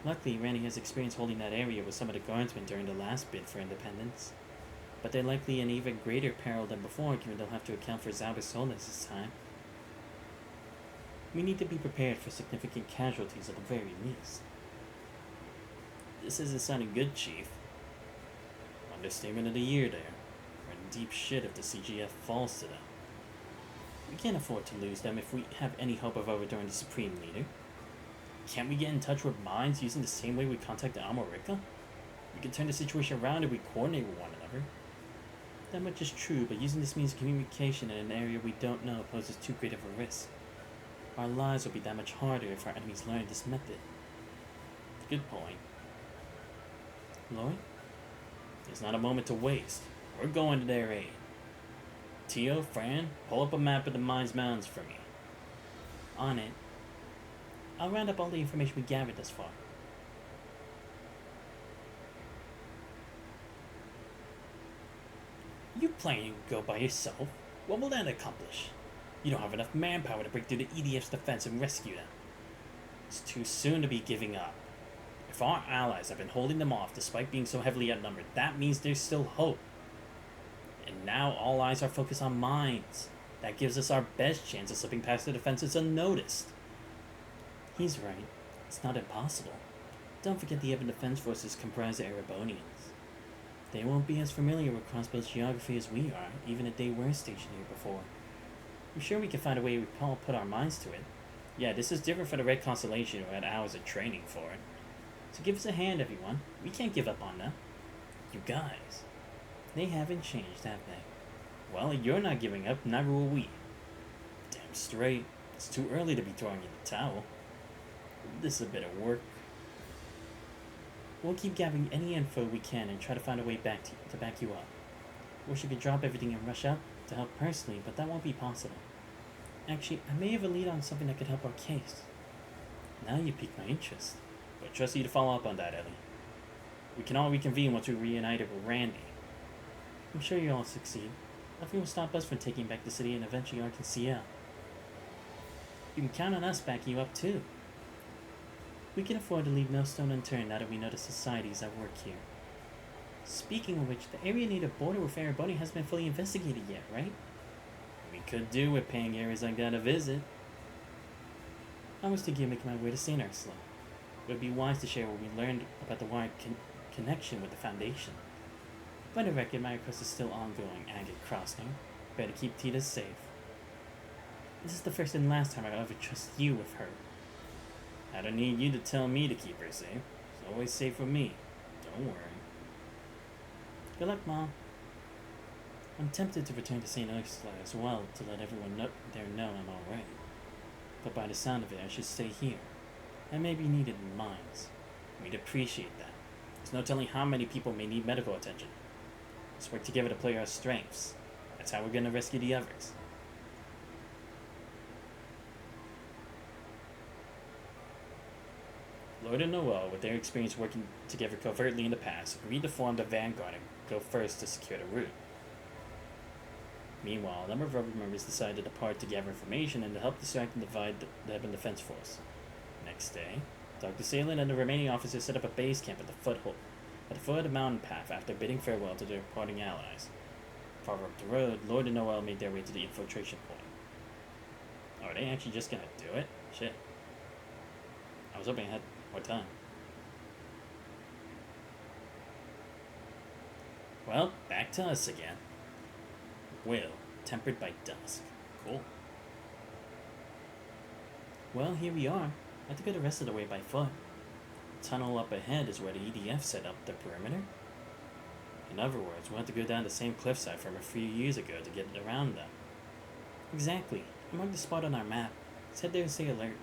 Luckily, Randy has experience holding that area with some of the guardsmen during the last bid for independence. But they're likely in even greater peril than before, given they'll have to account for Zalba's Solas this time. We need to be prepared for significant casualties at the very least. This isn't sounding good, Chief. Understatement of the year there. We're in deep shit if the CGF falls to them. We can't afford to lose them if we have any hope of overthrowing the Supreme Leader. Can't we get in touch with mines using the same way we contacted Amorika? We can turn the situation around if we coordinate with one another. That much is true, but using this means of communication in an area we don't know poses too great of a risk. Our lives will be that much harder if our enemies learn this method. Good point. Lloyd? There's not a moment to waste. We're going to their aid. Tio, Fran, pull up a map of the Mines Mountains for me. On it. I'll round up all the information we gathered thus far. You planning to go by yourself? What will that accomplish? You don't have enough manpower to break through the EDF's defense and rescue them. It's too soon to be giving up. If our allies have been holding them off despite being so heavily outnumbered, that means there's still hope. And now all eyes are focused on mines. That gives us our best chance of slipping past the defenses unnoticed. He's right. It's not impossible. Don't forget the Evan Defense Forces comprise of Erebonians. They won't be as familiar with Crossbell's geography as we are, even if they were stationed here before. I'm sure we can find a way we all put our minds to it. Yeah, this is different for the Red Constellation who had hours of training for it. So give us a hand, everyone. We can't give up on them. You guys. They haven't changed, have they? Well, you're not giving up, neither will we. Damn straight. It's too early to be throwing in the towel. This is a bit of work. We'll keep gathering any info we can and try to find a way back to back you up. Wish we could drop everything and rush out to help personally, but that won't be possible. Actually, I may have a lead on something that could help our case. Now you pique my interest. But I trust you to follow up on that, Ellie. We can all reconvene once we're reunited with Randy. I'm sure you'll all succeed. Nothing will stop us from taking back the city and eventually Arkansas. You can count on us backing you up too. We can afford to leave no stone unturned now that we know the societies that work here. Speaking of which, the area near the border with Ereboni hasn't been fully investigated yet, right? We could do with paying areas like that a visit. I was thinking of making my way to St. Ursula. It would be wise to share what we learned about the wide connection with the Foundation. But I reckon my request is still ongoing, Agate Crossing. Better keep Tita safe. This is the first and last time I'll ever trust you with her. I don't need you to tell me to keep her safe. It's always safe with me. Don't worry. Good luck, Mom. I'm tempted to return to St. Ursula as well to let everyone there know I'm alright. But by the sound of it, I should stay here. I may be needed in mines. We'd appreciate that. There's no telling how many people may need medical attention. Let's work together to play our strengths. That's how we're gonna rescue the others. Lloyd and Noel, with their experience working together covertly in the past, agreed to form the vanguard and go first to secure the route. Meanwhile, a number of other members decided to depart to gather information and to help distract and divide the Ebon Defense Force. Next day, Dr. Salin and the remaining officers set up a base camp at the foot of the mountain path after bidding farewell to their departing allies. Farther up the road, Lloyd and Noel made their way to the infiltration point. Oh, are they actually just gonna do it? Shit. I was hoping I had more time. Well, back to us again. Will, tempered by dusk. Cool. Well, here we are. I have to go the rest of the way by foot. The tunnel up ahead is where the EDF set up the perimeter. In other words, we'll have to go down the same cliffside from a few years ago to get around them. Exactly. I marked the spot on our map. Let's head there and stay alert.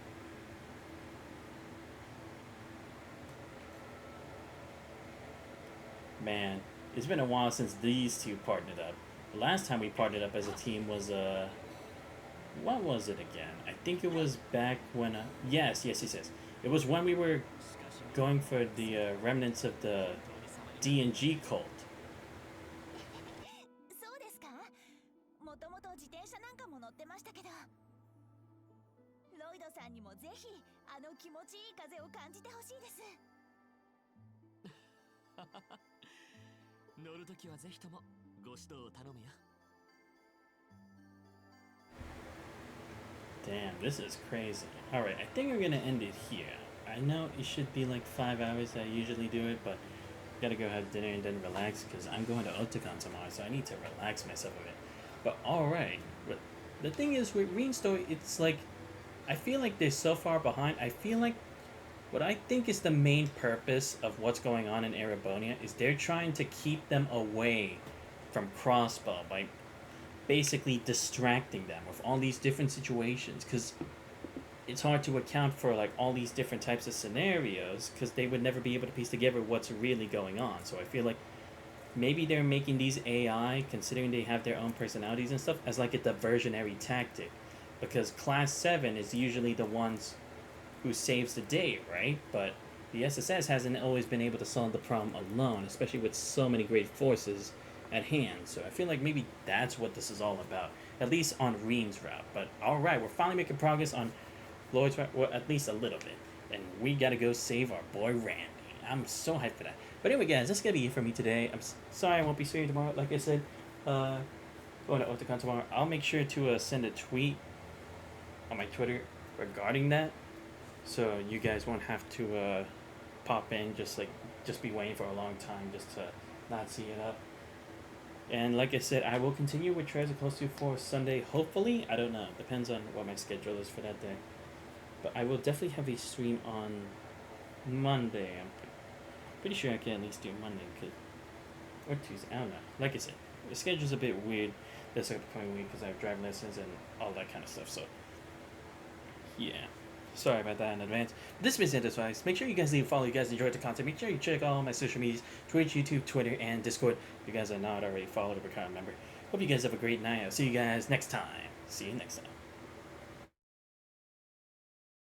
Man, it's been a while since these two partnered up. The last time we partnered up as a team was, what was it again? I think it was back when, yes. It was when we were going for the remnants of the D&G cult. そうですか。もともと自転車なんかも乗ってましたけど。ロイドさんにもぜひあの気持ちいい風を感じてほしいです。乗るときはぜひともご指導を頼むよ。Damn, this is crazy. Alright, I think we're gonna end it here. I know it should be like 5 hours that I usually do it, but gotta go have dinner and then relax because I'm going to Otakon tomorrow, so I need to relax myself a bit. But alright, but the thing is with Green Story, it's like, I feel like they're so far behind. I feel like what I think is the main purpose of what's going on in Erebonia is they're trying to keep them away from Crossbell by basically distracting them with all these different situations, because it's hard to account for like all these different types of scenarios because they would never be able to piece together what's really going on. So I feel like maybe they're making these AI, considering they have their own personalities and stuff, as like a diversionary tactic, because Class 7 is usually the ones who saves the day, right? But the SSS hasn't always been able to solve the problem alone, especially with so many great forces at hand. So I feel like maybe that's what this is all about, at least on Ream's route. But alright, we're finally making progress on Lloyd's route, well, at least a little bit. And we gotta go save our boy Randy. I'm so hyped for that. But anyway, guys, that's gonna be it for me today. I'm sorry I won't be streaming tomorrow. Like I said, going to Otakon tomorrow. I'll make sure to send a tweet on my Twitter regarding that, so you guys won't have to pop in, just be waiting for a long time just to not see it up. And like I said, I will continue with Trails of Close to for Sunday, hopefully. I don't know. Depends on what my schedule is for that day. But I will definitely have a stream on Monday. I'm pretty sure I can at least do Monday, or Tuesday. I don't know. Like I said, the schedule's a bit weird this upcoming week because I have driving lessons and all that kind of stuff. So, yeah. Sorry about that in advance. This has been Advice. Make sure you guys leave a follow. You guys enjoyed the content. Make sure you check all my social medias: Twitch, YouTube, Twitter, and Discord. If you guys are not already followed or become a member. Hope you guys have a great night. I'll see you guys next time. See you next time.